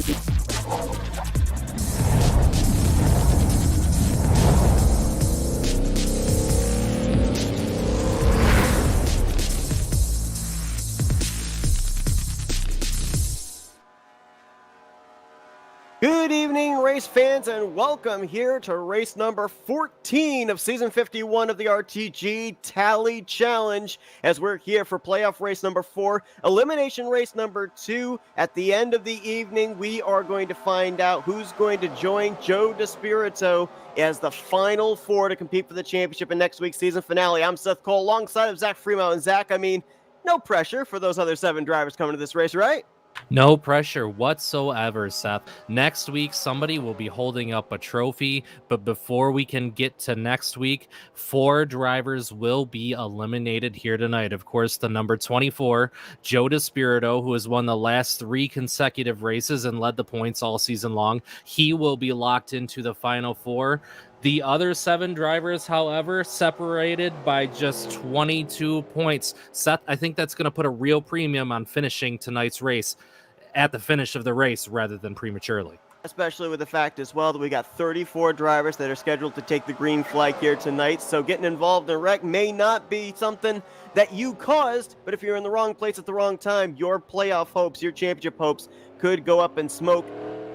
Good evening, race fans, and welcome here to race number 14 of season 51 of the RTG Tally Challenge, as we're here for playoff race number 4, elimination race number 2. At the end of the evening, we are going to find out who's going to join Joe DeSpirito as the final 4 to compete for the championship in next week's season finale. I'm Seth Cole, alongside of Zach Fremont. And Zach, no pressure for those other 7 drivers coming to this race, right? No pressure whatsoever, Seth. Next week, somebody will be holding up a trophy, but before we can get to next week, 4 drivers will be eliminated here tonight. Of course, the number 24, Joe DeSpirito, who has won the last 3 consecutive races and led the points all season long. He will be locked into the final 4. The other 7 drivers, however, separated by just 22 points. Seth, I think that's going to put a real premium on finishing tonight's race at the finish of the race rather than prematurely. Especially with the fact as well that we got 34 drivers that are scheduled to take the green flag here tonight. So getting involved in a wreck may not be something that you caused, but if you're in the wrong place at the wrong time, your playoff hopes, your championship hopes could go up in smoke.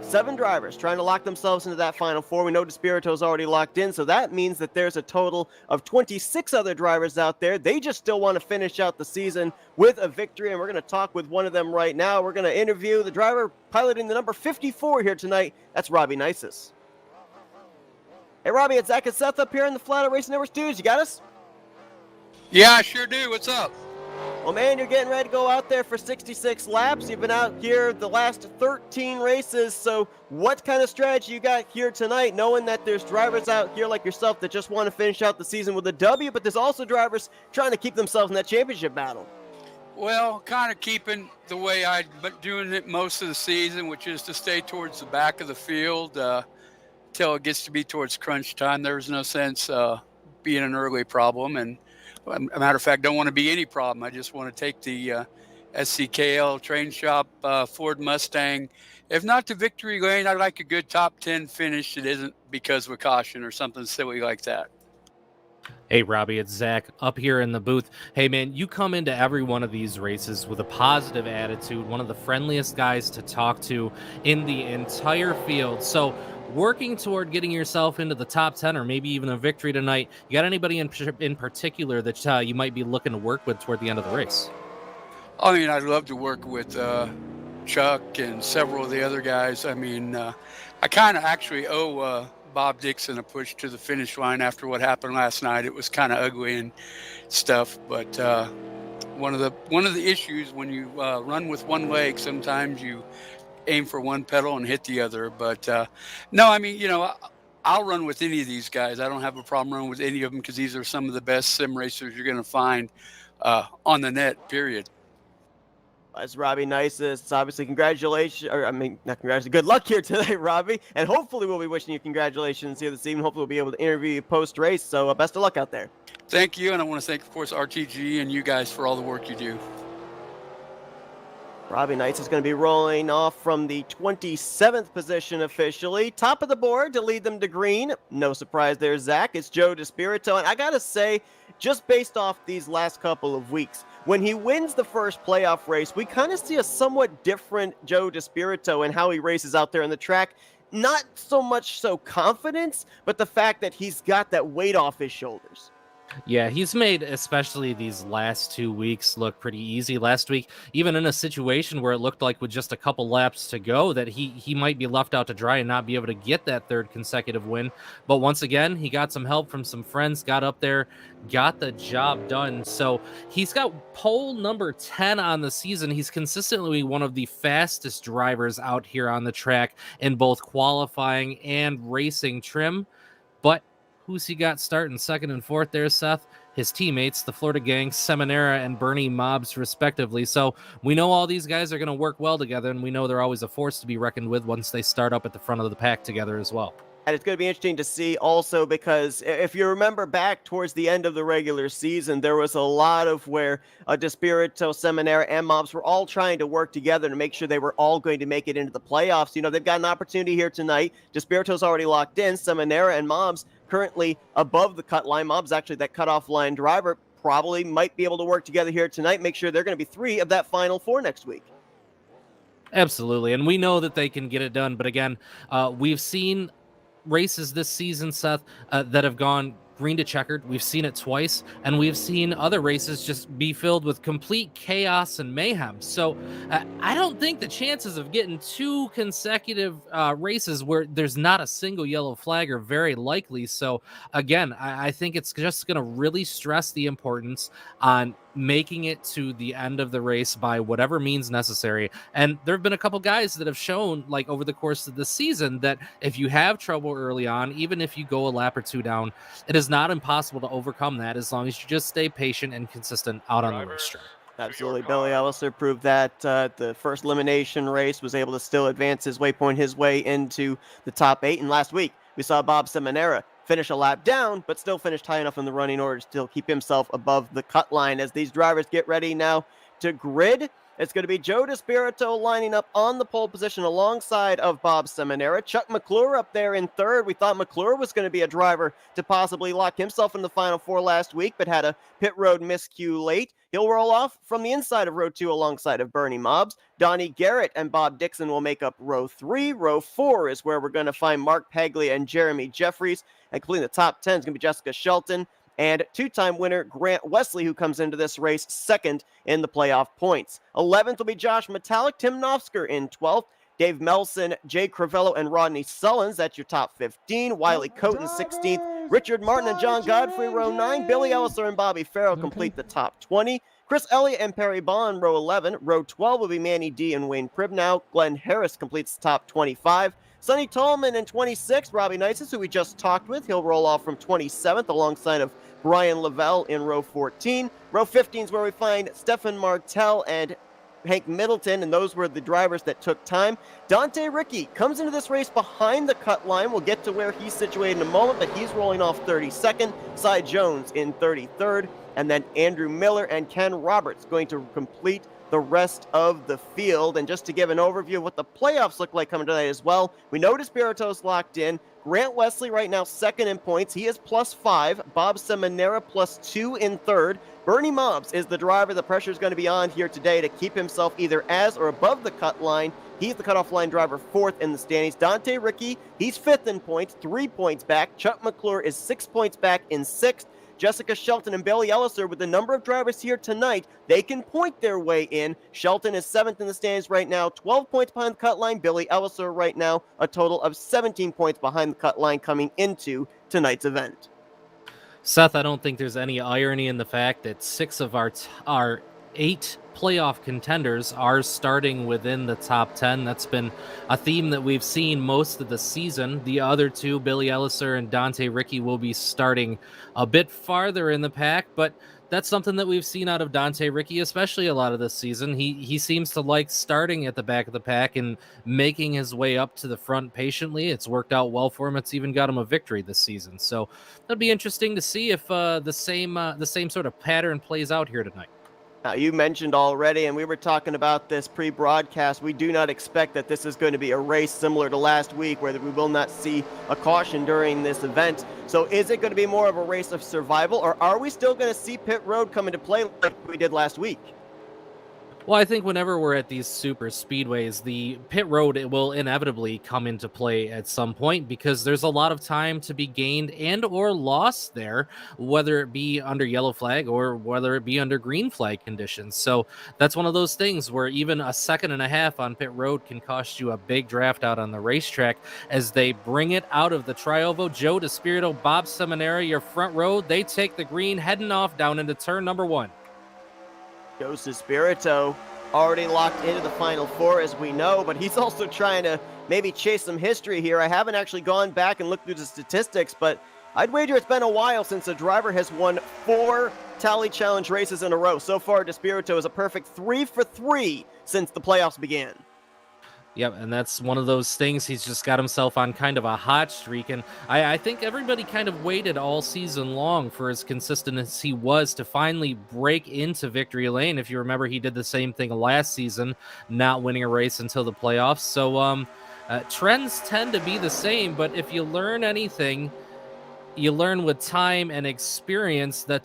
7 drivers trying to lock themselves into that final 4. We know DeSpirito's already locked in, so that means that there's a total of 26 other drivers out there. They just still want to finish out the season with a victory, and we're going to talk with one of them right now. We're going to interview the driver piloting the number 54 here tonight. That's Robbie Nisus. Hey, Robbie, it's Zach and Seth up here in the Flatout Racing Network studios. You got us? Yeah, I sure do. What's up? Well, man, you're getting ready to go out there for 66 laps. You've been out here the last 13 races. So what kind of strategy you got here tonight, knowing that there's drivers out here like yourself that just want to finish out the season with a W, but there's also drivers trying to keep themselves in that championship battle? Well, kind of keeping the way I've been doing it most of the season, which is to stay towards the back of the field till it gets to be towards crunch time. There's no sense being an early problem. And a matter of fact, don't want to be any problem. I just want to take the SCKL train shop Ford Mustang. If not to victory lane, I'd like a good top 10 finish. It isn't because of a caution or something silly like that. Hey, Robbie, it's Zach up here in the booth. Hey, man, you come into every one of these races with a positive attitude, one of the friendliest guys to talk to in the entire field. So working toward getting yourself into the top 10 or maybe even a victory tonight, you got anybody in particular that you might be looking to work with toward the end of the race? I mean, I'd love to work with Chuck and several of the other guys. I mean, I kind of actually owe Bob Dixon a push to the finish line after what happened last night. It was kind of ugly and stuff, but one of the issues when you run with one leg, sometimes you aim for one pedal and hit the other. But no, I mean, I'll run with any of these guys. I don't have a problem running with any of them because these are some of the best sim racers you're going to find on the net, period. As Robbie Nisus, obviously congratulations, or not congratulations, good luck here today, Robbie, and hopefully we'll be wishing you congratulations here this evening. Hopefully we'll be able to interview you post-race, so best of luck out there. Thank you, and I want to thank, of course, RTG and you guys for all the work you do. Robbie Nisus is going to be rolling off from the 27th position officially. Top of the board to lead them to green. No surprise there, Zach. It's Joe DeSpirito, and I got to say, just based off these last couple of weeks, when he wins the first playoff race, we kind of see a somewhat different Joe DeSpirito and how he races out there on the track. Not so much so confidence, but the fact that he's got that weight off his shoulders. Yeah, he's made especially these last 2 weeks look pretty easy. Last week, even in a situation where it looked like with just a couple laps to go that he might be left out to dry and not be able to get that 3rd consecutive win. But once again, he got some help from some friends, got up there, got the job done. So he's got pole number 10 on the season. He's consistently one of the fastest drivers out here on the track in both qualifying and racing trim. But who's he got starting 2nd and 4th there, Seth? His teammates, the Florida gang, Seminara and Bernie Mobbs, respectively. So we know all these guys are going to work well together, and we know they're always a force to be reckoned with once they start up at the front of the pack together as well. And it's going to be interesting to see also because if you remember back towards the end of the regular season, there was a lot of where Despirito, Seminara, and Mobs were all trying to work together to make sure they were all going to make it into the playoffs. You know, they've got an opportunity here tonight. Despirito's already locked in. Seminara and Mobs currently above the cut line. Mobs actually that cutoff line driver probably might be able to work together here tonight, make sure they're going to be 3 of that final 4 next week. Absolutely, and we know that they can get it done. But again, we've seen races this season, Seth, that have gone green to checkered. We've seen it twice, and we've seen other races just be filled with complete chaos and mayhem. So I don't think the chances of getting 2 consecutive races where there's not a single yellow flag are very likely. So again, I think it's just going to really stress the importance on making it to the end of the race by whatever means necessary. And there have been a couple guys that have shown, like over the course of the season, that if you have trouble early on, even if you go a lap or 2 down, it is not impossible to overcome that as long as you just stay patient and consistent out on the racetrack. Absolutely. Billy Elliser proved that the first elimination race, was able to still advance his waypoint his way into the top 8. And last week, we saw Bob Seminara finish a lap down, but still finished high enough in the running order to still keep himself above the cut line. As these drivers get ready now to grid, it's going to be Joe Despirito lining up on the pole position alongside of Bob Seminara. Chuck McClure up there in 3rd. We thought McClure was going to be a driver to possibly lock himself in the final 4 last week, but had a pit road miscue late. He'll roll off from the inside of row 2 alongside of Bernie Mobs. Donnie Garrett and Bob Dixon will make up row 3. Row 4 is where we're going to find Mark Paglia and Jeremy Jeffries. And completing the top 10 is going to be Jessica Shelton and 2-time winner Grant Wesley, who comes into this race 2nd in the playoff points. 11th will be Josh Metallic, Tim Nofsker in 12th, Dave Melson, Jay Crivello, and Rodney Sullins. That's your top 15. Wiley Coaten 16th. Richard Martin and John Godfrey, row 9. Billy Elliser and Bobby Farrell complete the top 20. Chris Elliott and Perry Bond, row 11. Row 12 will be Manny D and Wayne Pribnow. Glenn Harris completes the top 25. Sonny Tallman in 26th. Robbie Nices, who we just talked with, he'll roll off from 27th alongside of Brian Lavelle in row 14. Row 15 is where we find Stefan Martel and Hank Middleton, and those were the drivers that took time. Dante Ricky comes into this race behind the cut line. We'll get to where he's situated in a moment, but he's rolling off 32nd. Cy Jones in 33rd, and then Andrew Miller and Ken Roberts going to complete the rest of the field. And just to give an overview of what the playoffs look like coming tonight as well, we know Despirito's locked in. Grant Wesley right now 2nd in points. He is +5. Bob Seminara +2 in 3rd. Bernie Mobs is the driver the pressure is going to be on here today to keep himself either as or above the cut line. He's the cutoff line driver 4th in the standings. Dante Ricky, he's 5th in points, 3 points back. Chuck McClure is 6 points back in 6th. Jessica Shelton and Billy Elliser, with the number of drivers here tonight, they can point their way in. Shelton is 7th in the standings right now, 12 points behind the cut line. Billy Elliser right now, a total of 17 points behind the cut line coming into tonight's event. Seth, I don't think there's any irony in the fact that 6 of our 8 playoff contenders are starting within the top 10. That's been a theme that we've seen most of the season. The other 2, Billy Elliser and Dante Ricky, will be starting a bit farther in the pack, but that's something that we've seen out of Dante Ricky, especially a lot of this season. He seems to like starting at the back of the pack and making his way up to the front patiently. It's worked out well for him. It's even got him a victory this season. So it'll be interesting to see if the same sort of pattern plays out here tonight. Now, you mentioned already, and we were talking about this pre-broadcast, we do not expect that this is going to be a race similar to last week where we will not see a caution during this event. So is it going to be more of a race of survival, or are we still going to see pit road come into play like we did last week? Well, I think whenever we're at these super speedways, the pit road, it will inevitably come into play at some point because there's a lot of time to be gained and or lost there, whether it be under yellow flag or whether it be under green flag conditions. So that's one of those things where even a second and a half on pit road can cost you a big draft out on the racetrack as they bring it out of the Triovo. Joe Despirito, Bob Seminara, your front row, they take the green, heading off down into turn number 1. Joe Despirito already locked into the Final Four, as we know, but he's also trying to maybe chase some history here. I haven't actually gone back and looked through the statistics, but I'd wager it's been a while since a driver has won 4 Tally Challenge races in a row. So far, Despirito is a perfect 3 for 3 since the playoffs began. Yep, and that's one of those things. He's just got himself on kind of a hot streak, and I think everybody kind of waited all season long for as consistent as he was to finally break into victory lane. If you remember, he did the same thing last season, not winning a race until the playoffs. So trends tend to be the same, but if you learn anything, you learn with time and experience that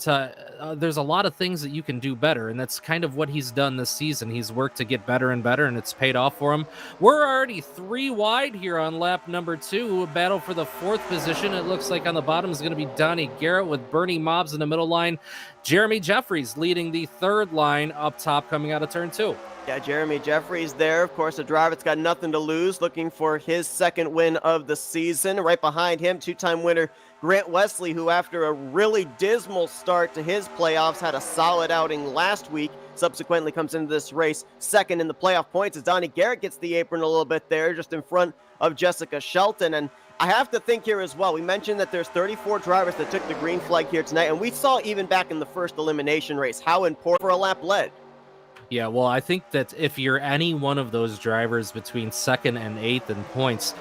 there's a lot of things that you can do better, and that's kind of what he's done this season. He's worked to get better and better, and it's paid off for him. We're already 3 wide here on lap number 2, a battle for the 4th position. It looks like on the bottom is going to be Donnie Garrett with Bernie Mobbs in the middle line. Jeremy Jeffries leading the 3rd line up top coming out of turn 2. Yeah, Jeremy Jeffries there. Of course, a driver that's got nothing to lose, looking for his 2nd win of the season. Right behind him, 2-time winner Grant Wesley, who after a really dismal start to his playoffs, had a solid outing last week, subsequently comes into this race 2nd in the playoff points as Donnie Garrett gets the apron a little bit there, just in front of Jessica Shelton. And I have to think here as well, we mentioned that there's 34 drivers that took the green flag here tonight, and we saw even back in the first elimination race how important for a lap led. Yeah, well, I think that if you're any one of those drivers between 2nd and 8th in points,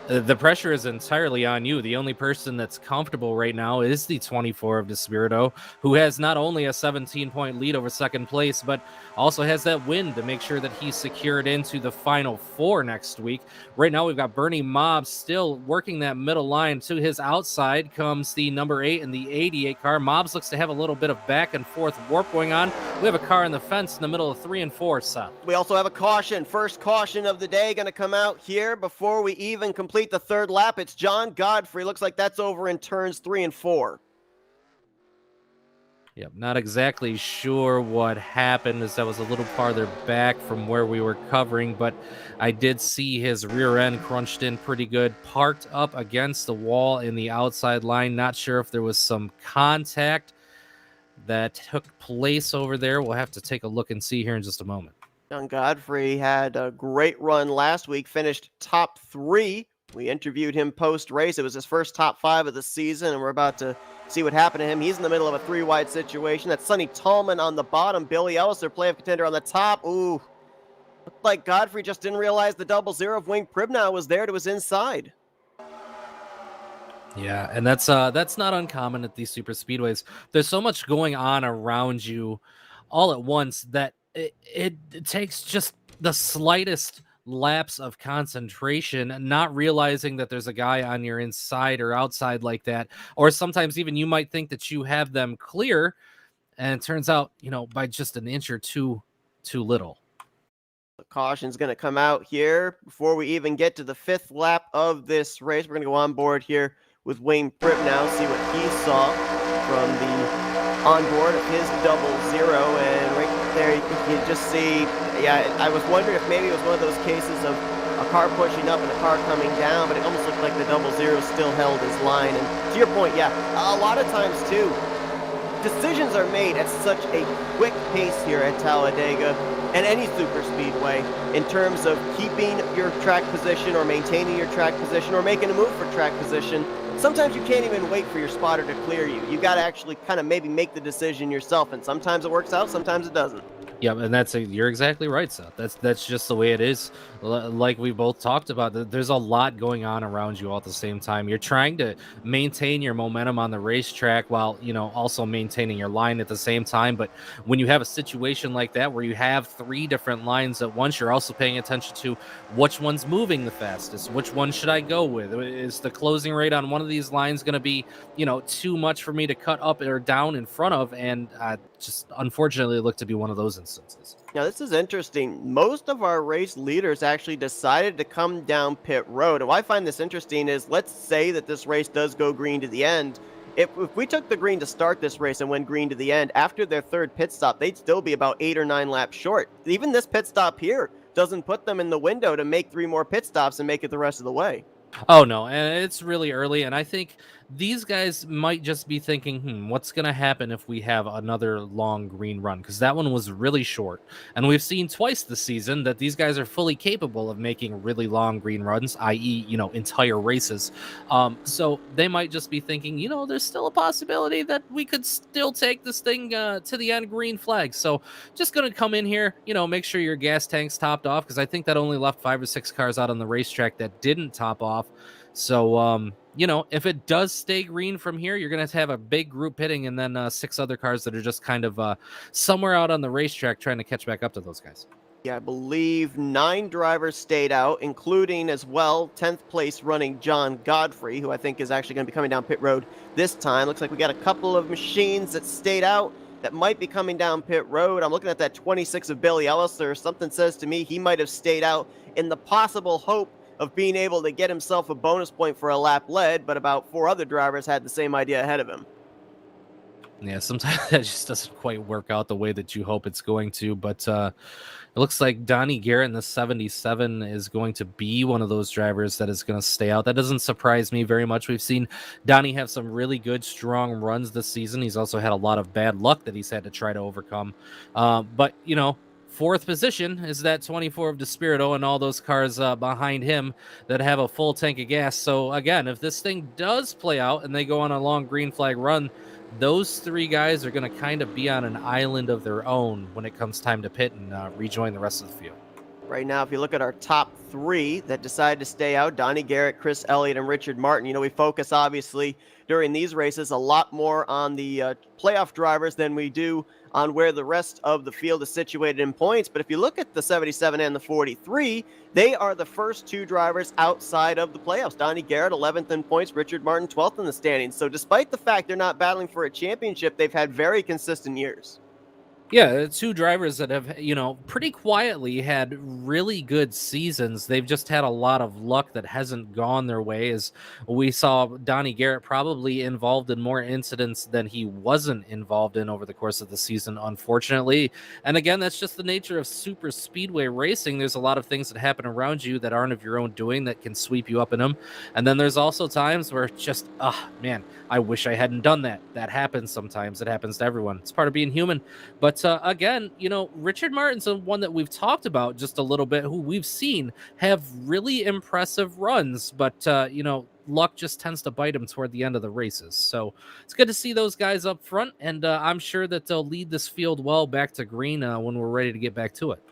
the pressure is entirely on you. The only person that's comfortable right now is the 24 of Despirito, who has not only a 17-point lead over 2nd place, but also has that win to make sure that he's secured into the final 4 next week. Right now, we've got Bernie Mobbs still working that middle line. To his outside comes the number 8 and the 88 car. Mobbs looks to have a little bit of back and forth warp going on. We have a car in the fence in the middle of 3 and 4, Seth. We also have a caution. First caution of the day going to come out here before we even complete the 3rd lap. It's John Godfrey. Looks like that's over in turns 3 and 4. Yep, not exactly sure what happened, as that was a little farther back from where we were covering, but I did see his rear end crunched in pretty good, parked up against the wall in the outside line. Not sure if there was some contact that took place over there. We'll have to take a look and see here in just a moment. John Godfrey had a great run last week, finished top 3. We interviewed him post-race. It was his first top 5 of the season, and we're about to see what happened to him. He's in the middle of a 3-wide situation. That's Sonny Tallman on the bottom. Billy Ellis, their playoff contender, on the top. Ooh, looked like Godfrey just didn't realize the 00 of Wayne Pribnow was there to his inside. Yeah, and that's not uncommon at these super speedways. There's so much going on around you all at once that it takes just the slightest lapse of concentration, not realizing that there's a guy on your inside or outside like that, or sometimes even you might think that you have them clear, and it turns out, by just an inch or two too little. The caution's going to come out here before we even get to the 5th lap of this race. We're going to go on board here with Wayne Pripp now, see what he saw from the onboard of his 00, and right there you can just see, I was wondering if maybe it was one of those cases of a car pushing up and a car coming down, but it almost looked like the 00 still held his line. And to your point, a lot of times too, decisions are made at such a quick pace here at Talladega and any super speedway in terms of keeping your track position or maintaining your track position or making a move for track position. Sometimes you can't even wait for your spotter to clear you. You got to actually kind of maybe make the decision yourself, and sometimes it works out, sometimes it doesn't. Yeah, and you're exactly right, Seth. That's just the way it is. Like we both talked about, there's a lot going on around you all at the same time. You're trying to maintain your momentum on the racetrack while, also maintaining your line at the same time. But when you have a situation like that where you have 3 different lines at once, you're also paying attention to which one's moving the fastest. Which one should I go with? Is the closing rate on one of these lines going to be, too much for me to cut up or down in front of? And just unfortunately look to be one of those instances. Now, this is interesting. Most of our race leaders actually decided to come down pit road. And why I find this interesting is, let's say that this race does go green to the end. If we took the green to start this race and went green to the end, after their 3rd pit stop, they'd still be about 8 or 9 laps short. Even this pit stop here doesn't put them in the window to make 3 more pit stops and make it the rest of the way. Oh, no, and it's really early, and I think these guys might just be thinking, what's going to happen if we have another long green run? Because that one was really short. And we've seen twice this season that these guys are fully capable of making really long green runs, i.e., entire races. So they might just be thinking, there's still a possibility that we could still take this thing to the end green flag. So just going to come in here, make sure your gas tank's topped off, because I think that only left 5 or 6 cars out on the racetrack that didn't top off. So, if it does stay green from here, you're going to have a big group pitting, and then 6 other cars that are just kind of somewhere out on the racetrack trying to catch back up to those guys. Yeah, I believe 9 drivers stayed out, including as well 10th place running John Godfrey, who I think is actually going to be coming down pit road this time. Looks like we got a couple of machines that stayed out that might be coming down pit road. I'm looking at that 26 of Billy Ellis. Something says to me he might have stayed out in the possible hope of being able to get himself a bonus point for a lap led, but about 4 other drivers had the same idea ahead of him. Yeah, sometimes that just doesn't quite work out the way that you hope it's going to, but it looks like Donnie Garrett in the 77 is going to be one of those drivers that is going to stay out. That doesn't surprise me very much. We've seen Donnie have some really good, strong runs this season. He's also had a lot of bad luck that he's had to try to overcome. But, 4th position is that 24 of Despirito and all those cars behind him that have a full tank of gas. So, again, if this thing does play out and they go on a long green flag run, those 3 guys are going to kind of be on an island of their own when it comes time to pit and rejoin the rest of the field. Right now, if you look at our top 3 that decided to stay out, Donnie Garrett, Chris Elliott, and Richard Martin, we focus obviously during these races a lot more on the playoff drivers than we do on where the rest of the field is situated in points. But if you look at the 77 and the 43, they are the first 2 drivers outside of the playoffs. Donnie Garrett, 11th in points, Richard Martin, 12th in the standings. So despite the fact they're not battling for a championship, they've had very consistent years. Yeah, 2 drivers that have, pretty quietly had really good seasons. They've just had a lot of luck that hasn't gone their way, as we saw Donnie Garrett probably involved in more incidents than he wasn't involved in over the course of the season, unfortunately. And again, that's just the nature of super speedway racing. There's a lot of things that happen around you that aren't of your own doing that can sweep you up in them. And then there's also times where just, man, I wish I hadn't done that. That happens sometimes. It happens to everyone. It's part of being human. But again, Richard Martin's the one that we've talked about just a little bit, who we've seen have really impressive runs, but, luck just tends to bite him toward the end of the races. So it's good to see those guys up front, and I'm sure that they'll lead this field well back to green when we're ready to get back to it.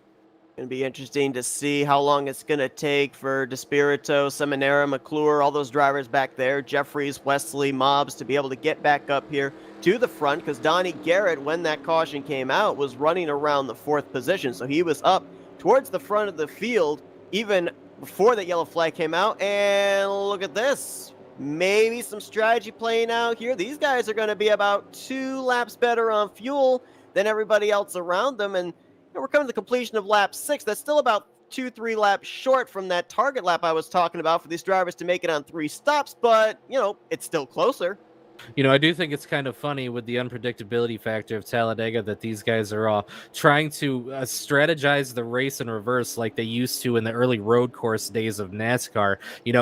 Going to be interesting to see how long it's going to take for Despirito, Seminara, McClure, all those drivers back there, Jeffries, Wesley, Mobbs, to be able to get back up here to the front, because Donnie Garrett, when that caution came out, was running around the 4th position. So he was up towards the front of the field even before that yellow flag came out. And look at this. Maybe some strategy playing out here. These guys are going to be about 2 laps better on fuel than everybody else around them. And we're coming to the completion of lap 6. That's still about 2-3 laps short from that target lap I was talking about for these drivers to make it on 3 stops, but, it's still closer. I do think it's kind of funny with the unpredictability factor of Talladega that these guys are trying to strategize the race in reverse like they used to in the early road course days of NASCAR.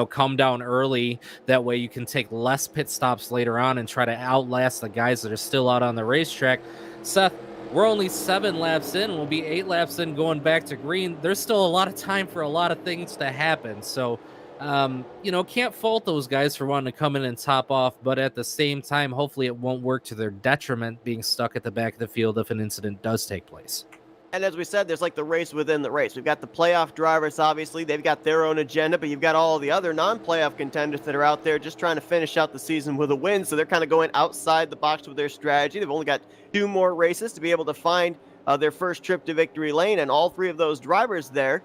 Come down early. That way you can take less pit stops later on and try to outlast the guys that are still out on the racetrack. Seth, we're only 7 laps in. We'll be 8 laps in going back to green. There's still a lot of time for a lot of things to happen. So, can't fault those guys for wanting to come in and top off, but at the same time, hopefully it won't work to their detriment being stuck at the back of the field if an incident does take place. And as we said, there's like the race within the race. We've got the playoff drivers, obviously. They've got their own agenda, but you've got all the other non-playoff contenders that are out there just trying to finish out the season with a win. So they're kind of going outside the box with their strategy. They've only got 2 more races to be able to find their first trip to victory lane. And all 3 of those drivers there,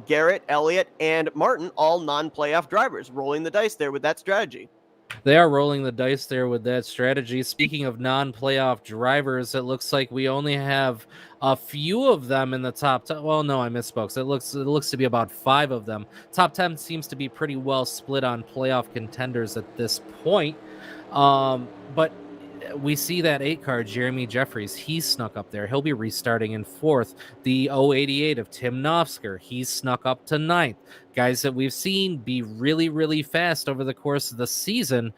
Garrett, Elliott, and Martin, all non-playoff drivers, rolling the dice there with that strategy. They are rolling the dice there with that strategy. Speaking of non-playoff drivers, it looks like we only have a few of them in the top 10. Well, no, I misspoke. So it looks to be about 5 of them. Top 10 seems to be pretty well split on playoff contenders at this point. But we see that 8 car, Jeremy Jeffries, he's snuck up there. He'll be restarting in 4th. The 088 of Tim Nofsker, he's snuck up to 9th. guys that we've seen be really, really fast over the course of the season.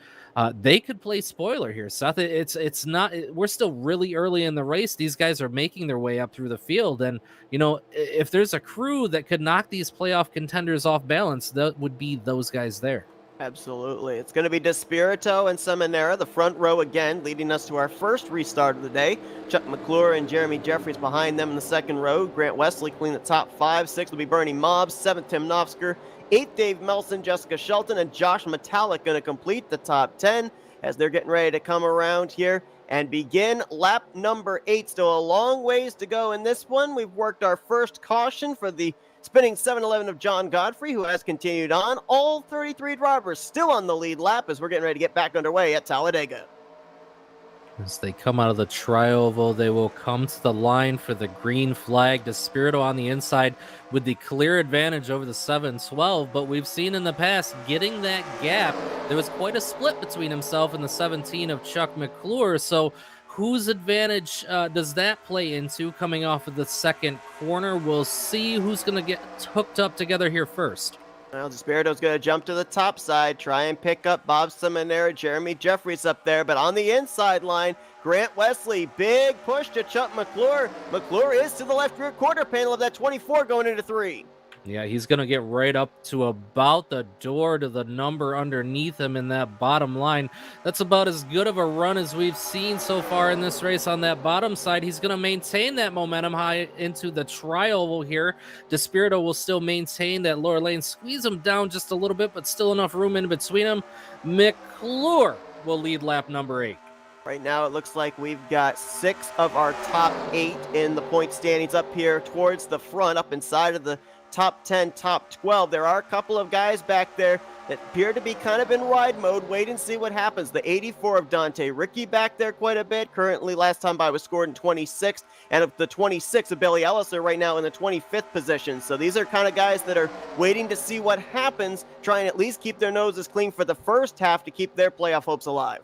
They could play spoiler here, Seth. It's not. We're still really early in the race. These guys are making their way up through the field, and if there's a crew that could knock these playoff contenders off balance, that would be those guys there. Absolutely. It's going to be Despirito and Seminara, the front row again, leading us to our first restart of the day. Chuck McClure and Jeremy Jeffries behind them in the second row. Grant Wesley clean the top 5. 6th will be Bernie Mobbs. 7th, Tim Nofsker. 8th, Dave Melson, Jessica Shelton, and Josh Metallic going to complete the top 10 as they're getting ready to come around here and begin lap number 8. Still a long ways to go in this one. We've worked our first caution for the spinning 7-Eleven of John Godfrey, who has continued on. All 33 drivers still on the lead lap as we're getting ready to get back underway at Talladega. As they come out of the tri-oval, they will come to the line for the green flag. Despirito on the inside with the clear advantage over the 7-12, but we've seen in the past getting that gap. There was quite a split between himself and the 17 of Chuck McClure, so whose advantage does that play into coming off of the second corner? We'll see who's going to get hooked up together here first. Well, Despirito's going to jump to the top side, try and pick up Bob Seminara, Jeremy Jeffries up there, but on the inside line, Grant Wesley, big push to Chuck McClure. McClure is to the left rear quarter panel of that 24 going into 3. Yeah, he's going to get right up to about the door to the number underneath him in that bottom line. That's about as good of a run as we've seen so far in this race on that bottom side. He's going to maintain that momentum high into the tri-oval here. Despirito will still maintain that lower lane, squeeze him down just a little bit, but still enough room in between them. McClure will lead lap number 8. Right now, it looks like we've got 6 of our top 8 in the point standings up here towards the front, up inside of the top 10, top 12. There are a couple of guys back there that appear to be kind of in ride mode. Wait and see what happens. The 84 of Dante Ricky back there quite a bit. Currently, last time by was scored in 26th. And of the 26 of Billy Ellis are right now in the 25th position. So these are kind of guys that are waiting to see what happens, trying to at least keep their noses clean for the first half to keep their playoff hopes alive.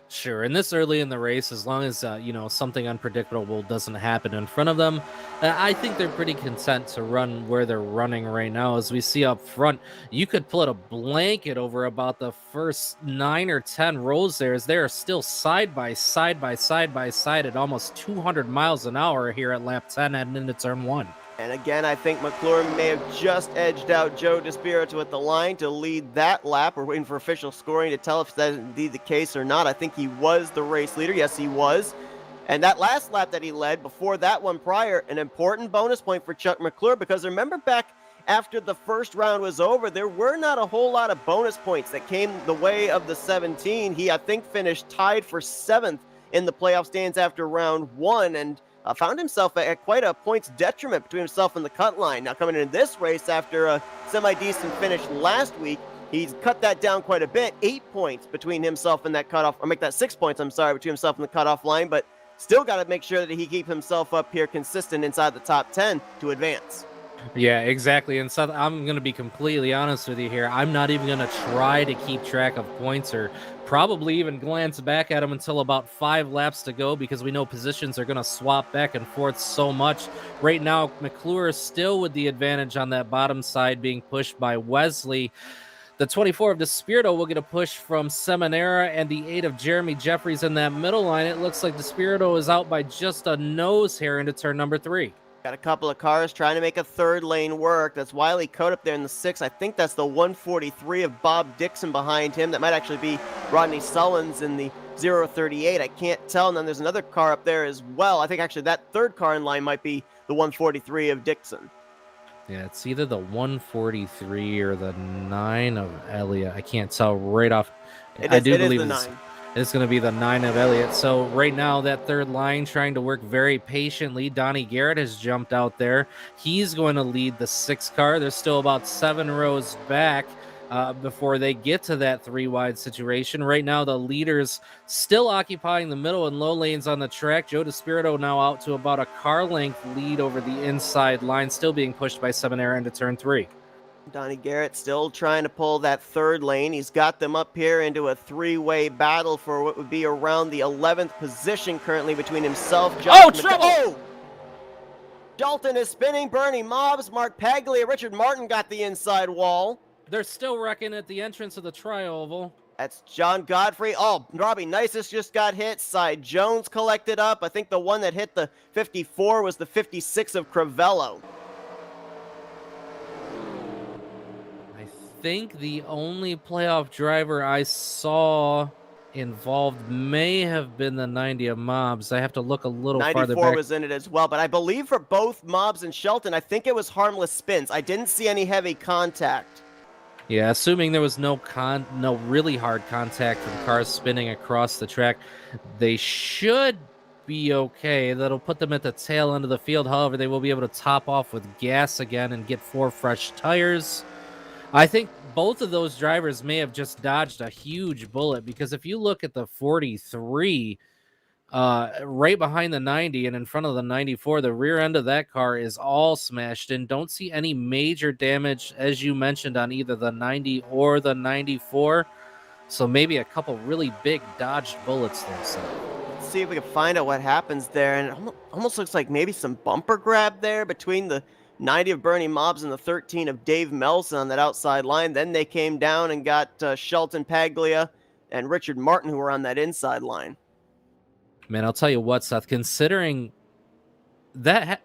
Sure, and this early in the race, as long as something unpredictable doesn't happen in front of them, I think they're pretty content to run where they're running right now. As we see up front, you could put a blanket over about the first 9 or 10 rows there, as they are still side by side at almost 200 miles an hour here at lap 10 and into turn 1. And again, I think McClure may have just edged out Joe Despirito at the line to lead that lap. We're waiting for official scoring to tell if that is indeed the case or not. I think he was the race leader. Yes, he was. And that last lap that he led, before that one prior, an important bonus point for Chuck McClure, because remember back after the first round was over, there were not a whole lot of bonus points that came the way of the 17. He, I think, finished tied for 7th in the playoff stands after round 1, and found himself at quite a points detriment between himself and the cut line. Now coming in this race after a semi-decent finish last week, he's cut that down quite a bit. 8 points between himself and that cutoff, or make that 6 points, I'm sorry, between himself and the cutoff line, but still got to make sure that he keep himself up here consistent inside the top 10 to advance. Yeah, exactly. And Seth, I'm going to be completely honest with you here. I'm not even going to try to keep track of points or probably even glance back at them until about 5 laps to go, because we know positions are going to swap back and forth so much. Right now, McClure is still with the advantage on that bottom side, being pushed by Wesley. The 24 of Despirito will get a push from Seminara, and the 8 of Jeremy Jeffries in that middle line. It looks like Despirito is out by just a nose here into turn number 3. Got a couple of cars trying to make a third lane work. That's Wiley Coate up there in the 6. I think that's the 143 of Bob Dixon behind him. That might actually be Rodney Sullins in the 038. I can't tell. And then there's another car up there as well. I think actually that third car in line might be the 143 of Dixon. Yeah, it's either the 143 or the 9 of Elliott. I can't tell right off. I do believe the 9. It's going to be the 9 of Elliott. So right now, that third line trying to work very patiently. Donnie Garrett has jumped out there. He's going to lead the 6 car. There's still about 7 rows back before they get to that 3-wide situation. Right now, the leaders still occupying the middle and low lanes on the track. Joe Despirito now out to about a car length lead over the inside line, still being pushed by Seminara into turn 3. Donnie Garrett still trying to pull that third lane. He's got them up here into a 3-way battle for what would be around the 11th position currently between himself, Josh Shelton is spinning. Bernie Mobbs, Mark Paglia, Richard Martin got the inside wall. They're still wrecking at the entrance of the tri-oval. That's John Godfrey. Oh, Robbie Nisus just got hit. Cy Jones collected up. I think the one that hit the 54 was the 56 of Crivello. I think the only playoff driver I saw involved may have been the 90 of Mobbs. I have to look a little farther 94 back. was in it as well, but I believe for both Mobbs and Shelton, I think it was harmless spins. I didn't see any heavy contact. Yeah, assuming there was no really hard contact from cars spinning across the track, they should be okay. That'll put them at the tail end of the field. However, they will be able to top off with gas again and get 4 fresh tires. I think both of those drivers may have just dodged a huge bullet, because if you look at the 43, right behind the 90 and in front of the 94, the rear end of that car is all smashed in. Don't see any major damage, as you mentioned, on either the 90 or the 94. So maybe a couple really big dodged bullets there. So Let's see if we can find out what happens there. And it almost looks like maybe some bumper grab there between the 90 of Bernie Mobbs and the 13 of Dave Melson on that outside line. Then they came down and got Shelton Paglia and Richard Martin, who were on that inside line. man, I'll tell you what, Seth, considering that,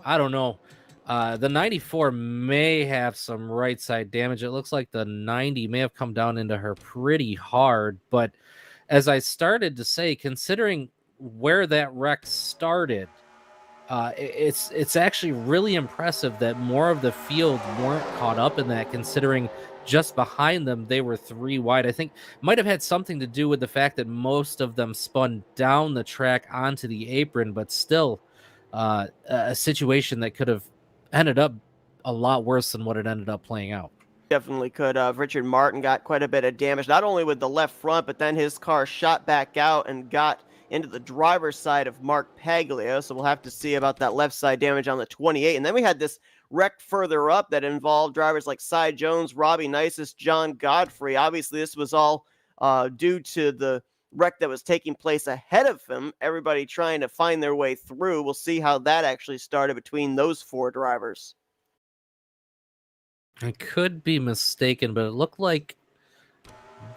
I don't know. The 94 may have some right side damage. It looks like the 90 may have come down into her pretty hard. But as I started to say, considering where that wreck started, it's actually really impressive that more of the field weren't caught up in that, considering just behind them they were 3 wide. I think might have had something to do with the fact that most of them spun down the track onto the apron, but still a situation that could have ended up a lot worse than what it ended up playing out. Definitely could have. Richard Martin got quite a bit of damage, not only with the left front, but then his car shot back out and got into the driver's side of Mark Paglia. So we'll have to see about that left side damage on the 28. And then we had this wreck further up that involved drivers like Cy Jones, Robbie Nisus, John Godfrey. Obviously, this was all due to the wreck that was taking place ahead of him. Everybody trying to find their way through. We'll see how that actually started between those 4 drivers. I could be mistaken, but it looked like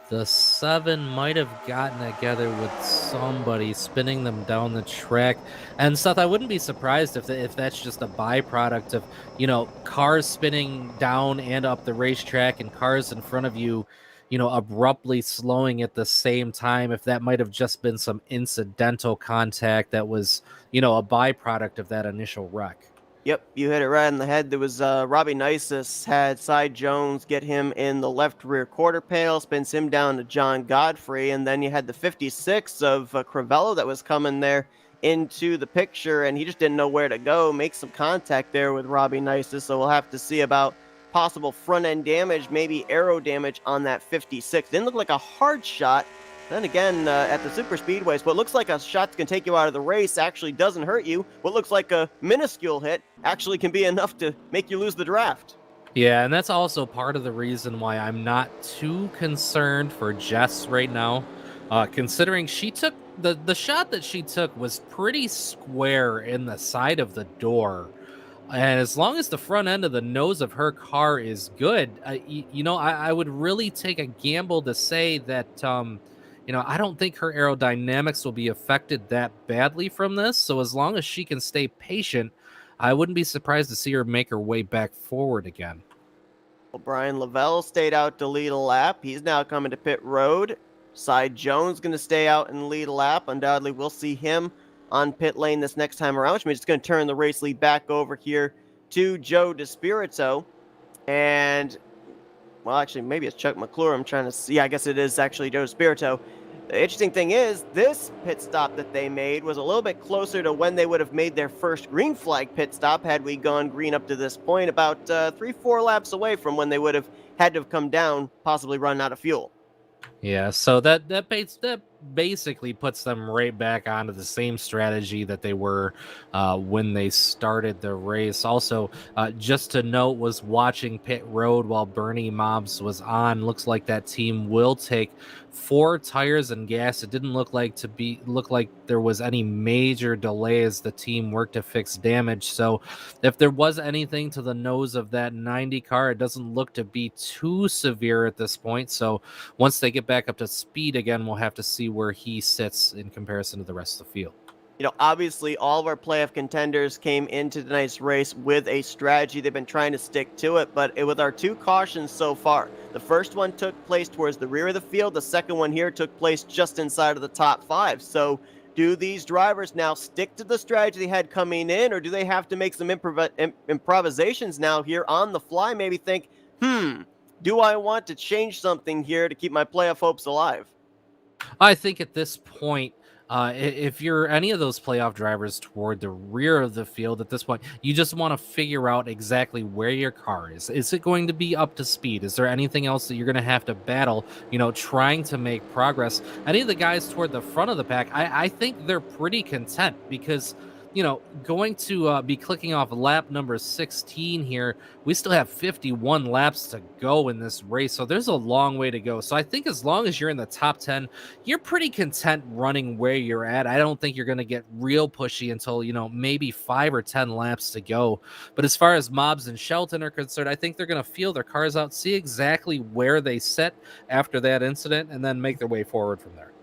the 7 might have gotten together with somebody, spinning them down the track. And Seth, I wouldn't be surprised if that's just a byproduct of, cars spinning down and up the racetrack and cars in front of you, abruptly slowing at the same time. If that might have just been some incidental contact that was, a byproduct of that initial wreck. Yep, you hit it right on the head. There was Robbie Nisus had Cy Jones get him in the left rear quarter panel, spins him down to John Godfrey, and then you had the 56 of Crivello that was coming there into the picture, and he just didn't know where to go. Make some contact there with Robbie Nisus, so we'll have to see about possible front end damage, maybe aero damage on that 56. Didn't look like a hard shot. Then again, at the super speedways, what looks like a shot that can take you out of the race actually doesn't hurt you. What looks like a minuscule hit actually can be enough to make you lose the draft. Yeah, and that's also part of the reason why I'm not too concerned for Jess right now, considering she took the shot that she took was pretty square in the side of the door. And as long as the front end of the nose of her car is good, I would really take a gamble to say that, I don't think her aerodynamics will be affected that badly from this. So as long as she can stay patient, I wouldn't be surprised to see her make her way back forward again. Well, Brian Lavelle stayed out to lead a lap. He's now coming to pit road. Cy Jones going to stay out and lead a lap. Undoubtedly, we'll see him on pit lane this next time around, which means it's going to turn the race lead back over here to Joe DeSpirito. And, well, actually, maybe it's Chuck McClure. I'm trying to see. Yeah, I guess it is actually Joe DeSpirito. The interesting thing is, this pit stop that they made was a little bit closer to when they would have made their first green flag pit stop had we gone green up to this point, about 3-4 laps away from when they would have had to have come down, possibly run out of fuel. Yeah, so that basically puts them right back onto the same strategy that they were when they started the race. Also, just to note, was watching pit road while Bernie Mobs was on. Looks like that team will take 4 tires and gas. It didn't look like there was any major delay as the team worked to fix damage. So, if there was anything to the nose of that 90 car, it doesn't look to be too severe at this point. So once they get back up to speed again, we'll have to see where he sits in comparison to the rest of the field. Obviously, all of our playoff contenders came into tonight's race with a strategy. They've been trying to stick to it, but with our 2 cautions so far, the first one took place towards the rear of the field. The second one here took place just inside of the top 5. So do these drivers now stick to the strategy they had coming in, or do they have to make some improvisations now here on the fly? Maybe think, do I want to change something here to keep my playoff hopes alive? I think at this point, if you're any of those playoff drivers toward the rear of the field at this point, you just want to figure out exactly where your car is. Is it going to be up to speed? Is there anything else that you're going to have to battle, trying to make progress? Any of the guys toward the front of the pack, I think they're pretty content because going to be clicking off lap number 16 here. We still have 51 laps to go in this race, so there's a long way to go. So I think as long as you're in the top 10, you're pretty content running where you're at. I don't think you're going to get real pushy until, maybe 5 or 10 laps to go. But as far as Mobs and Shelton are concerned, I think they're going to feel their cars out, see exactly where they sit after that incident, and then make their way forward from there.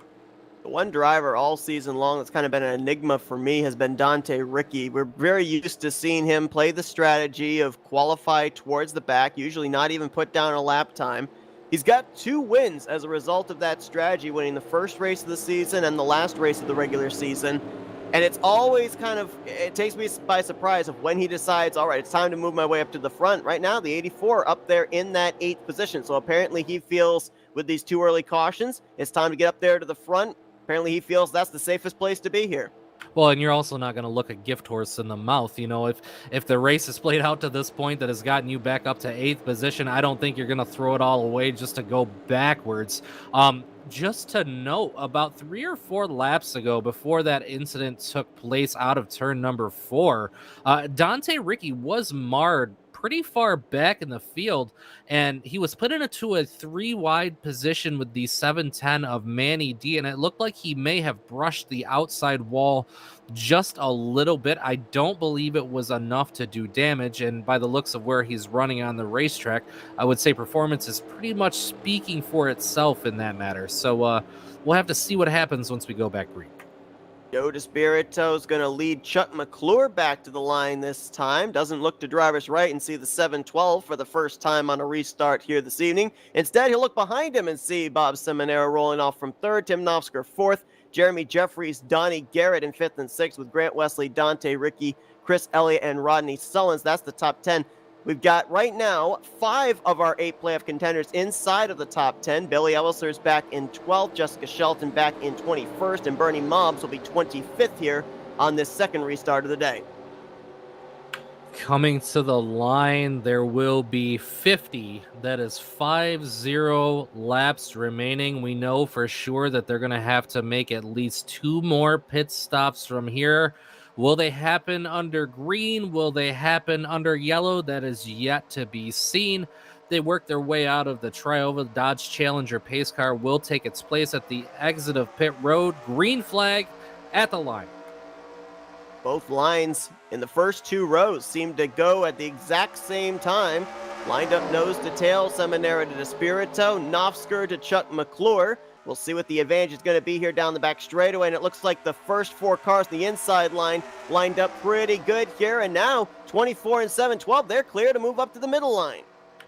The one driver all season long that's kind of been an enigma for me has been Dante Ricky. We're very used to seeing him play the strategy of qualify towards the back, usually not even put down a lap time. He's got 2 wins as a result of that strategy, winning the first race of the season and the last race of the regular season. And it's always it takes me by surprise of when he decides, all right, it's time to move my way up to the front. Right now, the 84 up there in that 8th position. So apparently he feels with these 2 early cautions, it's time to get up there to the front. Apparently he feels that's the safest place to be here. Well, and you're also not going to look a gift horse in the mouth. If the race is played out to this point that has gotten you back up to 8th position, I don't think you're going to throw it all away just to go backwards. Just to note, about 3 or 4 laps ago, before that incident took place out of turn number 4, Dante Ricky was marred pretty far back in the field, and he was put into a 3 wide position with the 710 of Manny D, and it looked like he may have brushed the outside wall just a little bit. I don't believe it was enough to do damage, and by the looks of where he's running on the racetrack, I would say performance is pretty much speaking for itself in that matter. So we'll have to see what happens once we go back green. Joe DeSpirito is going to lead Chuck McClure back to the line this time. Doesn't look to driver's right and see the 712 for the first time on a restart here this evening. Instead, he'll look behind him and see Bob Seminara rolling off from 3rd, Tim Knopfsker 4th, Jeremy Jeffries, Donnie Garrett in 5th and 6th with Grant Wesley, Dante Ricky, Chris Elliott, and Rodney Sullins. That's the top 10. We've got right now 5 of our 8 playoff contenders inside of the top 10. Billy Ellisler's back in 12th, Jessica Shelton back in 21st, and Bernie Mobs will be 25th here on this second restart of the day. Coming to the line, there will be 50. That is 50 laps remaining. We know for sure that they're going to have to make at least 2 more pit stops from here. Will they happen under green? Will they happen under yellow? That is yet to be seen. They work their way out of the Triova. Dodge Challenger pace car will take its place at the exit of pit road. Green flag at the line. Both lines in the first 2 rows seem to go at the exact same time. Lined up nose to tail, Seminara to DeSpirito, Knopfsker to Chuck McClure. We'll see what the advantage is going to be here down the back straightaway, and it looks like the first 4 cars in the inside line lined up pretty good here, and now 24 and 712, they're clear to move up to the middle line.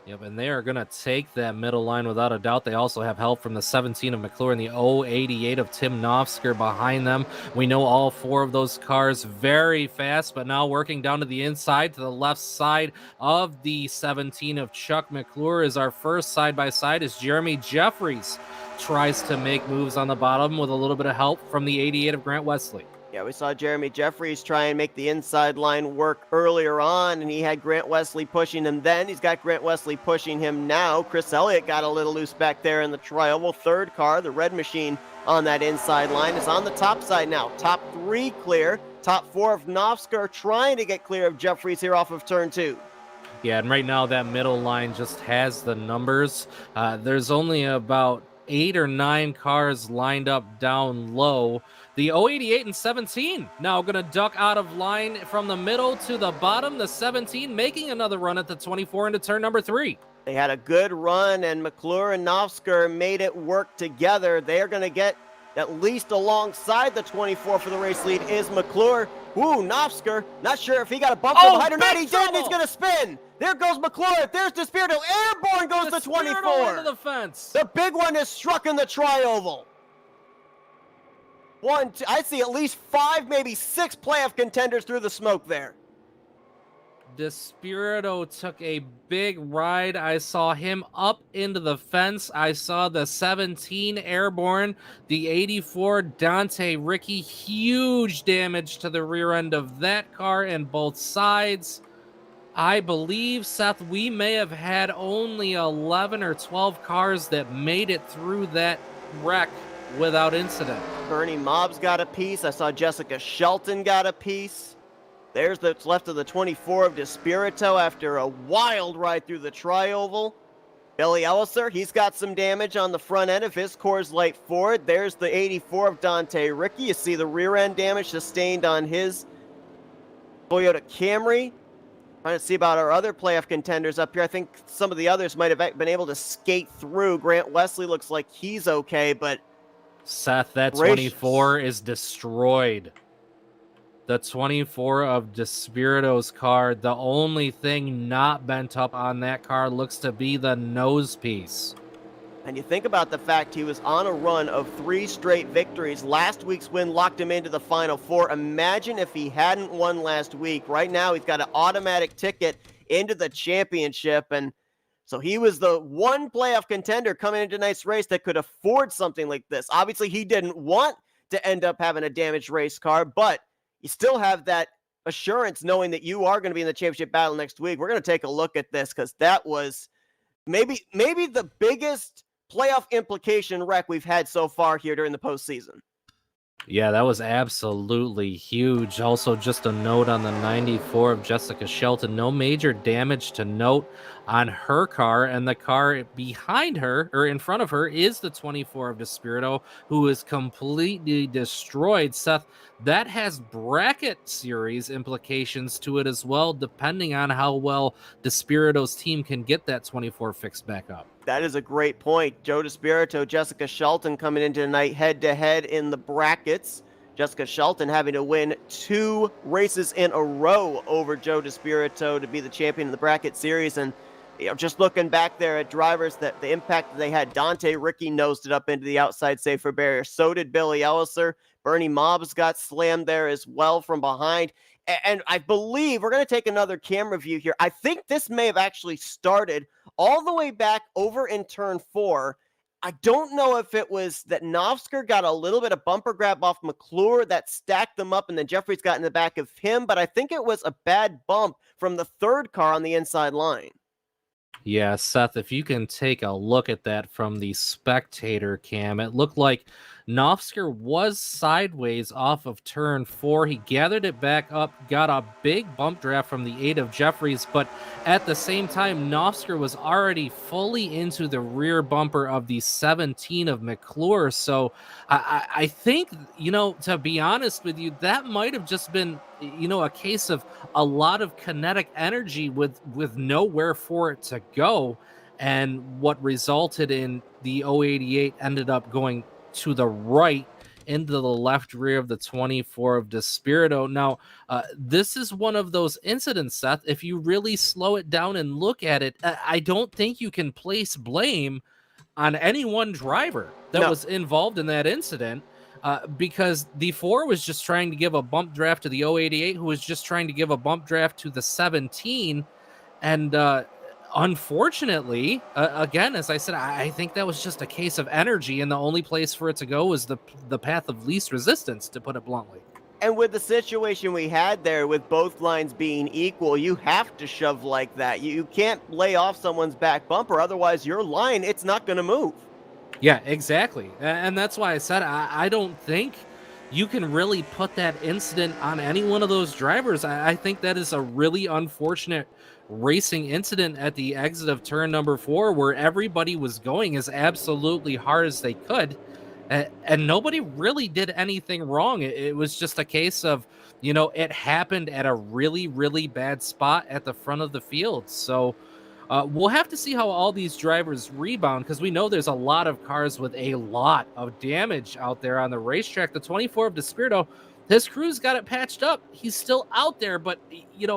Yep, and they are going to take that middle line without a doubt. They also have help from the 17 of McClure and the 088 of Tim Knopfsker behind them. We know all 4 of those cars very fast, but now working down to the inside, to the left side of the 17 of Chuck McClure is our first side-by-side as Jeremy Jeffries tries to make moves on the bottom with a little bit of help from the 88 of Grant Wesley. Yeah, we saw Jeremy Jeffries try and make the inside line work earlier on, and he had Grant Wesley pushing him then. He's got Grant Wesley pushing him now. Chris Elliott got a little loose back there in the tri-oval. Third car, the red machine on that inside line, is on the top side now. Top 3 clear. Top 4 of Novsker trying to get clear of Jeffries here off of turn 2. Yeah, and right now that middle line just has the numbers. There's only about 8 or 9 cars lined up down low. The 088 and 17 now going to duck out of line from the middle to the bottom. The 17 making another run at the 24 into turn number 3. They had a good run, and McClure and Novsker made it work together. They're going to get at least alongside the 24 for the race lead is McClure. Ooh, Novsker, not sure if he got a bump from behind or not. He did, and he's going to spin. There goes McClure. There's Despirito. Airborne goes the 24. Into the fence. The big one is struck in the tri-oval. 1, 2, I see at least 5, maybe 6 playoff contenders through the smoke there. Despirito took a big ride. I saw him up into the fence. I saw the 17 airborne, the 84 Dante Ricky, huge damage to the rear end of that car and both sides. I believe, Seth, we may have had only 11 or 12 cars that made it through that wreck without incident. Bernie Mobbs got a piece. I saw Jessica Shelton got a piece. There's what's left of the 24 of Despirito after a wild ride through the tri-oval. Billy Elliser, he's got some damage on the front end of his Coors Light Ford. There's the 84 of Dante Ricky. You see the rear end damage sustained on his Toyota Camry. Trying to see about our other playoff contenders up here. I think some of the others might have been able to skate through. Grant Wesley looks like he's okay, but Seth, that 24 is destroyed. The 24 of Despirito's car, the only thing not bent up on that car looks to be the nose piece. And you think about the fact he was on a run of 3 straight victories. Last week's win locked him into the Final Four. Imagine if he hadn't won last week. Right now, he's got an automatic ticket into the championship. And so he was the one playoff contender coming into tonight's race that could afford something like this. Obviously, he didn't want to end up having a damaged race car, but you still have that assurance knowing that you are going to be in the championship battle next week. We're going to take a look at this because that was maybe the biggest playoff implication wreck we've had so far here during the postseason. Yeah, that was absolutely huge. Also, just a note on the 94 of Jessica Shelton. No major damage to note on her car, and the car behind her, or in front of her, is the 24 of Despirito, who is completely destroyed. Seth, that has bracket series implications to it as well, depending on how well Despirito's team can get that 24 fixed back up. That is a great point. Joe Despirito, Jessica Shelton coming into tonight head-to-head in the brackets. Jessica Shelton having to win 2 races in a row over Joe Despirito to be the champion of the bracket series. And just looking back there at drivers, that the impact that they had, Dante Ricky nosed it up into the outside safer barrier. So did Billy Elliser. Bernie Mobbs got slammed there as well from behind. And I believe we're going to take another camera view here. I think this may have actually started all the way back over in turn 4. I don't know if it was that Novsker got a little bit of bumper grab off McClure that stacked them up and then Jeffries got in the back of him, but I think it was a bad bump from the third car on the inside line. Yeah, Seth, if you can take a look at that from the spectator cam, it looked like Novsker was sideways off of turn 4. He gathered it back up, got a big bump draft from the 8 of Jeffries, but at the same time, Novsker was already fully into the rear bumper of the 17 of McClure. So I think, to be honest with you, that might have just been, a case of a lot of kinetic energy with nowhere for it to go. And what resulted in the 088 ended up going to the right into the left rear of the 24 of Despirito. Now, this is one of those incidents, Seth. If you really slow it down and look at it, I don't think you can place blame on any one driver that was involved in that incident, because the 4 was just trying to give a bump draft to the 088, who was just trying to give a bump draft to the 17. And unfortunately, again, as I said, I think that was just a case of energy, and the only place for it to go was the path of least resistance, to put it bluntly. And with the situation we had there, with both lines being equal, you have to shove like that. You can't lay off someone's back bumper, otherwise your line, it's not going to move. Yeah, exactly. And that's why I said I don't think you can really put that incident on any one of those drivers. I think that is a really unfortunate racing incident at the exit of turn number 4, where everybody was going as absolutely hard as they could. And nobody really did anything wrong. It was just a case of, it happened at a really, really bad spot at the front of the field. So we'll have to see how all these drivers rebound, because we know there's a lot of cars with a lot of damage out there on the racetrack. The 24 of Despirito, his crew's got it patched up. He's still out there, but,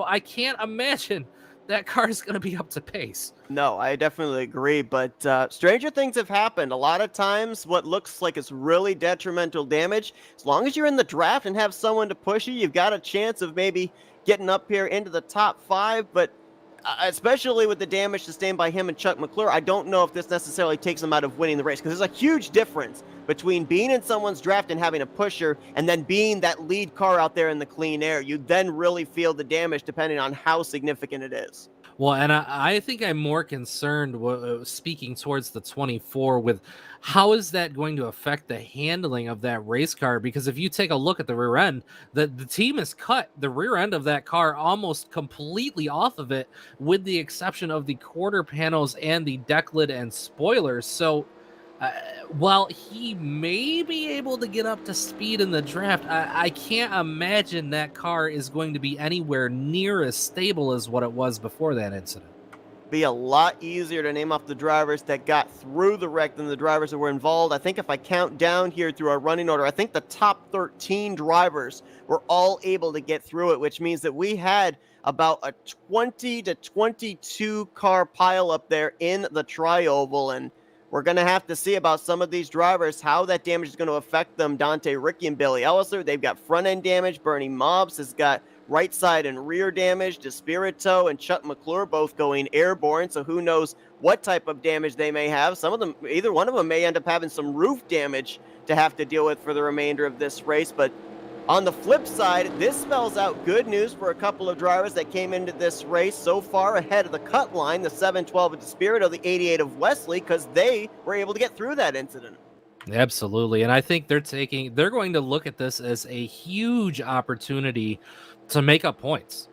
I can't imagine that car is going to be up to pace. No, I definitely agree, but stranger things have happened. A lot of times what looks like it's really detrimental damage, as long as you're in the draft and have someone to push you, you've got a chance of maybe getting up here into the top 5, but especially with the damage sustained by him and Chuck McClure, I don't know if this necessarily takes him out of winning the race, because there's a huge difference between being in someone's draft and having a pusher and then being that lead car out there in the clean air. You then really feel the damage depending on how significant it is. Well, and I think I'm more concerned, speaking towards the 24, with how is that going to affect the handling of that race car? Because if you take a look at the rear end, the team has cut the rear end of that car almost completely off of it, with the exception of the quarter panels and the deck lid and spoilers. So while he may be able to get up to speed in the draft, I can't imagine that car is going to be anywhere near as stable as what it was before that incident. Be a lot easier to name off the drivers that got through the wreck than the drivers that were involved. I think if I count down here through our running order, I think the top 13 drivers were all able to get through it, which means that we had about a 20 to 22 car pile up there in the tri-oval, and we're going to have to see about some of these drivers, how that damage is going to affect them. Dante, Ricky, and Billy Elliser, they've got front-end damage. Bernie Mobbs has got right side and rear damage. Despirito and Chuck McClure both going airborne, so who knows what type of damage they may have. Some of them, either one of them may end up having some roof damage to have to deal with for the remainder of this race. But on the flip side, this spells out good news for a couple of drivers that came into this race so far ahead of the cut line, the 712 of Despirito, the 88 of Wesley, because they were able to get through that incident. Absolutely. And I think they're going to look at this as a huge opportunity to make up points.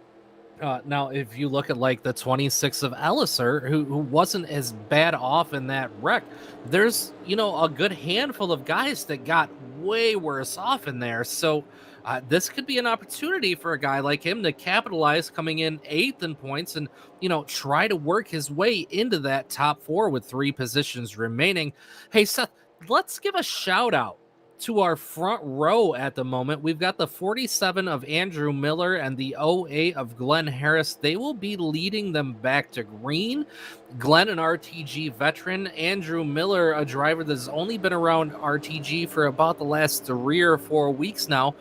Now, if you look at like the 26 of Elliser, who wasn't as bad off in that wreck, there's, a good handful of guys that got way worse off in there. So this could be an opportunity for a guy like him to capitalize, coming in 8th in points and, try to work his way into that top 4 with 3 positions remaining. Hey, Seth, let's give a shout out to our front row at the moment. We've got the 47 of Andrew Miller and the 08 of Glenn Harris. They will be leading them back to green. Glenn, an RTG veteran. Andrew Miller, a driver that's only been around RTG for about the last 3 or 4 weeks now.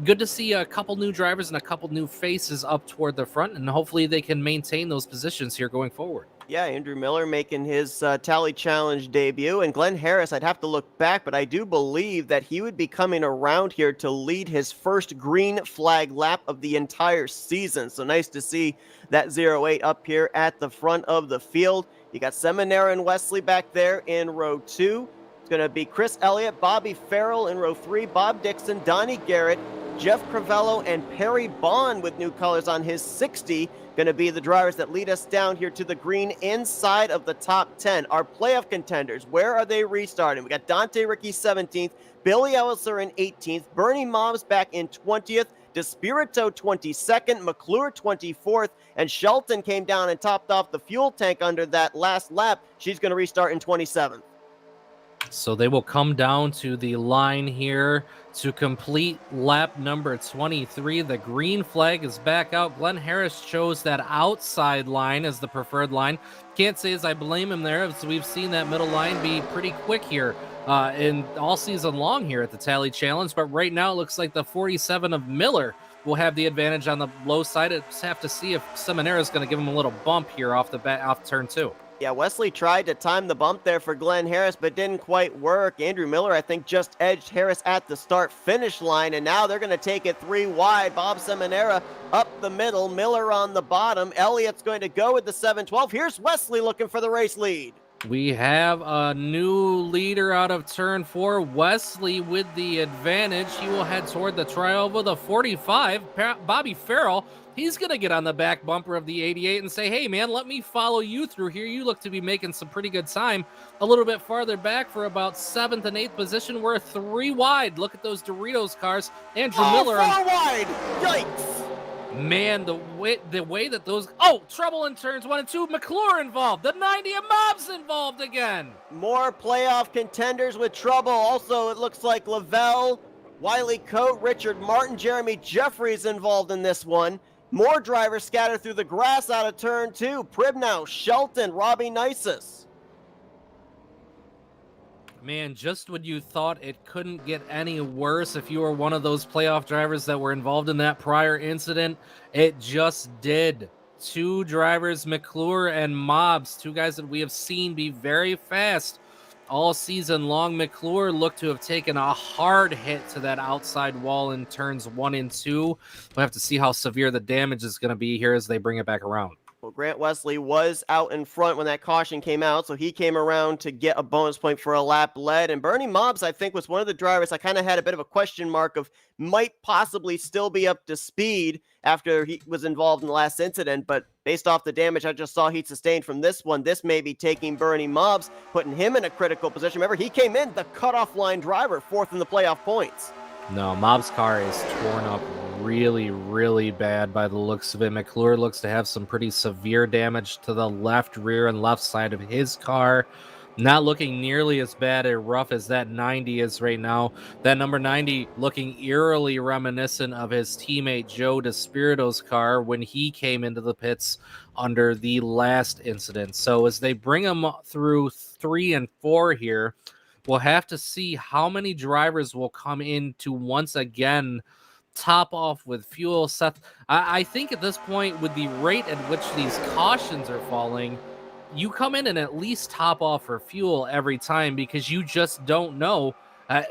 Good to see a couple new drivers and a couple new faces up toward the front, and hopefully they can maintain those positions here going forward. Yeah, Andrew Miller making his Tally Challenge debut, and Glenn Harris, I'd have to look back, but I do believe that he would be coming around here to lead his first green flag lap of the entire season. So nice to see that 08 up here at the front of the field. You got Seminara and Wesley back there in row 2. It's going to be Chris Elliott, Bobby Farrell in row 3, Bob Dixon, Donnie Garrett, Jeff Crivello, and Perry Bond with new colors on his 60. Going to be the drivers that lead us down here to the green inside of the top 10. Our playoff contenders, where are they restarting? We got Dante Ricky 17th, Billy Elliser in 18th, Bernie Mobbs back in 20th, Despirito 22nd, McClure 24th, and Shelton came down and topped off the fuel tank under that last lap. She's going to restart in 27th. So they will come down to the line here to complete lap number 23. The green flag is back out. Glenn Harris chose that outside line as the preferred line. Can't say as I blame him there, as we've seen that middle line be pretty quick here in all season long here at the Tally Challenge. But right now it looks like the 47 of Miller will have the advantage on the low side. I just have to see if Seminara is going to give him a little bump here off turn 2. Yeah, Wesley tried to time the bump there for Glenn Harris, but didn't quite work. Andrew Miller, I think, just edged Harris at the start-finish line, and now they're going to take it 3 wide. Bob Seminara up the middle, Miller on the bottom. Elliott's going to go with the 7-12. Here's Wesley looking for the race lead. We have a new leader out of turn 4, Wesley with the advantage. He will head toward the trioval, the 45. Bobby Farrell, he's going to get on the back bumper of the 88 and say, hey, man, let me follow you through here. You look to be making some pretty good time. A little bit farther back for about 7th and 8th position. We're 3 wide. Look at those Doritos cars. Andrew Miller. 4 wide. Yikes. Man, the way that those... trouble in turns 1 and 2. McClure involved. The 90 and Mobs involved again. More playoff contenders with trouble. Also, it looks like Lavelle, Wiley Coate, Richard Martin, Jeremy Jeffries involved in this one. More drivers scattered through the grass out of turn 2. Pribnow, Shelton, Robbie Nisus. Man, just when you thought it couldn't get any worse if you were one of those playoff drivers that were involved in that prior incident, it just did. 2 drivers, McClure and Mobs, 2 guys that we have seen be very fast all season long. McClure looked to have taken a hard hit to that outside wall in turns 1 and 2. We'll have to see how severe the damage is going to be here as they bring it back around. Well, Grant Wesley was out in front when that caution came out, so he came around to get a bonus point for a lap led. And Bernie Mobs, I think, was one of the drivers I kind of had a bit of a question mark of might possibly still be up to speed after he was involved in the last incident. But based off the damage I just saw he sustained from this one, this may be taking Bernie Mobs, putting him in a critical position. Remember, he came in the cutoff line driver, 4th in the playoff points. No, Mob's car is torn up really, really bad by the looks of it. McClure looks to have some pretty severe damage to the left rear and left side of his car. Not looking nearly as bad or rough as that 90 is right now. That number 90 looking eerily reminiscent of his teammate Joe DeSpirito's car when he came into the pits under the last incident. So as they bring him through 3 and 4 here, we'll have to see how many drivers will come in to once again top off with fuel. Seth, I think at this point, with the rate at which these cautions are falling, you come in and at least top off for fuel every time, because you just don't know.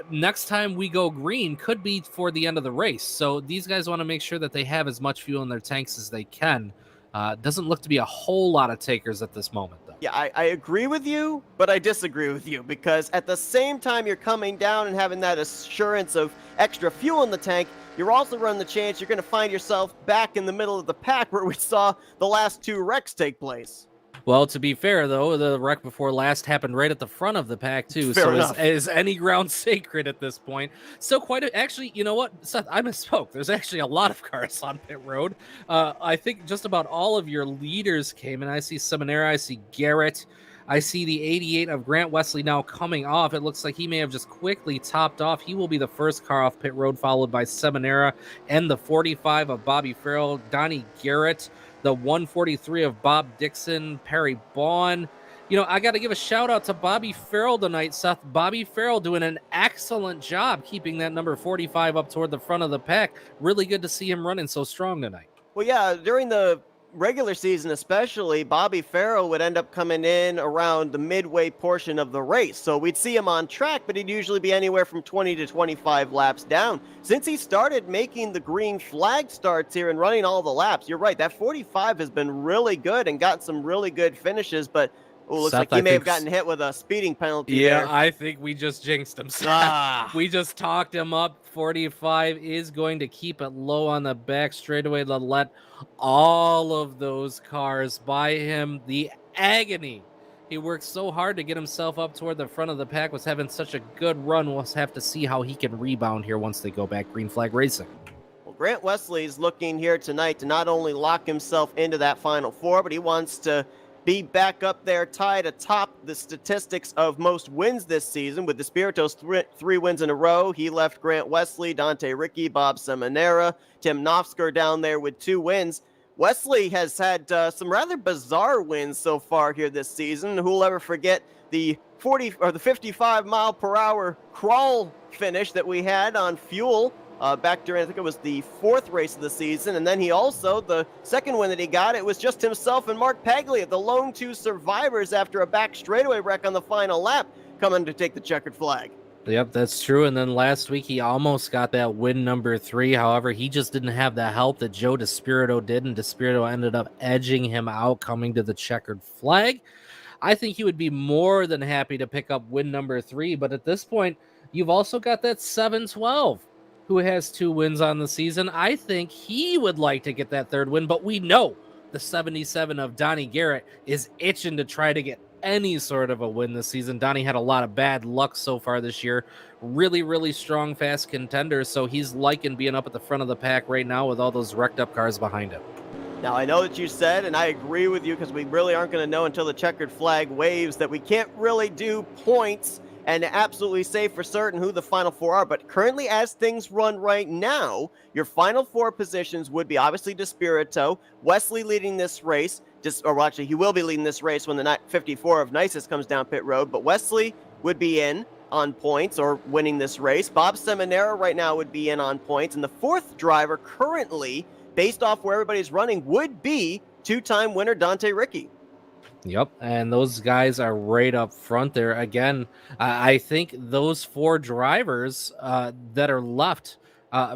Next time we go green could be for the end of the race. So these guys want to make sure that they have as much fuel in their tanks as they can. Doesn't look to be a whole lot of takers at this moment, though. Yeah, I agree with you, but I disagree with you, because at the same time you're coming down and having that assurance of extra fuel in the tank, you're also running the chance you're going to find yourself back in the middle of the pack where we saw the last 2 wrecks take place. Well, to be fair, though, the wreck before last happened right at the front of the pack, too. Fair so enough. is any ground sacred at this point? So actually, you know what, Seth, I misspoke. There's actually a lot of cars on pit road. I think just about all of your leaders came, and I see Seminara, I see Garrett, I see the 88 of Grant Wesley now coming off. It looks like he may have just quickly topped off. He will be the first car off pit road, followed by Seminara and the 45 of Bobby Farrell, Donnie Garrett, the 143 of Bob Dixon, Perry Baughan. You know, I got to give a shout out to Bobby Farrell tonight, Seth. Bobby Farrell doing an excellent job keeping that number 45 up toward the front of the pack. Really good to see him running so strong tonight. Well, yeah, during the regular season especially, Bobby Farrell would end up coming in around the midway portion of the race. So we'd see him on track, but he'd usually be anywhere from 20 to 25 laps down. Since he started making the green flag starts here and running all the laps, you're right, that 45 has been really good and gotten some really good finishes, but looks Seth, like he may have gotten hit with a speeding penalty there. I think we just jinxed him. We just talked him up. 45 is going to keep it low on the back straightaway to let all of those cars by him. The agony. He worked so hard to get himself up toward the front of the pack, was having such a good run. We'll have to see how he can rebound here once they go back green flag racing. Well, Grant Wesley's looking here tonight to not only lock himself into that Final Four, but he wants to be back up there tied atop the statistics of most wins this season. With DeSpirito's 3 wins in a row, he left Grant Wesley, Dante Ricky, Bob Seminara, Tim Nofsker down there with 2 wins. Wesley has had some rather bizarre wins so far here this season. Who'll ever forget the 55 mile per hour crawl finish that we had on Fuel back during, I think it was the 4th race of the season. And then he also, the second win that he got, it was just himself and Mark Paglia, the lone 2 survivors after a back straightaway wreck on the final lap, coming to take the checkered flag. Yep, that's true. And then last week, he almost got that win number 3. However, he just didn't have the help that Joe DeSpirito did, and DeSpirito ended up edging him out coming to the checkered flag. I think he would be more than happy to pick up win number 3, but at this point, you've also got that 712 who has 2 wins on the season. I think he would like to get that 3rd win, but we know the 77 of Donnie Garrett is itching to try to get any sort of a win this season. Donnie had a lot of bad luck so far this year. Really, really strong, fast contenders, so he's liking being up at the front of the pack right now with all those wrecked up cars behind him. Now, I know that you said, and I agree with you, because we really aren't going to know until the checkered flag waves, that we can't really do points and absolutely say for certain who the final 4 are. But currently, as things run right now, your final 4 positions would be obviously DeSpirito, Wesley leading this race, actually, he will be leading this race when the 54 of Nisus comes down pit road, but Wesley would be in on points or winning this race. Bob Seminara right now would be in on points, and the 4th driver currently, based off where everybody's running, would be 2-time winner Dante Ricky. Yep, and those guys are right up front there. Again, I think those 4 drivers that are left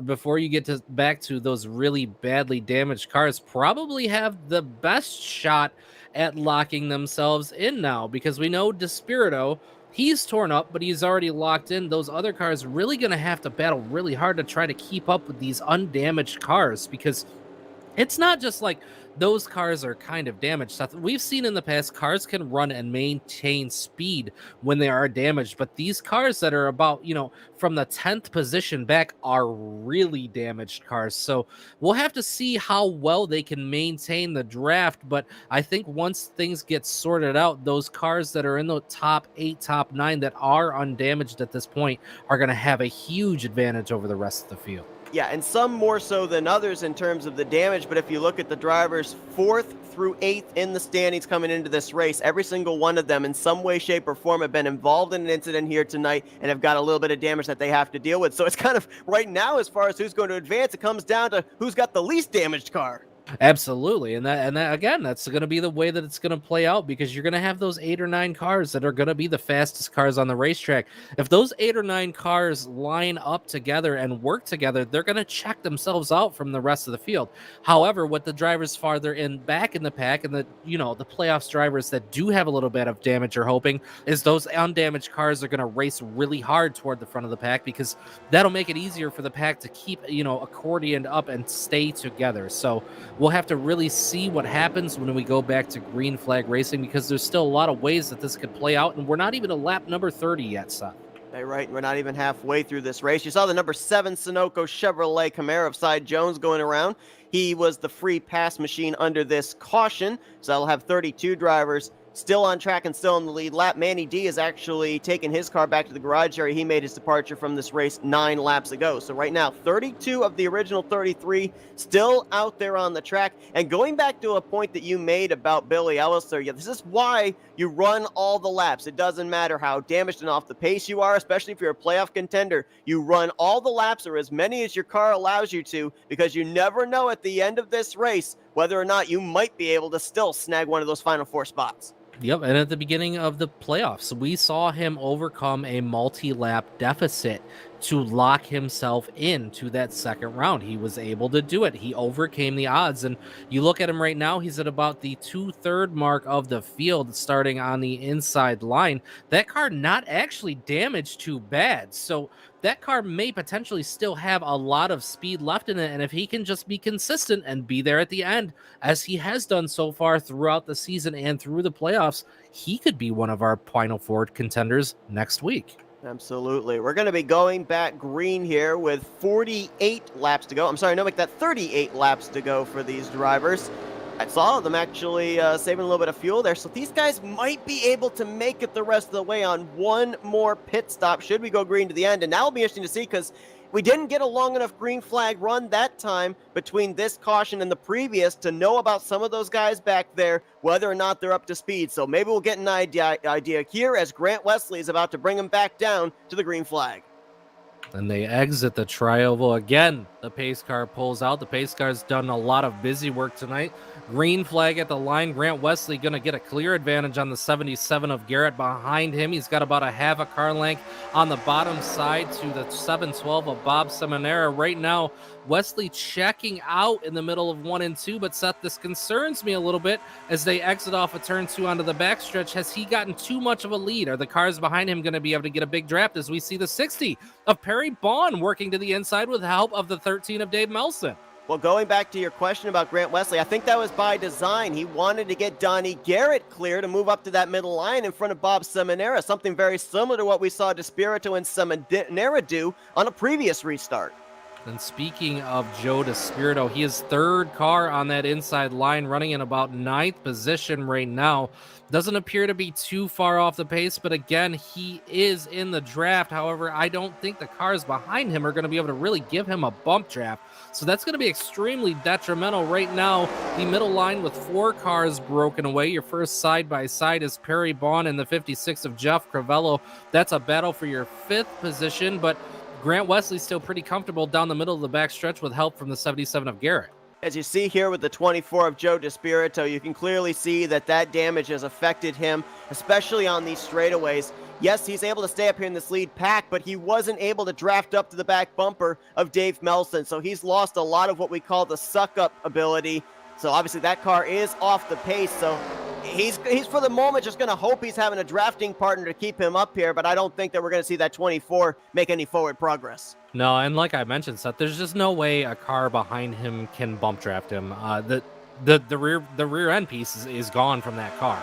before you get back to those really badly damaged cars probably have the best shot at locking themselves in now, because we know DeSpirito, he's torn up, but he's already locked in. Those other cars really going to have to battle really hard to try to keep up with these undamaged cars, because it's not just like those cars are kind of damaged. Stuff we've seen in the past, cars can run and maintain speed when they are damaged, but these cars that are about, from the 10th position back are really damaged cars. So we'll have to see how well they can maintain the draft, but I think once things get sorted out, those cars that are in the top 8, top 9 that are undamaged at this point are going to have a huge advantage over the rest of the field. Yeah, and some more so than others in terms of the damage, but if you look at the drivers 4th through 8th in the standings coming into this race, every single one of them in some way, shape, or form have been involved in an incident here tonight and have got a little bit of damage that they have to deal with. So it's kind of right now, as far as who's going to advance, it comes down to who's got the least damaged car. Absolutely. And that again, that's going to be the way that it's going to play out, because you're going to have those 8 or 9 cars that are going to be the fastest cars on the racetrack. If those 8 or 9 cars line up together and work together, they're going to check themselves out from the rest of the field. However, with the drivers farther back in the pack, and the playoffs drivers that do have a little bit of damage are hoping, is those undamaged cars are going to race really hard toward the front of the pack, because that'll make it easier for the pack to keep, accordioned up and stay together. So we'll have to really see what happens when we go back to green flag racing, because there's still a lot of ways that this could play out, and we're not even at lap number 30 yet, Seth. Hey, right, we're not even halfway through this race. You saw the number 7 Sunoco Chevrolet Camaro of Cy Jones going around. He was the free pass machine under this caution, so that'll have 32 drivers still on track and still in the lead lap. Manny D has actually taken his car back to the garage area. He made his departure from this race 9 laps ago. So right now, 32 of the original 33 still out there on the track. And going back to a point that you made about Billy Ellis there, this is why you run all the laps. It doesn't matter how damaged and off the pace you are, especially if you're a playoff contender. You run all the laps, or as many as your car allows you to, because you never know at the end of this race whether or not you might be able to still snag one of those final 4 spots. Yep, and at the beginning of the playoffs, we saw him overcome a multi-lap deficit to lock himself into that second round. He was able to do it. He overcame the odds, and you look at him right now, he's at about the 2/3 mark of the field, starting on the inside line. That car not actually damaged too bad, so that car may potentially still have a lot of speed left in it, and if he can just be consistent and be there at the end, as he has done so far throughout the season and through the playoffs, he could be one of our Final Four contenders next week. Absolutely. We're going to be going back green here with 48 laps to go. I'm sorry, no, make that 38 laps to go for these drivers. I saw them actually saving a little bit of fuel there, so these guys might be able to make it the rest of the way on one more pit stop should we go green to the end. And that'll be interesting to see, because we didn't get a long enough green flag run that time between this caution and the previous to know about some of those guys back there, whether or not they're up to speed. So maybe we'll get an idea here as Grant Wesley is about to bring him back down to the green flag. And they exit the tri-oval again. The pace car pulls out. The pace car's done a lot of busy work tonight. Green flag at the line. Grant Wesley going to get a clear advantage on the 77 of Garrett behind him. He's got about a half a car length on the bottom side to the 712 of Bob Seminara. Right now, Wesley checking out in the middle of 1 and 2, but Seth, this concerns me a little bit as they exit off of turn 2 onto the backstretch. Has he gotten too much of a lead? Are the cars behind him going to be able to get a big draft as we see the 60 of Perry Bond working to the inside with the help of the 13 of Dave Melson? Well, going back to your question about Grant Wesley, I think that was by design. He wanted to get Donnie Garrett clear to move up to that middle line in front of Bob Seminara, something very similar to what we saw DeSpirito and Seminara do on a previous restart. And speaking of Joe DeSpirito, he is third car on that inside line, running in about 9th position right now. Doesn't appear to be too far off the pace, but again, he is in the draft. However, I don't think the cars behind him are going to be able to really give him a bump draft. So that's going to be extremely detrimental right now. The middle line with 4 cars broken away. Your first side-by-side is Perry Bond and the 56 of Jeff Crivello. That's a battle for your 5th position, but Grant Wesley's still pretty comfortable down the middle of the backstretch with help from the 77 of Garrett. As you see here with the 24 of Joe DeSpirito, you can clearly see that damage has affected him, especially on these straightaways. Yes, he's able to stay up here in this lead pack, but he wasn't able to draft up to the back bumper of Dave Melson, so he's lost a lot of what we call the suck-up ability. So obviously that car is off the pace, so he's for the moment just going to hope he's having a drafting partner to keep him up here, but I don't think that we're going to see that 24 make any forward progress. No, and like I mentioned, Seth, there's just no way a car behind him can bump draft him. The rear end piece is gone from that car.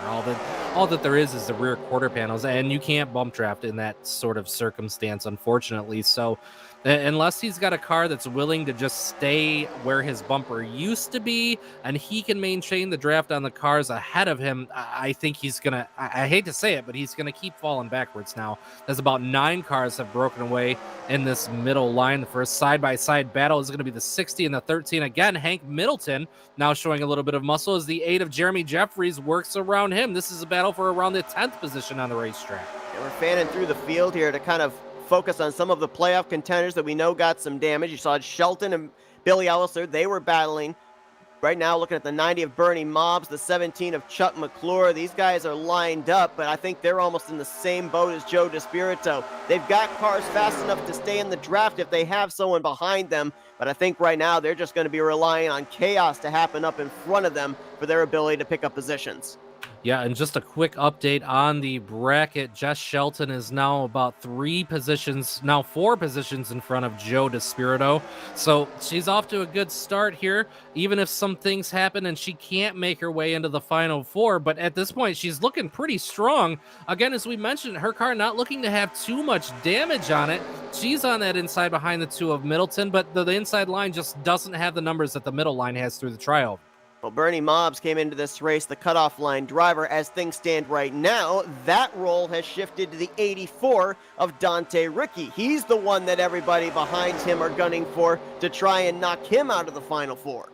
All that there is the rear quarter panels, and you can't bump draft in that sort of circumstance, unfortunately. So unless he's got a car that's willing to just stay where his bumper used to be and he can maintain the draft on the cars ahead of him, I think he's gonna, I hate to say it, but he's gonna keep falling backwards now. There's about 9 cars have broken away in this middle line. The first side-by-side battle is going to be the 60 and the 13. Again, Hank Middleton now showing a little bit of muscle as the 8 of Jeremy Jeffries works around him. This is a battle for around the 10th position on the racetrack. And we're fanning through the field here to kind of focus on some of the playoff contenders that we know got some damage. You saw Shelton and Billy Elliser. They were battling. Right now, looking at the 90 of Bernie Mobbs, the 17 of Chuck McClure. These guys are lined up, but I think they're almost in the same boat as Joe DeSpirito. They've got cars fast enough to stay in the draft if they have someone behind them, but I think right now they're just going to be relying on chaos to happen up in front of them for their ability to pick up positions. Yeah, and just a quick update on the bracket. Jess Shelton is now about 4 positions in front of Joe DeSpirito. So she's off to a good start here, even if some things happen and she can't make her way into the final 4. But at this point, she's looking pretty strong. Again, as we mentioned, her car not looking to have too much damage on it. She's on that inside behind the 2 of Middleton, but the inside line just doesn't have the numbers that the middle line has through the trial. Well, Bernie Mobbs came into this race the cutoff line driver. As things stand right now, that role has shifted to the 84 of Dante Ricky. He's the one that everybody behind him are gunning for to try and knock him out of the final 4.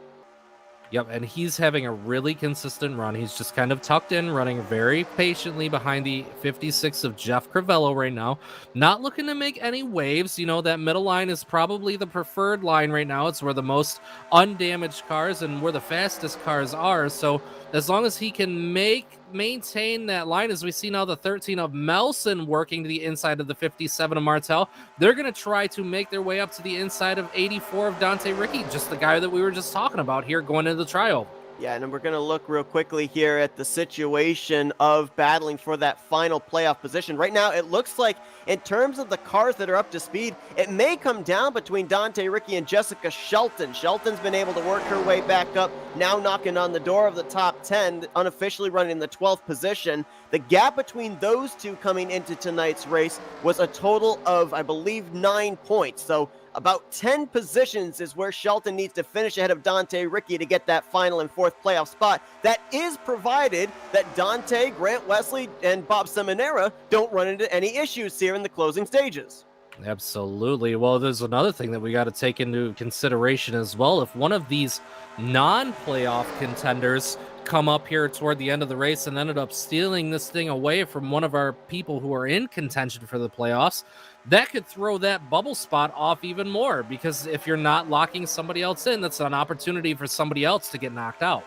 Yep, and he's having a really consistent run. He's just kind of tucked in, running very patiently behind the 56 of Jeff Crivello right now. Not looking to make any waves. You know, that middle line is probably the preferred line right now. It's where the most undamaged cars and where the fastest cars are. So as long as he can maintain that line, as we see now the 13 of Melson working to the inside of the 57 of Martel, they're going to try to make their way up to the inside of 84 of Dante Ricky, just the guy that we were just talking about here going into the trial. Yeah, and we're going to look real quickly here at the situation of battling for that final playoff position. Right now, it looks like in terms of the cars that are up to speed, it may come down between Dante Ricky and Jessica Shelton. Shelton's been able to work her way back up, now knocking on the door of the top 10, unofficially running in the 12th position. The gap between those two coming into tonight's race was a total of, I believe, 9 points. So about 10 positions is where Shelton needs to finish ahead of Dante Ricky to get that final and 4th playoff spot. That is provided that Dante, Grant Wesley, and Bob Seminara don't run into any issues here in the closing stages. Absolutely. Well, there's another thing that we got to take into consideration as well. If one of these non-playoff contenders come up here toward the end of the race and ended up stealing this thing away from one of our people who are in contention for the playoffs, that could throw that bubble spot off even more, because if you're not locking somebody else in, that's an opportunity for somebody else to get knocked out.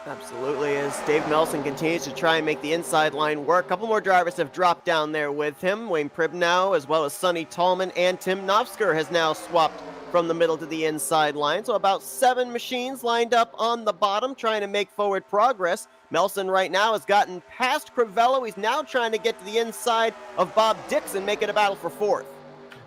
Absolutely, as Dave Melson continues to try and make the inside line work. A couple more drivers have dropped down there with him. Wayne Pribnow, as well as Sonny Tallman, and Tim Knopfsker has now swapped from the middle to the inside line. So about 7 machines lined up on the bottom trying to make forward progress. Melson right now has gotten past Crivello. He's now trying to get to the inside of Bob Dixon, make it a battle for 4th.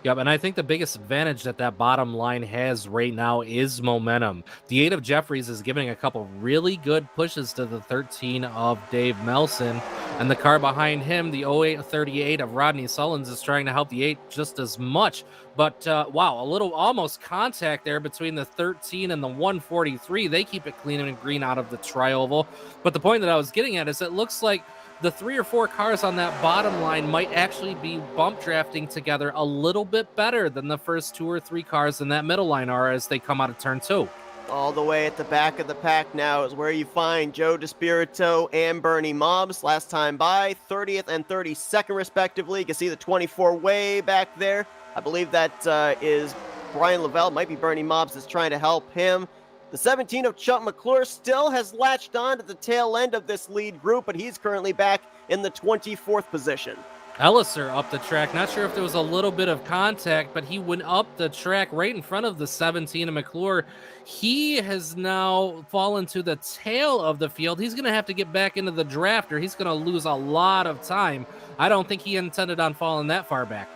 Yep, and I think the biggest advantage that bottom line has right now is momentum. The 8 of Jeffries is giving a couple really good pushes to the 13 of Dave Melson, and the car behind him, the 0838 of Rodney Sullins, is trying to help the 8 just as much. But wow, a little almost contact there between the 13 and the 143. They keep it clean and green out of the tri-oval. But the point that I was getting at is it looks like the 3 or 4 cars on that bottom line might actually be bump drafting together a little bit better than the first 2 or 3 cars in that middle line are as they come out of turn 2. All the way at the back of the pack now is where you find Joe DeSpirito and Bernie Mobbs. Last time by, 30th and 32nd respectively. You can see the 24 way back there. I believe that is Brian Lavelle. Might be Bernie Mobbs is trying to help him. The 17 of Chuck McClure still has latched on to the tail end of this lead group, but he's currently back in the 24th position. Elliser up the track. Not sure if there was a little bit of contact, but he went up the track right in front of the 17 of McClure. He has now fallen to the tail of the field. He's going to have to get back into the draft, or he's going to lose a lot of time. I don't think he intended on falling that far back.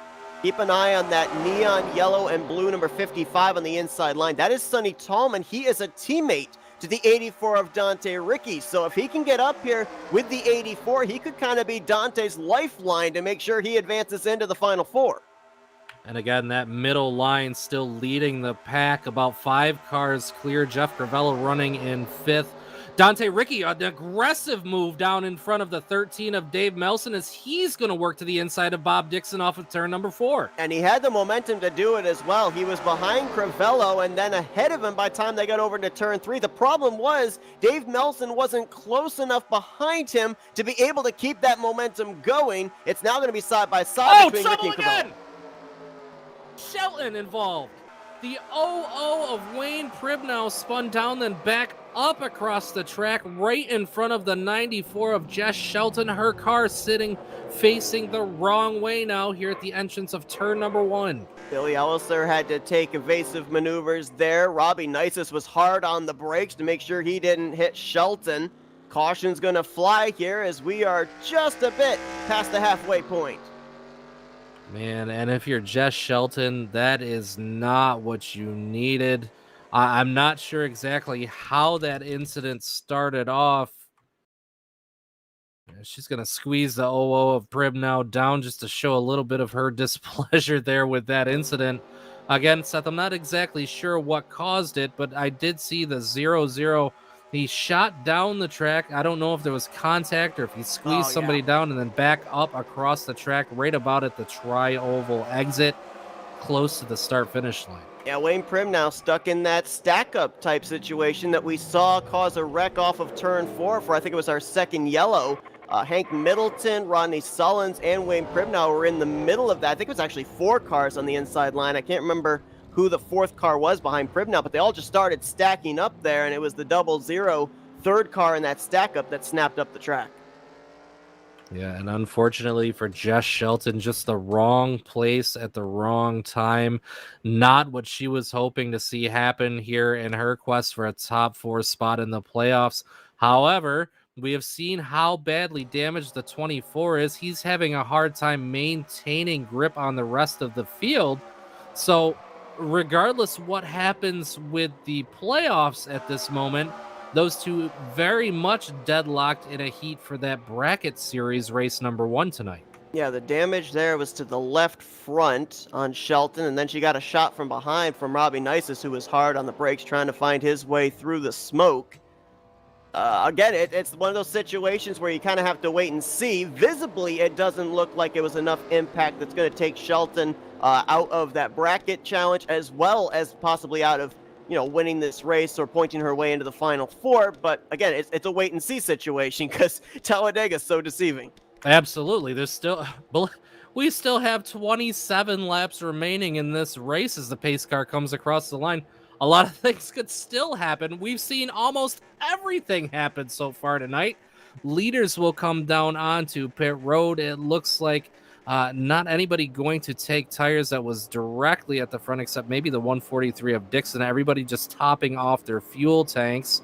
Keep an eye on that neon yellow and blue number 55 on the inside line. That is Sonny Tallman. He is a teammate to the 84 of Dante Ricky. So if he can get up here with the 84, he could kind of be Dante's lifeline to make sure he advances into the Final 4. And again, that middle line still leading the pack. About 5 cars clear. Jeff Crivello running in 5th. Dante Ricky, an aggressive move down in front of the 13 of Dave Melson as he's going to work to the inside of Bob Dixon off of turn number 4. And he had the momentum to do it as well. He was behind Crivello and then ahead of him by the time they got over to turn 3. The problem was Dave Melson wasn't close enough behind him to be able to keep that momentum going. It's now going to be side by side between Ricky and Crivello. Shelton involved. The 00 of Wayne Pribnow spun down, then back up across the track right in front of the 94 of Jess Shelton. Her car sitting facing the wrong way now here at the entrance of turn number 1. Billy Elliser had to take evasive maneuvers there. Robbie Nisus was hard on the brakes to make sure he didn't hit Shelton. Caution's going to fly here as we are just a bit past the halfway point. Man, and if you're Jess Shelton, that is not what you needed. I'm not sure exactly how that incident started off. She's going to squeeze the 00 of Pribnow down just to show a little bit of her displeasure there with that incident. Again, Seth, I'm not exactly sure what caused it, but I did see the 00. He shot down the track. I don't know if there was contact or if he squeezed somebody down and then back up across the track right about at the tri-oval exit, close to the start-finish line. Yeah, Wayne Prim now stuck in that stack-up type situation that we saw cause a wreck off of turn 4 for I think it was our second yellow. Hank Middleton, Rodney Sullins, and Wayne Pribnow were in the middle of that. I think it was actually 4 cars on the inside line. I can't remember who the 4th car was behind Pribnow, but they all just started stacking up there, and it was the 00 third car in that stack-up that snapped up the track. Yeah, and unfortunately for Jess Shelton, just the wrong place at the wrong time. Not what she was hoping to see happen here in her quest for a top 4 spot in the playoffs. However, we have seen how badly damaged the 24 is. He's having a hard time maintaining grip on the rest of the field. So regardless what happens with the playoffs at this moment, those two very much deadlocked in a heat for that bracket series race number 1 tonight. Yeah, the damage there was to the left front on Shelton, and then she got a shot from behind from Robbie Nisus, who was hard on the brakes trying to find his way through the smoke. Again, it's one of those situations where you kind of have to wait and see. Visibly, it doesn't look like it was enough impact that's going to take Shelton out of that bracket challenge, as well as possibly out of winning this race or pointing her way into the Final Four. But again, it's a wait and see situation because Talladega's so deceiving. Absolutely. We still have 27 laps remaining in this race as the pace car comes across the line. A lot of things could still happen. We've seen almost everything happen so far tonight. Leaders will come down onto pit road. It looks like not anybody going to take tires that was directly at the front, except maybe the 143 of Dixon. Everybody just topping off their fuel tanks.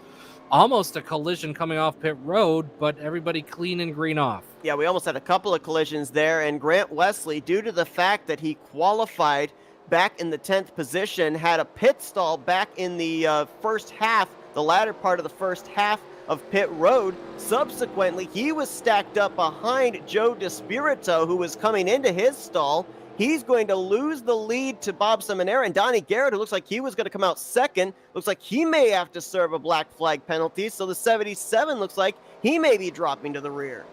Almost a collision coming off pit road, but everybody clean and green off. Yeah, we almost had a couple of collisions there, and Grant Wesley, due to the fact that he qualified back in the 10th position, had a pit stall back in the first half, the latter part of the first half of pit road. Subsequently, he was stacked up behind Joe DeSpirito, who was coming into his stall. He's going to lose the lead to Bob Seminara, and Donnie Garrett, who looks like he was going to come out second, looks like he may have to serve a black flag penalty. So the 77 looks like he may be dropping to the rear.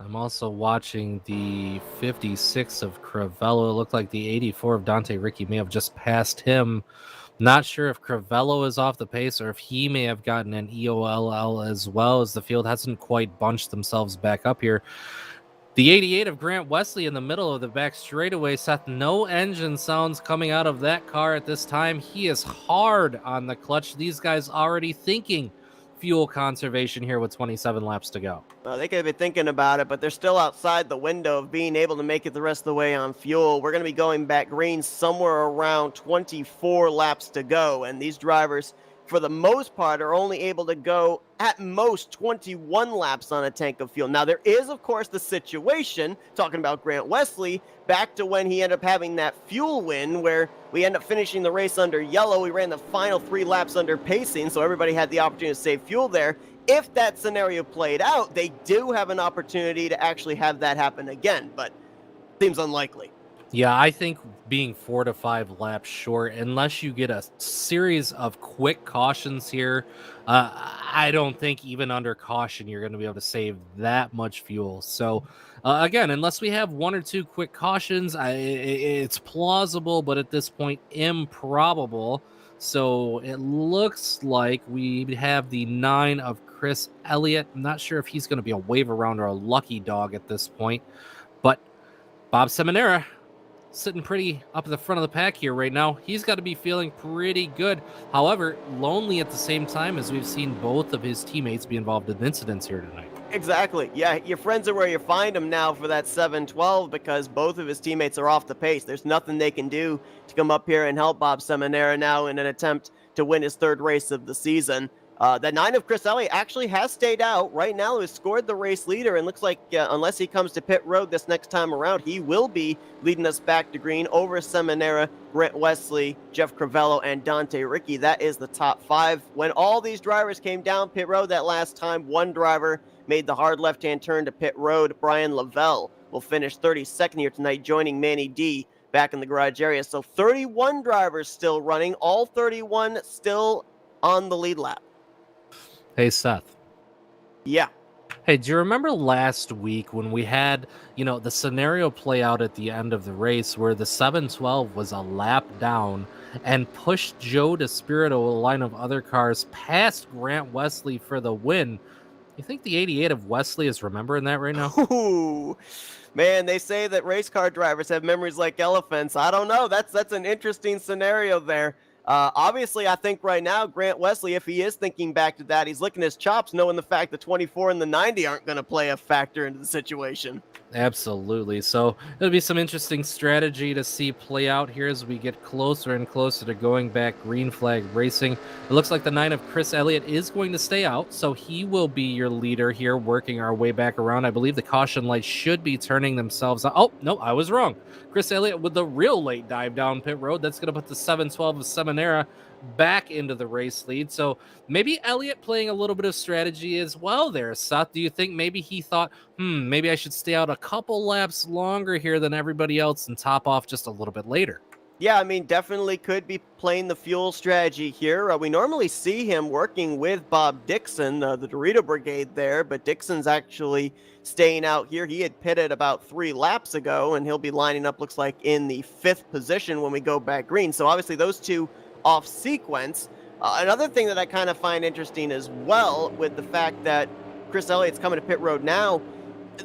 I'm also watching the 56 of Crivello. It looked like the 84 of Dante Ricky may have just passed him. Not sure if Crivello is off the pace or if he may have gotten an EOLL as well, as the field hasn't quite bunched themselves back up here. The 88 of Grant Wesley in the middle of the back straightaway. Seth, no engine sounds coming out of that car at this time. He is hard on the clutch. These guys already thinking fuel conservation here with 27 laps to go. Well, they could have been thinking about it, but they're still outside the window of being able to make it the rest of the way on fuel. We're going to be going back green somewhere around 24 laps to go, and these drivers, for the most part, are only able to go at most 21 laps on a tank of fuel. Now, there is, of course, the situation, talking about Grant Wesley, back to when he ended up having that fuel win where we end up finishing the race under yellow. We ran the final 3 laps under pacing, so everybody had the opportunity to save fuel there. If that scenario played out, they do have an opportunity to actually have that happen again, but seems unlikely. Yeah, I think being 4 to 5 laps short, unless you get a series of quick cautions here, I don't think even under caution you're going to be able to save that much fuel. So, again, unless we have 1 or 2 quick cautions, it's plausible, but at this point, improbable. So it looks like we have the 9 of Chris Elliott. I'm not sure if he's going to be a wave around or a lucky dog at this point, but Bob Seminara sitting pretty up at the front of the pack here right now. He's got to be feeling pretty good. However, lonely at the same time, as we've seen both of his teammates be involved in incidents here tonight. Exactly. Yeah, your friends are where you find them now for that 7-12 because both of his teammates are off the pace. There's nothing they can do to come up here and help Bob Seminara now in an attempt to win his 3rd race of the season. The 9 of Chris Elliott actually has stayed out. Right now, has scored the race leader, and looks like unless he comes to pit road this next time around, he will be leading us back to green over Seminara, Grant Wesley, Jeff Crivello, and Dante Ricky. That is the top 5. When all these drivers came down pit road that last time, one driver made the hard left-hand turn to pit road. Brian Lavelle will finish 32nd here tonight, joining Manny D back in the garage area. So 31 drivers still running, all 31 still on the lead lap. Hey, Seth. Yeah. Hey, do you remember last week when we had, the scenario play out at the end of the race where the 712 was a lap down and pushed Joe DeSpirito, a line of other cars, past Grant Wesley for the win? You think the 88 of Wesley is remembering that right now? Ooh, man, they say that race car drivers have memories like elephants. I don't know. That's an interesting scenario there. Obviously, I think right now, Grant Wesley, if he is thinking back to that, he's licking his chops knowing the fact that 24 and the 90 aren't going to play a factor into the situation. Absolutely. So it'll be some interesting strategy to see play out here as we get closer and closer to going back green flag racing. It looks like the 9 of Chris Elliott is going to stay out, so he will be your leader here, working our way back around. I believe the caution lights should be turning themselves on. Oh, no, I was wrong. Chris Elliott with the real late dive down pit road. That's going to put the 712 of Seminara back into the race lead. So maybe Elliott playing a little bit of strategy as well there. Seth, do you think maybe he thought, maybe I should stay out a couple laps longer here than everybody else and top off just a little bit later? Yeah, I mean, definitely could be playing the fuel strategy here. We normally see him working with Bob Dixon, the Dorito Brigade there, but Dixon's actually staying out here. He had pitted about 3 laps ago, and he'll be lining up, looks like, in the 5th position when we go back green. So obviously those two off sequence. Another thing that I kind of find interesting as well, with the fact that Chris Elliott's coming to pit road now,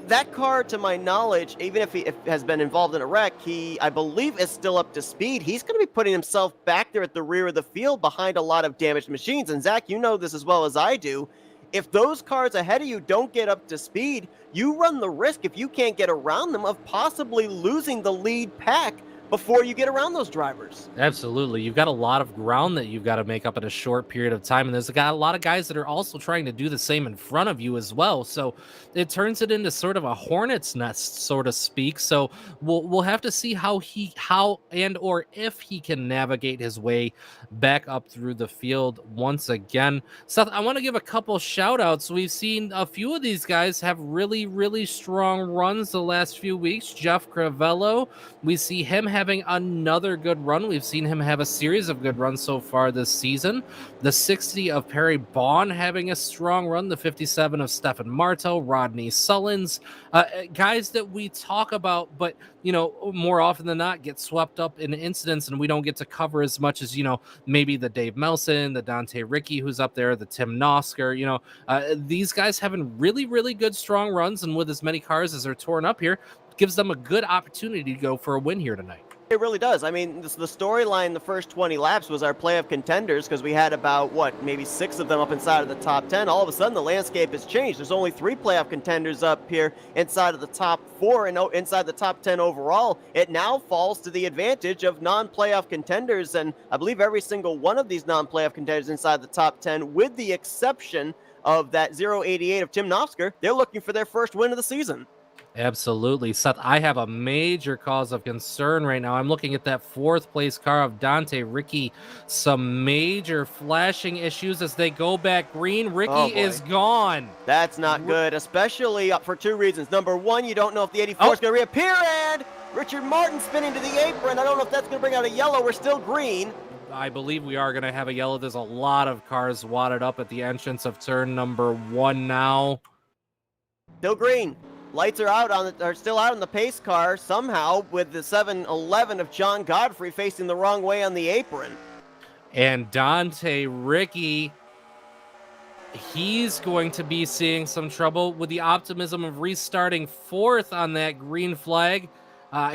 that car, to my knowledge, even if he has been involved in a wreck, he, I believe, is still up to speed. He's going to be putting himself back there at the rear of the field behind a lot of damaged machines. And Zach, you know this as well as I do. If those cars ahead of you don't get up to speed, you run the risk, if you can't get around them, of possibly losing the lead pack before you get around those drivers. Absolutely. You've got a lot of ground that you've got to make up in a short period of time. And there's a lot of guys that are also trying to do the same in front of you as well. So it turns it into sort of a hornet's nest, so to speak. So we'll have to see how or if he can navigate his way back up through the field once again. Seth, I want to give a couple shout outs. We've seen a few of these guys have really, really strong runs the last few weeks. Jeff Cravello, we see him having another good run. We've seen him have a series of good runs so far this season. The 60 of Perry Bond having a strong run. The 57 of Stefan Martel, Rodney Sullins, guys that we talk about, but more often than not get swept up in incidents and we don't get to cover as much as, maybe the Dave Melson, the Dante Ricky who's up there, the Tim Nosker, these guys having really, really good strong runs, and with as many cars as are torn up here, gives them a good opportunity to go for a win here tonight. It really does. I mean, the storyline the first 20 laps was our playoff contenders, because we had about, maybe 6 of them up inside of the top 10. All of a sudden, the landscape has changed. There's only 3 playoff contenders up here inside of the top 4 and inside the top 10 overall. It now falls to the advantage of non-playoff contenders, and I believe every single one of these non-playoff contenders inside the top 10, with the exception of that 088 of Tim Nosker, they're looking for their first win of the season. Absolutely. Seth, I have a major cause of concern right now. I'm looking at that 4th place car of Dante Ricky. Some major flashing issues as they go back green. Ricky is gone. That's not good, especially for 2 reasons. Number 1, you don't know if the 84 is going to reappear, and Richard Martin spinning to the apron. I don't know if that's going to bring out a yellow. We're still green. I believe we are going to have a yellow. There's a lot of cars wadded up at the entrance of turn number 1 now. Still green. Lights are still out on the pace car somehow, with the 711 of John Godfrey facing the wrong way on the apron. And Dante Ricky, he's going to be seeing some trouble with the optimism of restarting 4th on that green flag.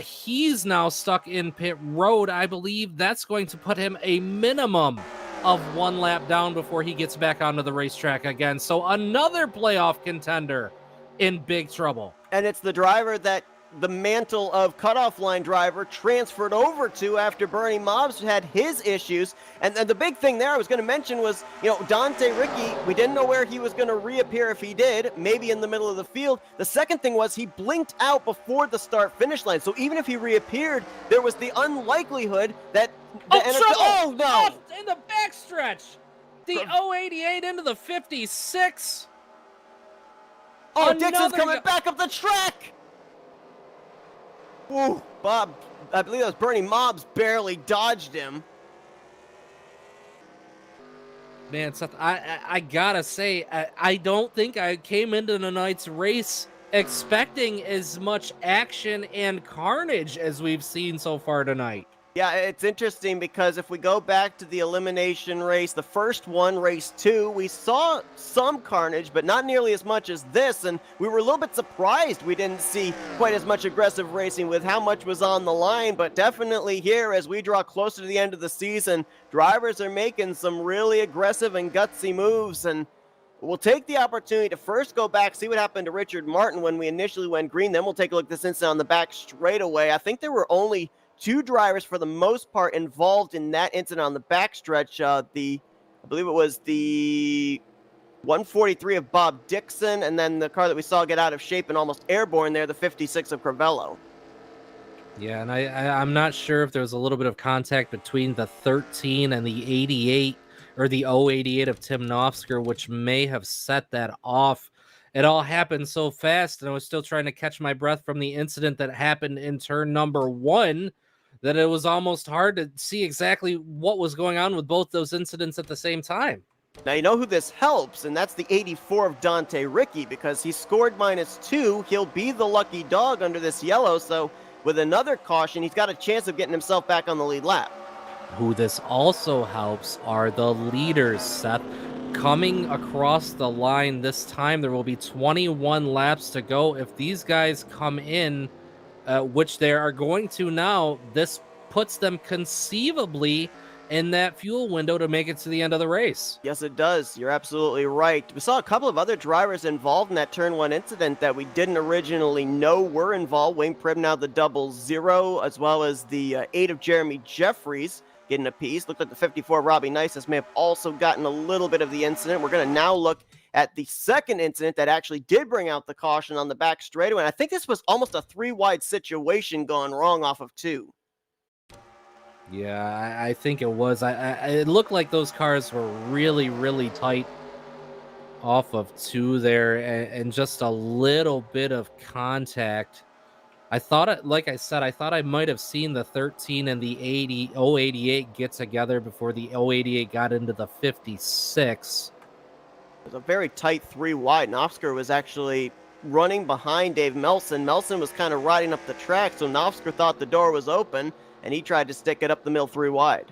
He's now stuck in pit road. I believe that's going to put him a minimum of 1 lap down before he gets back onto the racetrack again. So another playoff contender in big trouble. And it's the driver that the mantle of cutoff line driver transferred over to after Bernie Mobbs had his issues. And the big thing there I was going to mention was, Dante Ricky, we didn't know where he was going to reappear if he did, maybe in the middle of the field. The second thing was he blinked out before the start-finish line. So even if he reappeared, there was the unlikelihood that... Oh, no! Off in the backstretch! The 088 into the 56! Oh, Dixon's coming back up the track! Ooh, Bob, I believe that was Bernie Mobbs, barely dodged him. Man, Seth, I gotta say, I don't think I came into tonight's race expecting as much action and carnage as we've seen so far tonight. Yeah, it's interesting because if we go back to the elimination race, the first one, race 2, we saw some carnage, but not nearly as much as this, and we were a little bit surprised we didn't see quite as much aggressive racing with how much was on the line, but definitely here, as we draw closer to the end of the season, drivers are making some really aggressive and gutsy moves, and we'll take the opportunity to first go back, see what happened to Richard Martin when we initially went green, then we'll take a look at this incident on the back straightaway. I think there were only 2 drivers for the most part involved in that incident on the backstretch. I believe it was the 143 of Bob Dixon, and then the car that we saw get out of shape and almost airborne there, the 56 of Cravello. Yeah, and I'm not sure if there was a little bit of contact between the 13 and the 88, or the 088 of Tim Nosker, which may have set that off. It all happened so fast, and I was still trying to catch my breath from the incident that happened in turn number 1, that it was almost hard to see exactly what was going on with both those incidents at the same time. Now, you know who this helps, and that's the 84 of Dante Ricky, because he scored -2. He'll be the lucky dog under this yellow, so with another caution, he's got a chance of getting himself back on the lead lap. Who this also helps are the leaders, Seth. Coming across the line this time, there will be 21 laps to go. If these guys come in, which they are going to now, this puts them conceivably in that fuel window to make it to the end of the race. Yes, it does. You're absolutely right. We saw a couple of other drivers involved in that turn one incident that we didn't originally know were involved. Wayne Prim now the 00, as well as the 8 of Jeremy Jeffries getting a piece. Looked like the 54 Robbie Nices may have also gotten a little bit of the incident. We're going to now look at the second incident that actually did bring out the caution on the back straightaway. And I think this was almost a 3-wide situation gone wrong off of 2. Yeah, I think it was. It looked like those cars were really, really tight off of 2 there, and just a little bit of contact. I thought, like I said, I thought I might have seen the 13 and the 088 get together before the 088 got into the 56. It was a very tight 3-wide, and Nofsker was actually running behind Dave Melson. Melson was kind of riding up the track, so Nofsker thought the door was open, and he tried to stick it up the middle 3-wide.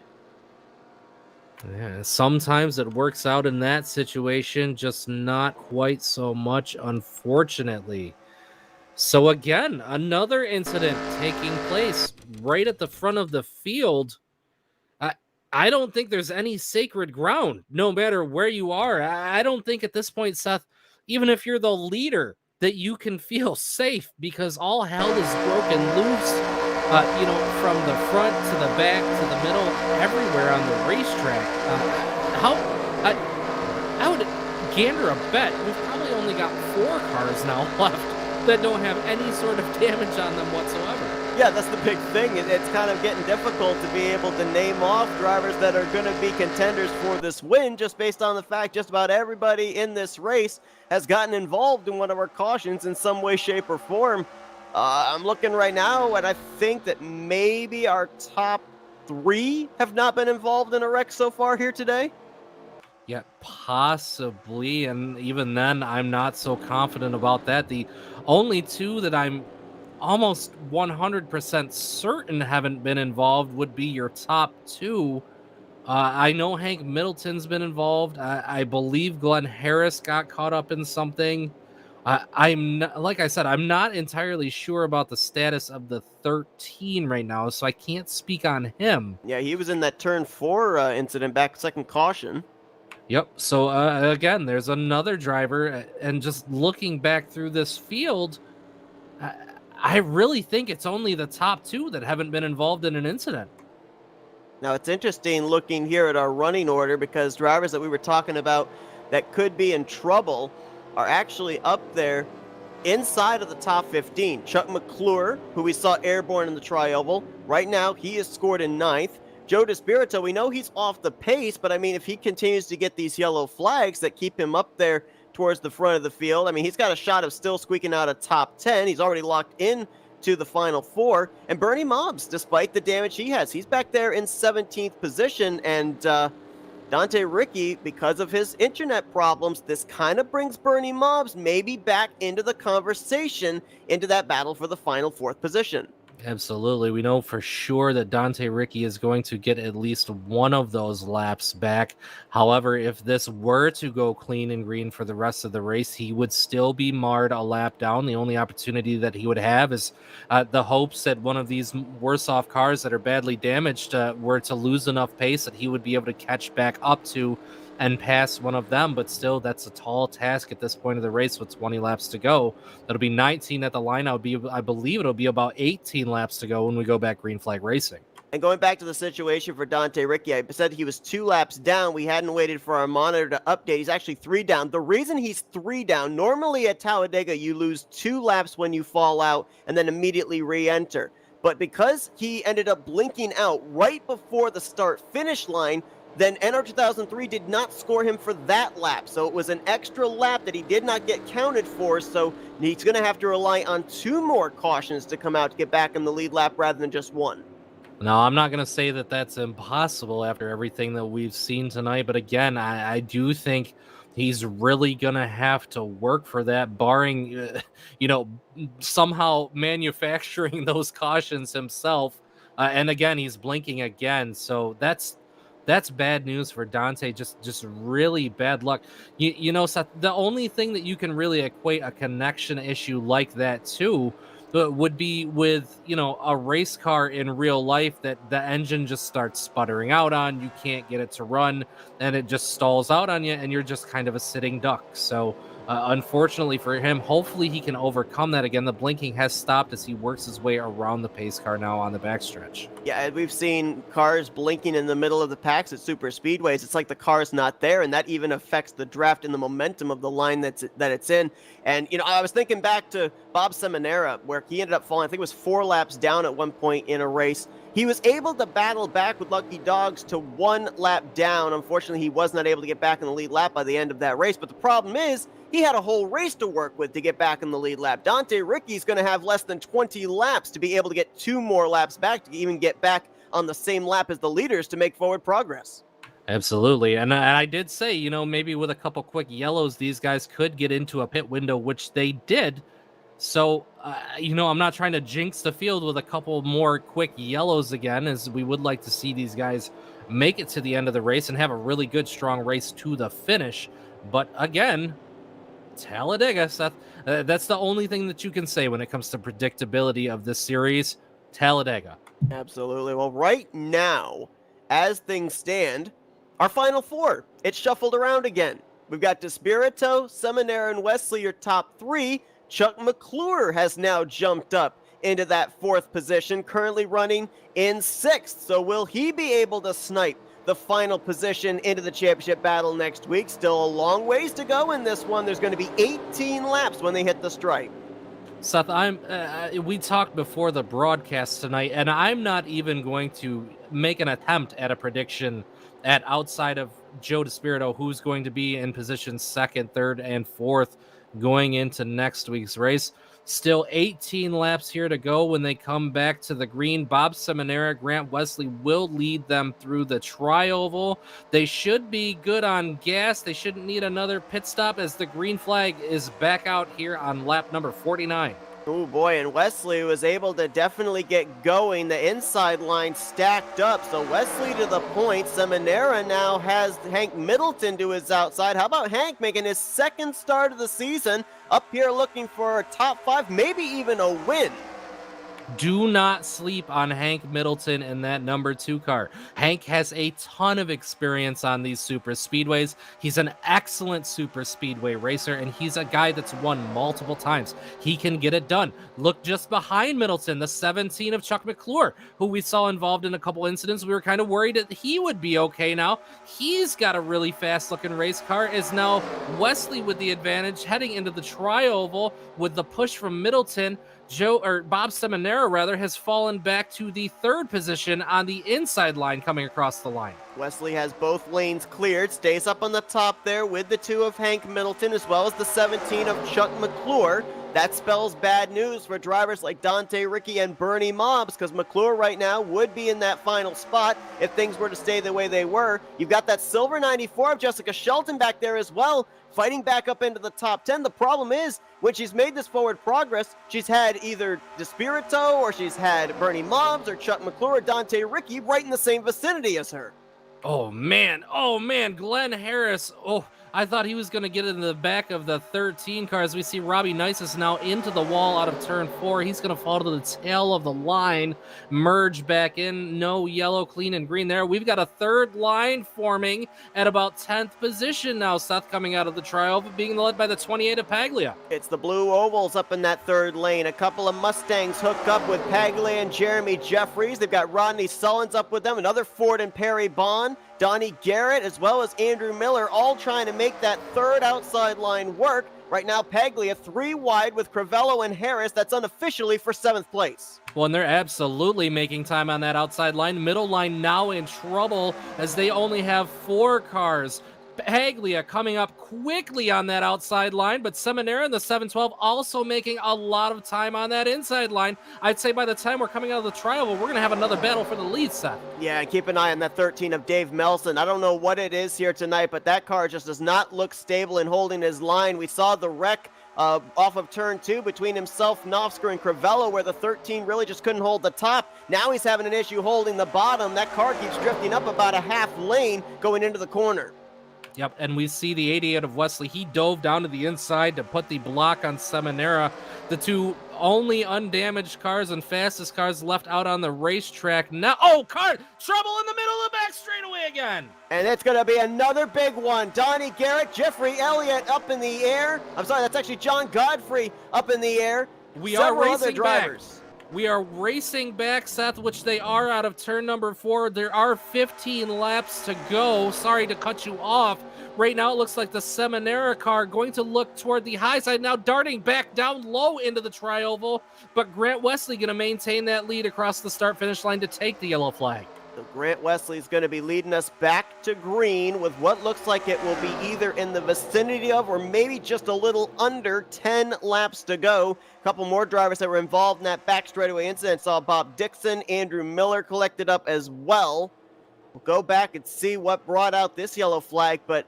Yeah, sometimes it works out in that situation, just not quite so much, unfortunately. So again, another incident taking place right at the front of the field. I don't think there's any sacred ground, no matter where you are. I don't think at this point, Seth, even if you're the leader, that you can feel safe, because all hell is broken loose, from the front to the back to the middle, everywhere on the racetrack. I would gander a bet we've probably only got 4 cars now left that don't have any sort of damage on them whatsoever. Yeah, that's the big thing. It's kind of getting difficult to be able to name off drivers that are going to be contenders for this win, just based on the fact just about everybody in this race has gotten involved in one of our cautions in some way, shape, or form. I'm looking right now, and I think that maybe our top 3 have not been involved in a wreck so far here today. Yeah, possibly, and even then, I'm not so confident about that. The only 2 that I'm almost 100% certain haven't been involved would be your top 2. I know Hank Middleton's been involved. I believe Glenn Harris got caught up in something. I'm not, like I said, I'm not entirely sure about the status of the 13 right now, so I can't speak on him. Yeah, he was in that turn 4 incident back second caution. Yep. So again, there's another driver, and just looking back through this field, I really think it's only the top 2 that haven't been involved in an incident. Now, it's interesting looking here at our running order, because drivers that we were talking about that could be in trouble are actually up there inside of the top 15. Chuck McClure, who we saw airborne in the tri-oval, right now he is scored in 9th. Joe DeSpirito, we know he's off the pace, but I mean, if he continues to get these yellow flags that keep him up there towards the front of the field, I mean, he's got a shot of still squeaking out a top 10. He's already locked in to the final 4. And Bernie Mobbs, despite the damage he has, he's back there in 17th position. And Dante Ricky, because of his internet problems, this kind of brings Bernie Mobbs maybe back into the conversation, into that battle for the final 4th position. Absolutely. We know for sure that Dante Ricky is going to get at least one of those laps back. However, if this were to go clean and green for the rest of the race, he would still be marred a lap down. The only opportunity that he would have is the hopes that one of these worse off cars that are badly damaged were to lose enough pace that he would be able to catch back up to and pass one of them. But still, that's a tall task at this point of the race with 20 laps to go. That'll be 19 at the line. I believe it'll be about 18 laps to go when we go back green flag racing. And going back to the situation for Dante Ricky, I said he was 2 laps down. We hadn't waited for our monitor to update. He's actually 3 down. The reason he's 3 down, normally at Talladega, you lose 2 laps when you fall out and then immediately re-enter. But because he ended up blinking out right before the start-finish line, then NR 2003 did not score him for that lap. So it was an extra lap that he did not get counted for. So he's going to have to rely on 2 more cautions to come out to get back in the lead lap rather than just 1. No, I'm not going to say that that's impossible after everything that we've seen tonight. But again, I do think he's really going to have to work for that, barring, somehow manufacturing those cautions himself And again, he's blinking again. So that's bad news for Dante. Just really bad luck. You know, Seth, the only thing that you can really equate a connection issue like that to would be with, you know, a race car in real life that the engine just starts sputtering out on. You can't get it to run, and it just stalls out on you, and you're just kind of a sitting duck. So unfortunately for him, hopefully he can overcome that again. The blinking has stopped as he works his way around the pace car now on the backstretch. Yeah, and we've seen cars blinking in the middle of the packs at super speedways. It's like the car's not there, and that even affects the draft and the momentum of the line that it's in. And, you know, I was thinking back to Bob Seminara, where he ended up falling, I think it was 4 laps down at one point in a race. He was able to battle back with Lucky Dogs to 1 lap down. Unfortunately, he was not able to get back in the lead lap by the end of that race. But the problem is, he had a whole race to work with to get back in the lead lap. Dante Ricci's going to have less than 20 laps to be able to get 2 more laps back to even get back on the same lap as the leaders to make forward progress. Absolutely. And I did say, you know, maybe with a couple quick yellows, these guys could get into a pit window, which they did. So, you know, I'm not trying to jinx the field with a couple more quick yellows again, as we would like to see these guys make it to the end of the race and have a really good, strong race to the finish. But again, Talladega, Seth, that's the only thing that you can say when it comes to predictability of this series. Talladega. Absolutely. Well, right now, as things stand, our final 4, it's shuffled around again. We've got Despirito, Seminara, and Wesley, your top 3. Chuck McClure has now jumped up into that 4th position, currently running in 6th. So will he be able to snipe the final position into the championship battle next week? Still a long ways to go in this one. There's going to be 18 laps when they hit the stripe. Seth, we talked before the broadcast tonight, and I'm not even going to make an attempt at a prediction at outside of Joe Despirito, who's going to be in position 2nd, 3rd, and 4th going into next week's race. Still 18 laps here to go when they come back to the green. Bob Seminara, Grant Wesley will lead them through the tri-oval. They should be good on gas. They shouldn't need another pit stop as the green flag is back out here on lap number 49. Oh boy, and Wesley was able to definitely get going. The inside line stacked up, so Wesley to the point. Seminara now has Hank Middleton to his outside. How about Hank making his 2nd start of the season, up here looking for a top 5, maybe even a win? Do not sleep on Hank Middleton in that number 2 car. Hank has a ton of experience on these super speedways. He's an excellent super speedway racer, and he's a guy that's won multiple times. He can get it done. Look just behind Middleton, the 17 of Chuck McClure, who we saw involved in a couple incidents. We were kind of worried that he would be okay now. He's got a really fast-looking race car. Is now Wesley with the advantage, heading into the tri-oval with the push from Middleton. Bob Seminara rather has fallen back to the 3rd position on the inside line coming across the line. Wesley has both lanes cleared, stays up on the top there with the 2 of Hank Middleton as well as the 17 of Chuck McClure. That spells bad news for drivers like Dante Ricci and Bernie Mobbs, because McClure right now would be in that final spot if things were to stay the way they were. You've got that silver 94 of Jessica Shelton back there as well, fighting back up into the top 10. The problem is, when she's made this forward progress, she's had either Despirito or she's had Bernie Mobbs or Chuck McClure or Dante Ricci right in the same vicinity as her. Oh man, Glenn Harris. Oh, I thought he was going to get in the back of the 13 car as we see Robbie Nisus now into the wall out of turn 4. He's going to fall to the tail of the line, merge back in. No yellow, clean, and green there. We've got a 3rd line forming at about 10th position now. Seth coming out of the tri-oval, being led by the 28 of Paglia. It's the blue ovals up in that 3rd lane. A couple of Mustangs hook up with Paglia and Jeremy Jeffries. They've got Rodney Sullins up with them. Another Ford and Perry Bond. Donnie Garrett as well as Andrew Miller all trying to make that 3rd outside line work. Right now, Paglia 3 wide with Crivello and Harris. That's unofficially for 7th place. Well, and they're absolutely making time on that outside line. Middle line now in trouble as they only have 4 cars. Paglia coming up quickly on that outside line, but Seminara in the 712 also making a lot of time on that inside line. I'd say by the time we're coming out of the tri-oval, we're going to have another battle for the lead, Seth. Yeah, and keep an eye on that 13 of Dave Melson. I don't know what it is here tonight, but that car just does not look stable in holding his line. We saw the wreck off of turn 2 between himself, Nofsker, and Crivello, where the 13 really just couldn't hold the top. Now he's having an issue holding the bottom. That car keeps drifting up about a half lane going into the corner. Yep, and we see the 88 of Wesley. He dove down to the inside to put the block on Seminara. The two only undamaged cars and fastest cars left out on the racetrack. Now, trouble in the middle of the back straightaway again. And it's going to be another big one. Donnie Garrett, Jeffrey Elliott up in the air. I'm sorry, that's actually John Godfrey up in the air. We are Several other racing drivers. back. We are racing back, Seth, which they are out of turn number 4. There are 15 laps to go. Sorry to cut you off. Right now, it looks like the Seminara car going to look toward the high side, now darting back down low into the tri-oval. But Grant Wesley going to maintain that lead across the start-finish line to take the yellow flag. So Grant Wesley's going to be leading us back to green with what looks like it will be either in the vicinity of or maybe just a little under 10 laps to go. A couple more drivers that were involved in that back straightaway incident. Saw Bob Dixon, Andrew Miller collected up as well. We'll go back and see what brought out this yellow flag, but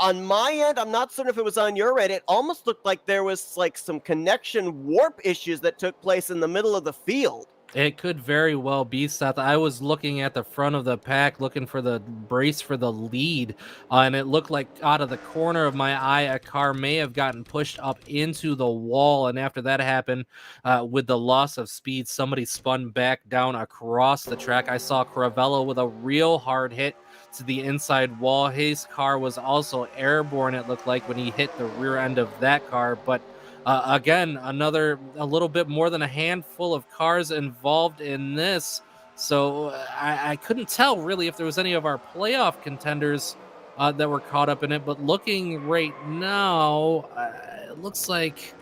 on my end, I'm not certain if it was on your end. It almost looked like there was like some connection warp issues that took place in the middle of the field. It could very well be, Seth. I was looking at the front of the pack, looking for the brace for the lead, and it looked like out of the corner of my eye, a car may have gotten pushed up into the wall, and after that happened, with the loss of speed, somebody spun back down across the track. I saw Cravello with a real hard hit to the inside wall. His car was also airborne, it looked like, when he hit the rear end of that car, but again, a little bit more than a handful of cars involved in this. So I couldn't tell really if there was any of our playoff contenders that were caught up in it. But looking right now, it looks like...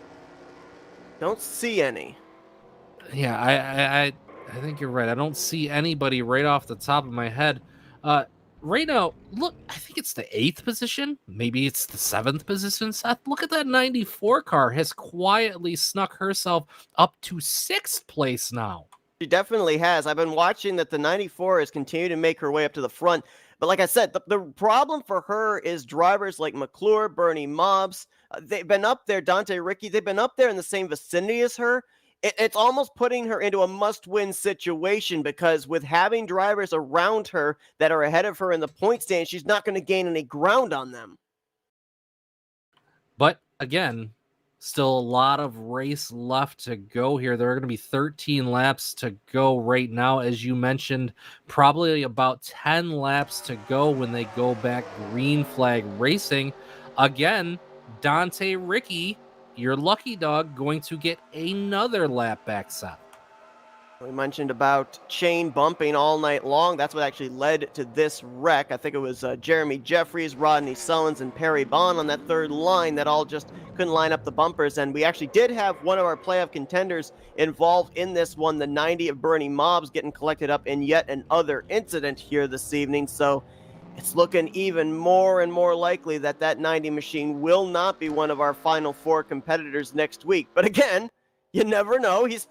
Don't see any. Yeah, I think you're right. I don't see anybody right off the top of my head. Right now, look, I think it's the 8th position. Maybe it's the 7th position, Seth. Look at that 94 car has quietly snuck herself up to 6th place now. She definitely has. I've been watching that the 94 has continued to make her way up to the front. But like I said, the problem for her is drivers like McClure, Bernie Mobbs. They've been up there, Dante Ricky. They've been up there in the same vicinity as her. It's almost putting her into a must-win situation because with having drivers around her that are ahead of her in the point stand, she's not going to gain any ground on them. But again, still a lot of race left to go here. There are going to be 13 laps to go right now. As you mentioned, probably about 10 laps to go when they go back green flag racing. Again, Dante Ricky, your lucky dog, going to get another lap back, Seth. We mentioned about chain bumping all night long. That's what actually led to this wreck. I think it was Jeremy Jeffries, Rodney Sullins, and Perry Bond on that third line that all just couldn't line up the bumpers. And we actually did have one of our playoff contenders involved in this one, the 90 of Bernie Mobbs, getting collected up in yet another incident here this evening. So it's looking even more and more likely that that 90 machine will not be one of our final 4 competitors next week. But again, you never know. He's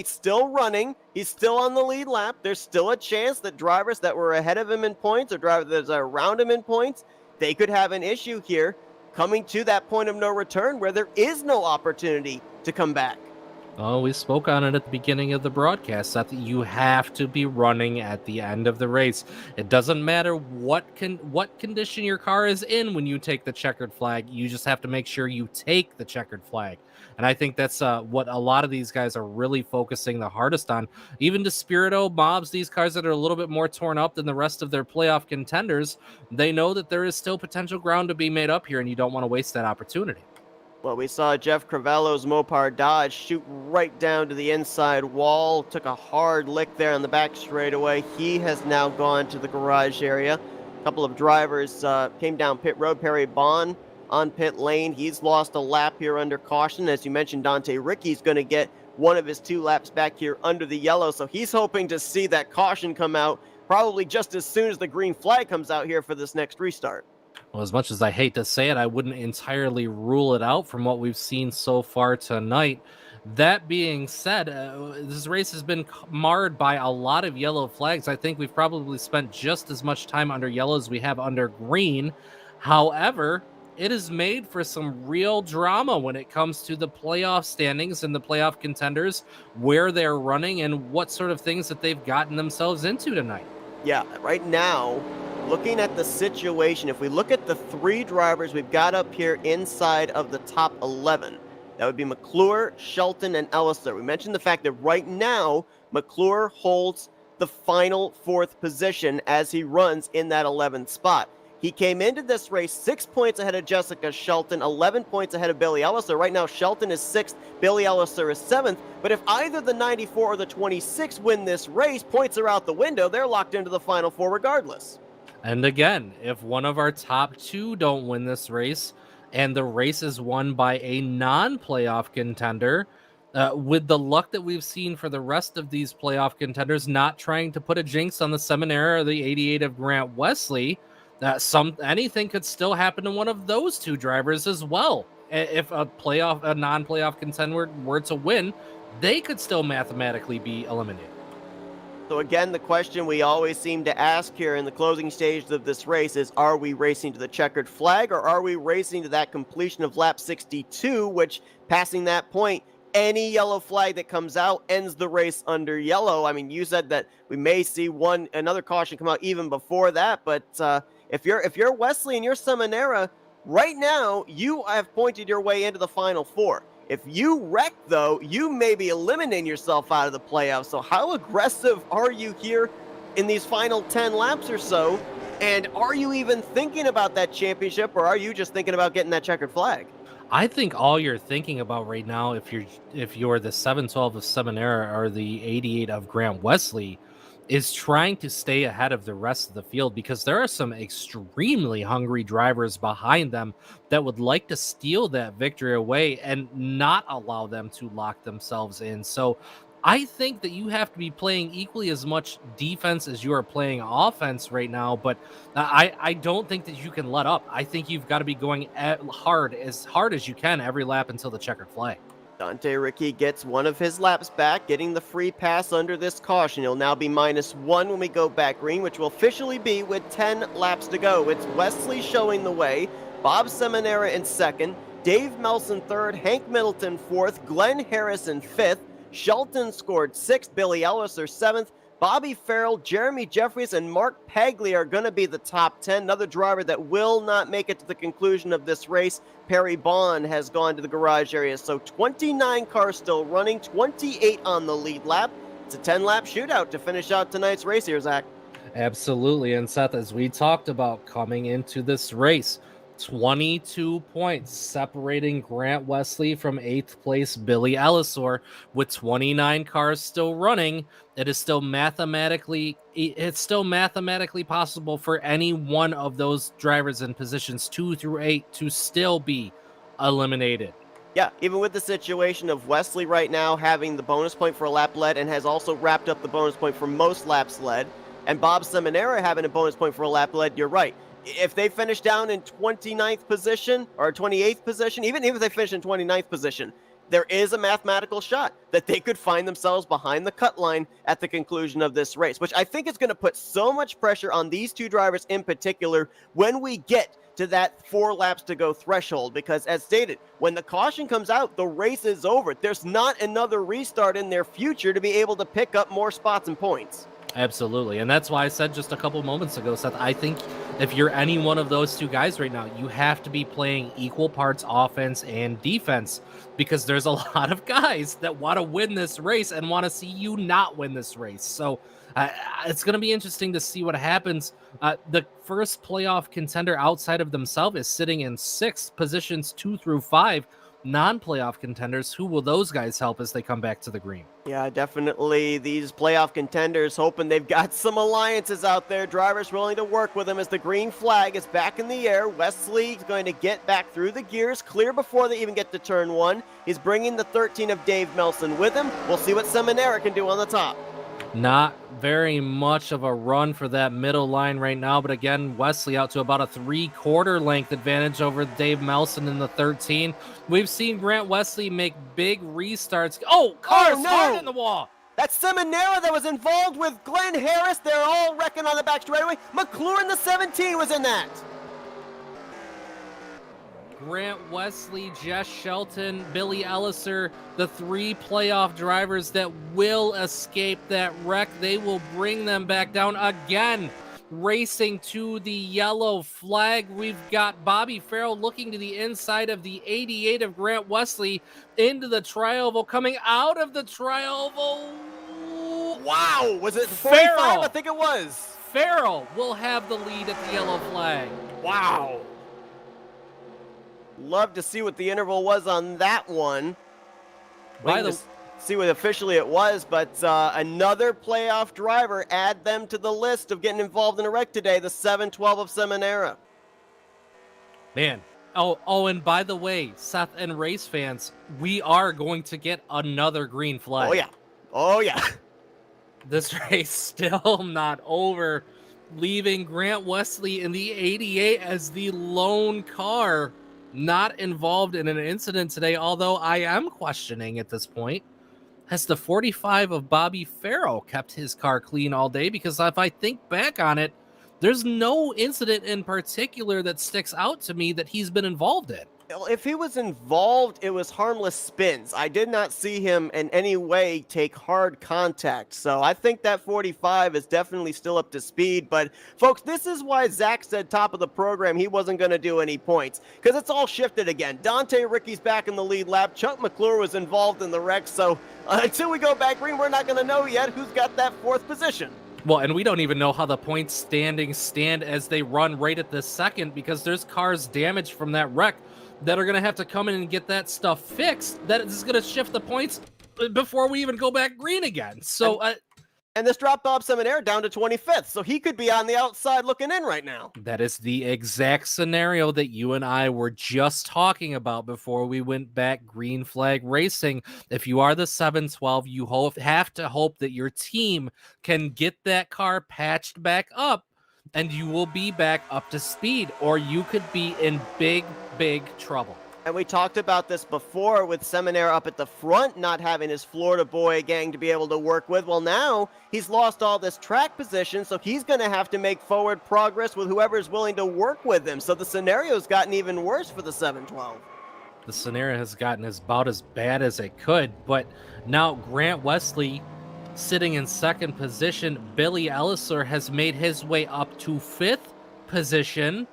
still running. He's still on the lead lap. There's still a chance that drivers that were ahead of him in points or drivers that are around him in points, they could have an issue here coming to that point of no return where there is no opportunity to come back. Oh, we spoke on it at the beginning of the broadcast, that you have to be running at the end of the race. It doesn't matter what condition your car is in when you take the checkered flag. You just have to make sure you take the checkered flag. And I think that's what a lot of these guys are really focusing the hardest on. Even Despirito, Mobbs, these cars that are a little bit more torn up than the rest of their playoff contenders, they know that there is still potential ground to be made up here, and you don't want to waste that opportunity. Well, we saw Jeff Cravello's Mopar Dodge shoot right down to the inside wall, took a hard lick there on the back straightaway. He has now gone to the garage area. A couple of drivers came down pit road. Perry Bond on pit lane. He's lost a lap here under caution. As you mentioned, Dante Ricky's going to get one of his 2 laps back here under the yellow, so he's hoping to see that caution come out probably just as soon as the green flag comes out here for this next restart. Well, as much as I hate to say it, I wouldn't entirely rule it out from what we've seen so far tonight. That being said, this race has been marred by a lot of yellow flags. I think we've probably spent just as much time under yellow as we have under green. However, it is made for some real drama when it comes to the playoff standings and the playoff contenders, where they're running and what sort of things that they've gotten themselves into tonight. Yeah, right now, looking at the situation, if we look at the 3 drivers we've got up here inside of the top 11, that would be McClure, Shelton, and Elliser. We mentioned the fact that right now, McClure holds the final 4th position as he runs in that 11th spot. He came into this race 6 points ahead of Jessica Shelton, 11 points ahead of Billy Elliser. Right now, Shelton is 6th, Billy Elliser is 7th. But if either the 94 or the 26 win this race, points are out the window. They're locked into the final 4 regardless. And again, if one of our top 2 don't win this race, and the race is won by a non-playoff contender, with the luck that we've seen for the rest of these playoff contenders, not trying to put a jinx on the Seminara or the 88 of Grant Wesley, anything could still happen to one of those 2 drivers as well. If a non-playoff contender were to win, they could still mathematically be eliminated. So again, the question we always seem to ask here in the closing stages of this race is, are we racing to the checkered flag, or are we racing to that completion of lap 62, which, passing that point, any yellow flag that comes out ends the race under yellow? I mean, you said that we may see another caution come out even before that, but if you're Wesley and you're Seminara, right now you have pointed your way into the final 4. If you wreck, though, you may be eliminating yourself out of the playoffs. So how aggressive are you here in these final 10 laps or so? And are you even thinking about that championship, or are you just thinking about getting that checkered flag? I think all you're thinking about right now, if you're the 712 of Seminara or the 88 of Grant Wesley, is trying to stay ahead of the rest of the field, because there are some extremely hungry drivers behind them that would like to steal that victory away and not allow them to lock themselves in. So I think that you have to be playing equally as much defense as you are playing offense right now, but I don't think that you can let up. I think you've got to be going hard as you can every lap until the checkered flag. Dante Ricky gets one of his laps back, getting the free pass under this caution. He'll now be -1 when we go back green, which will officially be with 10 laps to go. It's Wesley showing the way, Bob Seminara in 2nd, Dave Melson 3rd, Hank Middleton 4th, Glenn Harrison 5th, Shelton scored 6th, Billy Elliser 7th, Bobby Farrell, Jeremy Jeffries, and Mark Paglia are going to be the top 10. Another driver that will not make it to the conclusion of this race, Perry Bond, has gone to the garage area. So 29 cars still running, 28 on the lead lap. It's a 10-lap shootout to finish out tonight's race here, Zach. Absolutely. And Seth, as we talked about coming into this race, 22 points separating Grant Wesley from 8th place Billy Elliser. With 29 cars still running, it's still mathematically possible for any one of those drivers in positions 2 through 8 to still be eliminated. Yeah, even with the situation of Wesley right now having the bonus point for a lap led and has also wrapped up the bonus point for most laps led, and Bob Seminara having a bonus point for a lap led, you're right. If they finish down in 29th position or 28th position, even if they finish in 29th position, there is a mathematical shot that they could find themselves behind the cut line at the conclusion of this race, which I think is going to put so much pressure on these 2 drivers in particular when we get to that 4 laps to go threshold, because as stated, when the caution comes out, the race is over. There's not another restart in their future to be able to pick up more spots and points. Absolutely. And that's why I said just a couple moments ago, Seth, I think if you're any one of those 2 guys right now, you have to be playing equal parts offense and defense, because there's a lot of guys that want to win this race and want to see you not win this race. So it's going to be interesting to see what happens. The first playoff contender outside of themselves is sitting in 6th, positions 2 through 5. Non-playoff contenders, who will those guys help as they come back to the green? Yeah, definitely these playoff contenders hoping they've got some alliances out there, drivers willing to work with them as the green flag is back in the air. Wesley's going to get back through the gears, clear before they even get to turn 1. He's bringing the 13 of Dave Melson with him. We'll see what Seminara can do on the top. Not very much of a run for that middle line right now, but again, Wesley out to about a 3/4 length advantage over Dave Melson in the 13. We've seen Grant Wesley make big restarts. Cars hard in the wall. That's Seminara that was involved with Glenn Harris. They're all wrecking on the back straightaway. McClure in the 17 was in that. Grant Wesley, Jess Shelton, Billy Elliser, the 3 playoff drivers that will escape that wreck. They will bring them back down again. Racing to the yellow flag, we've got Bobby Farrell looking to the inside of the 88 of Grant Wesley into the tri-oval, coming out of the tri-oval. Wow, was it 45? Farrell. I think it was. Farrell will have the lead at the yellow flag. Wow. Love to see what the interval was on that one. See what officially it was, but another playoff driver, add them to the list of getting involved in a wreck today, the 712 of Seminara. Man. Oh, and by the way, Seth and race fans, we are going to get another green flag. Oh, yeah. This race still not over, leaving Grant Wesley in the 88 as the lone car not involved in an incident today, although I am questioning at this point, has the 45 of Bobby Farrell kept his car clean all day? Because if I think back on it, there's no incident in particular that sticks out to me that he's been involved in. If he was involved, it was harmless spins. I did not see him in any way take hard contact. So I think that 45 is definitely still up to speed. But folks, this is why Zach said top of the program he wasn't going to do any points, because it's all shifted again. Dante Ricky's back in the lead lap. Chuck McClure was involved in the wreck. So until we go back green, we're not going to know yet who's got that 4th position. Well, and we don't even know how the points standings stand as they run right at this second, because there's cars damaged from that wreck that are going to have to come in and get that stuff fixed. That is going to shift the points before we even go back green again. So, and this dropped Bob Seminaire down to 25th, so he could be on the outside looking in right now. That is the exact scenario that you and I were just talking about before we went back green flag racing. If you are the 712, you have to hope that your team can get that car patched back up, and you will be back up to speed, or you could be in big trouble. And we talked about this before with Seminaire up at the front, not having his Florida boy gang to be able to work with. Well, now he's lost all this track position, so he's going to have to make forward progress with whoever's willing to work with him. So the scenario's gotten even worse for the 712. The scenario has gotten about as bad as it could, but now Grant Wesley sitting in 2nd position. Billy Elliser has made his way up to 5th position.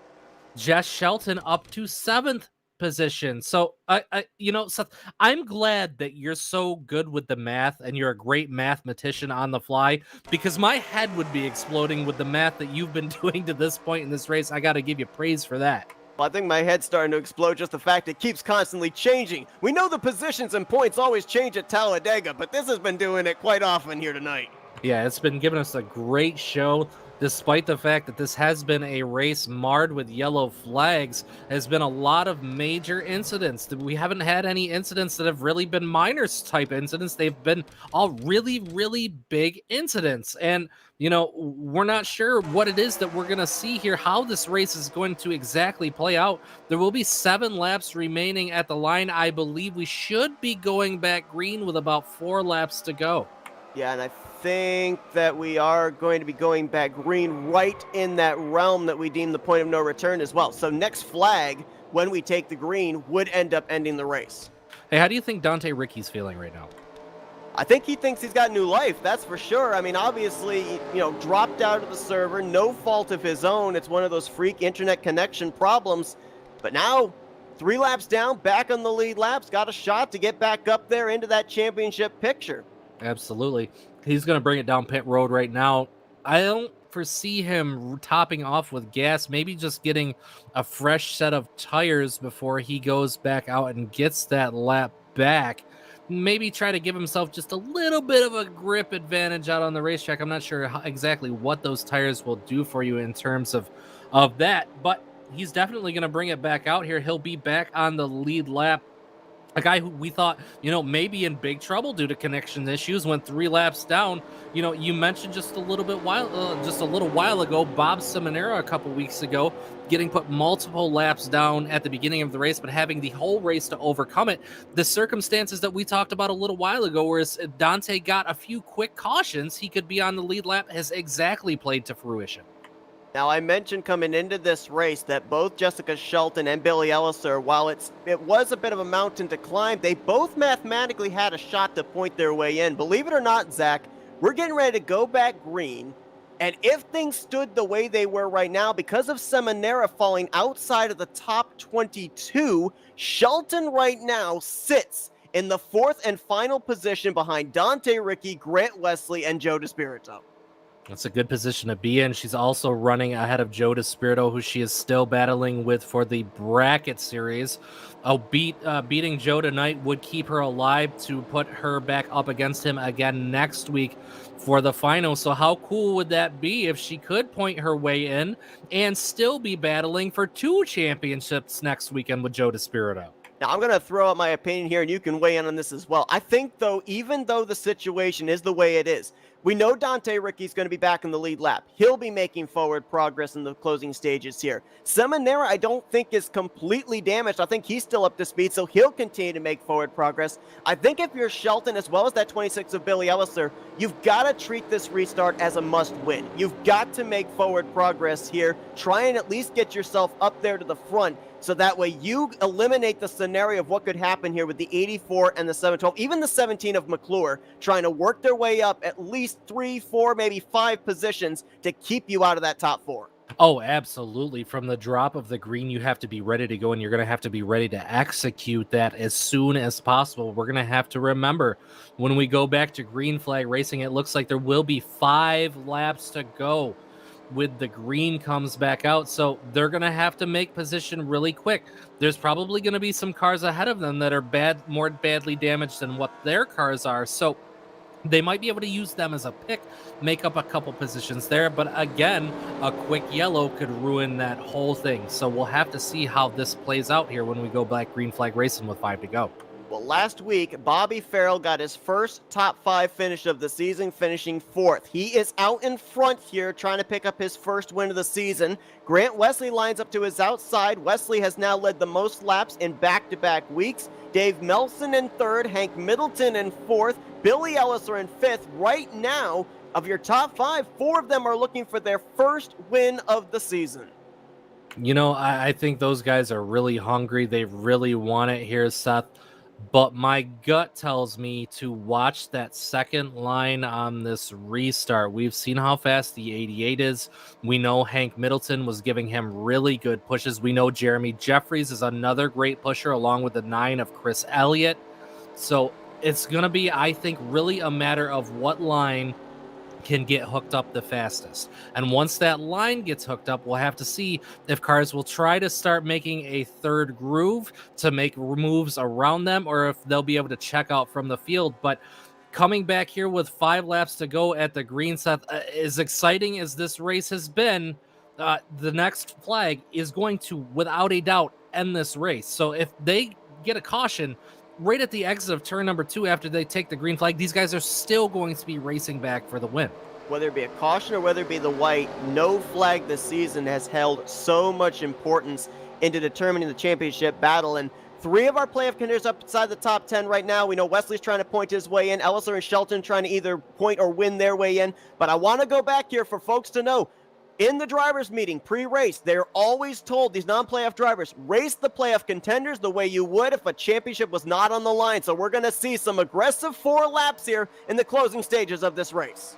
Jess Shelton up to 7th position. So, Seth, I'm glad that you're so good with the math and you're a great mathematician on the fly, because my head would be exploding with the math that you've been doing to this point in this race. I got to give you praise for that. Well, I think my head's starting to explode, just the fact it keeps constantly changing. We know the positions and points always change at Talladega, but this has been doing it quite often here tonight. Yeah, it's been giving us a great show. Despite the fact that this has been a race marred with yellow flags, has been a lot of major incidents. We haven't had any incidents that have really been minor type incidents. They've been all really, really big incidents. And, we're not sure what it is that we're going to see here, how this race is going to exactly play out. There will be 7 laps remaining at the line. I believe we should be going back green with about 4 laps to go. Yeah, and I think that we are going to be going back green right in that realm that we deem the point of no return as well. So next flag, when we take the green, would end up ending the race. Hey, how do you think Dante Ricky's feeling right now? I think he thinks he's got new life, that's for sure. I mean, obviously, dropped out of the server, no fault of his own. It's one of those freak internet connection problems. But now, 3 laps down, back on the lead laps, got a shot to get back up there into that championship picture. Absolutely. He's going to bring it down pit road right now. I don't foresee him topping off with gas, maybe just getting a fresh set of tires before he goes back out and gets that lap back. Maybe try to give himself just a little bit of a grip advantage out on the racetrack. I'm not sure exactly what those tires will do for you in terms of that, but he's definitely going to bring it back out here. He'll be back on the lead lap. A guy who we thought, may be in big trouble due to connection issues, went 3 laps down. You mentioned just a little while ago, Bob Seminara a couple weeks ago, getting put multiple laps down at the beginning of the race, but having the whole race to overcome it. The circumstances that we talked about a little while ago, whereas Dante got a few quick cautions, he could be on the lead lap, has exactly played to fruition. Now, I mentioned coming into this race that both Jessica Shelton and Billy Elliser, while it was a bit of a mountain to climb, they both mathematically had a shot to point their way in. Believe it or not, Zach, we're getting ready to go back green, and if things stood the way they were right now, because of Seminara falling outside of the top 22, Shelton right now sits in the 4th and final position behind Dante Ricky, Grant Wesley, and Joe DeSpirito. That's a good position to be in. She's also running ahead of Joe DeSpirito, who she is still battling with for the bracket series. Beating Joe tonight would keep her alive to put her back up against him again next week for the final. So how cool would that be if she could point her way in and still be battling for 2 championships next weekend with Joe DeSpirito? Now, I'm going to throw out my opinion here, and you can weigh in on this as well. I think, though, even though the situation is the way it is, we know Dante Ricky's going to be back in the lead lap. He'll be making forward progress in the closing stages here. Seminara, I don't think, is completely damaged. I think he's still up to speed, so he'll continue to make forward progress. I think if you're Shelton, as well as that 26 of Billy Elliser, you've got to treat this restart as a must-win. You've got to make forward progress here. Try and at least get yourself up there to the front, so that way you eliminate the scenario of what could happen here with the 84 and the 712, even the 17 of McClure, trying to work their way up at least 3, 4, maybe 5 positions to keep you out of that top 4. Oh, absolutely. From the drop of the green, you have to be ready to go, and you're going to have to be ready to execute that as soon as possible. We're going to have to remember when we go back to green flag racing, it looks like there will be 5 laps to go with the green comes back out. So they're going to have to make position really quick. There's probably going to be some cars ahead of them that are more badly damaged than what their cars are. So they might be able to use them as a pick, make up a couple positions there. But again, a quick yellow could ruin that whole thing. So we'll have to see how this plays out here when we go back green flag racing with 5 to go. Well, last week, Bobby Farrell got his first top 5 finish of the season, finishing 4th. He is out in front here, trying to pick up his first win of the season. Grant Wesley lines up to his outside. Wesley has now led the most laps in back-to-back weeks. Dave Melson in 3rd, Hank Middleton in 4th, Billy Elliser in 5th. Right now, of your top 5, 4 of them are looking for their first win of the season. You know, I think those guys are really hungry. They really want it here, Seth. But my gut tells me to watch that second line on this restart. We've seen how fast the 88 is. We know Hank Middleton was giving him really good pushes. We know Jeremy Jeffries is another great pusher, along with the 9 of Chris Elliott. So it's going to be, I think, really a matter of what line can get hooked up the fastest. And once that line gets hooked up, we'll have to see if cars will try to start making a third groove to make moves around them, or if they'll be able to check out from the field. But coming back here with 5 laps to go at the green, Seth, as exciting as this race has been, the next flag is going to, without a doubt, end this race. So if they get a caution right at the exit of turn number 2 after they take the green flag, these guys are still going to be racing back for the win. Whether it be a caution or whether it be the white, no flag this season has held so much importance into determining the championship battle. And 3 of our playoff contenders up inside the top 10 right now. We know Wesley's trying to point his way in. Elliser and Shelton trying to either point or win their way in. But I want to go back here for folks to know, in the drivers' meeting, pre-race, they're always told, these non-playoff drivers, race the playoff contenders the way you would if a championship was not on the line. So we're going to see some aggressive 4 laps here in the closing stages of this race.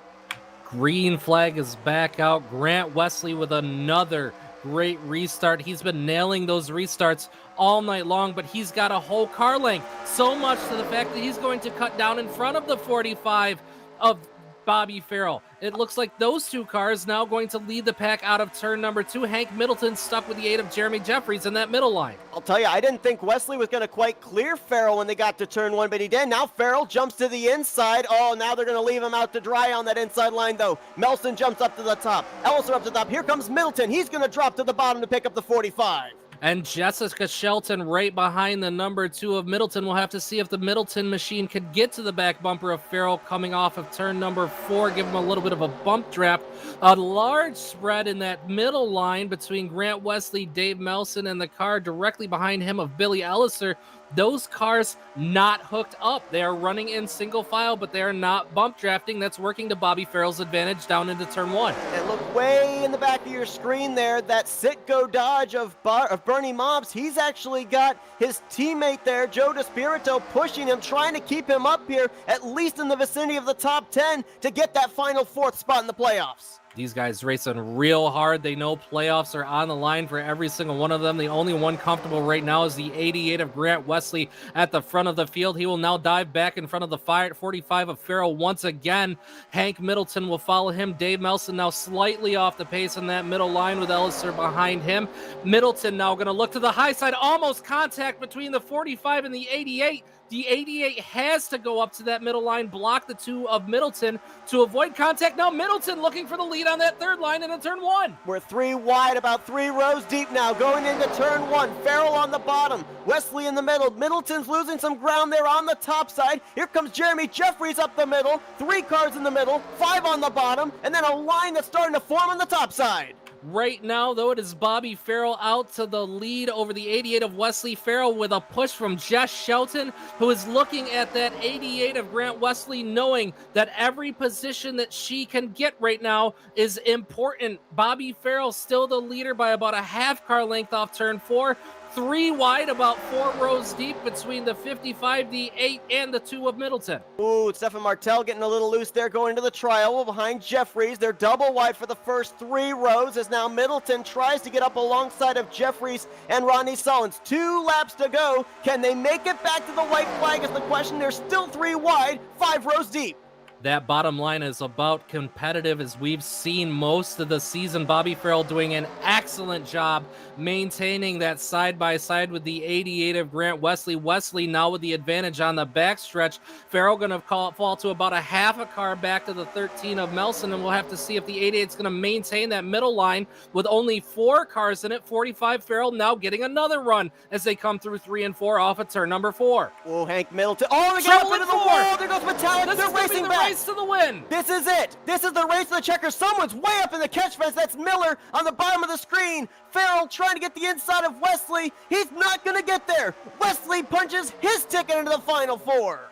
Green flag is back out. Grant Wesley with another great restart. He's been nailing those restarts all night long, but he's got a whole car length. So much to the fact that he's going to cut down in front of the 45 of Bobby Farrell. It looks like those 2 cars now going to lead the pack out of turn number 2. Hank Middleton stuck with the 8 of Jeremy Jeffries in that middle line. I'll tell you, I didn't think Wesley was going to quite clear Farrell when they got to turn 1, but he did. Now Farrell jumps to the inside. Oh, now they're going to leave him out to dry on that inside line, though. Melson jumps up to the top. Elliser up to the top. Here comes Middleton. He's going to drop to the bottom to pick up the 45. And Jessica Shelton right behind the number 2 of Middleton. We'll have to see if the Middleton machine could get to the back bumper of Farrell coming off of turn number 4, give him a little bit of a bump draft. A large spread in that middle line between Grant Wesley, Dave Melson, and the car directly behind him of Billy Elliser. Those cars not hooked up. They are running in single file, but they are not bump drafting. That's working to Bobby Farrell's advantage down into turn 1. And look way in the back of your screen there, that sit-go dodge of Bernie Mobs. He's actually got his teammate there, Joe DeSpirito, pushing him, trying to keep him up here, at least in the vicinity of the top 10 to get that final 4th spot in the playoffs. These guys racing real hard. They know playoffs are on the line for every single one of them. The only one comfortable right now is the 88 of Grant Wesley at the front of the field. He will now dive back in front of the 45 of Farrell once again. Hank Middleton will follow him. Dave Melson now slightly off the pace in that middle line with Elliser behind him. Middleton now going to look to the high side. Almost contact between the 45 and the 88. The 88 has to go up to that middle line, block the 2 of Middleton to avoid contact. Now Middleton looking for the lead on that 3rd line into turn 1. We're 3 wide, about 3 rows deep now, going into turn 1. Farrell on the bottom, Wesley in the middle. Middleton's losing some ground there on the top side. Here comes Jeremy Jeffries up the middle. 3 cars in the middle, 5 on the bottom, and then a line that's starting to form on the top side. Right now, though, it is Bobby Farrell out to the lead over the 88 of Wesley. Farrell with a push from Jess Shelton, who is looking at that 88 of Grant Wesley, knowing that every position that she can get right now is important. Bobby Farrell still the leader by about a half car length off turn 4. 3 wide, about 4 rows deep between the 55, the 8, and the 2 of Middleton. Ooh, Stefan Martel getting a little loose there going into the trial behind Jeffries. They're double wide for the first 3 rows as now Middleton tries to get up alongside of Jeffries and Ronnie Sullins. 2 laps to go. Can they make it back to the white flag is the question. They're still 3 wide, 5 rows deep. That bottom line is about competitive as we've seen most of the season. Bobby Farrell doing an excellent job maintaining that side-by-side with the 88 of Grant Wesley. Wesley now with the advantage on the backstretch. Farrell going to fall to about a half a car back to the 13 of Melson, and we'll have to see if the 88 is going to maintain that middle line with only 4 cars in it. 45 Farrell now getting another run as they come through 3 and 4 off of turn number 4. Oh, Hank Middleton. Oh, they get up into the wall. There goes Metallic. This They're is gonna racing be the back. race to the win. This is it. This is the race to the checkers. Someone's way up in the catch fence. That's Miller on the bottom of the screen. Farrell trying to get the inside of Wesley. He's not going to get there. Wesley punches his ticket into the final 4.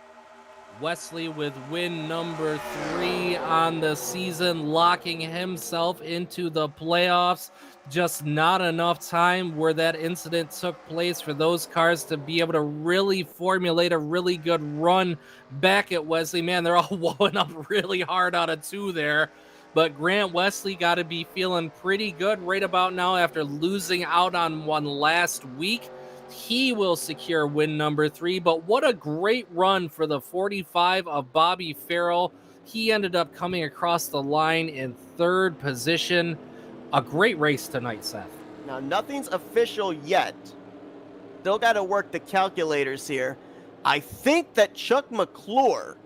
Wesley with win number 3 on the season, locking himself into the playoffs. Just not enough time where that incident took place for those cars to be able to really formulate a really good run back at Wesley. Man, they're all wowing up really hard out of 2 there. But Grant Wesley got to be feeling pretty good right about now after losing out on one last week. He will secure win number 3, but what a great run for the 45 of Bobby Farrell. He ended up coming across the line in 3rd position. A great race tonight, Seth. Now, nothing's official yet. Still got to work the calculators here. I think that Chuck McClure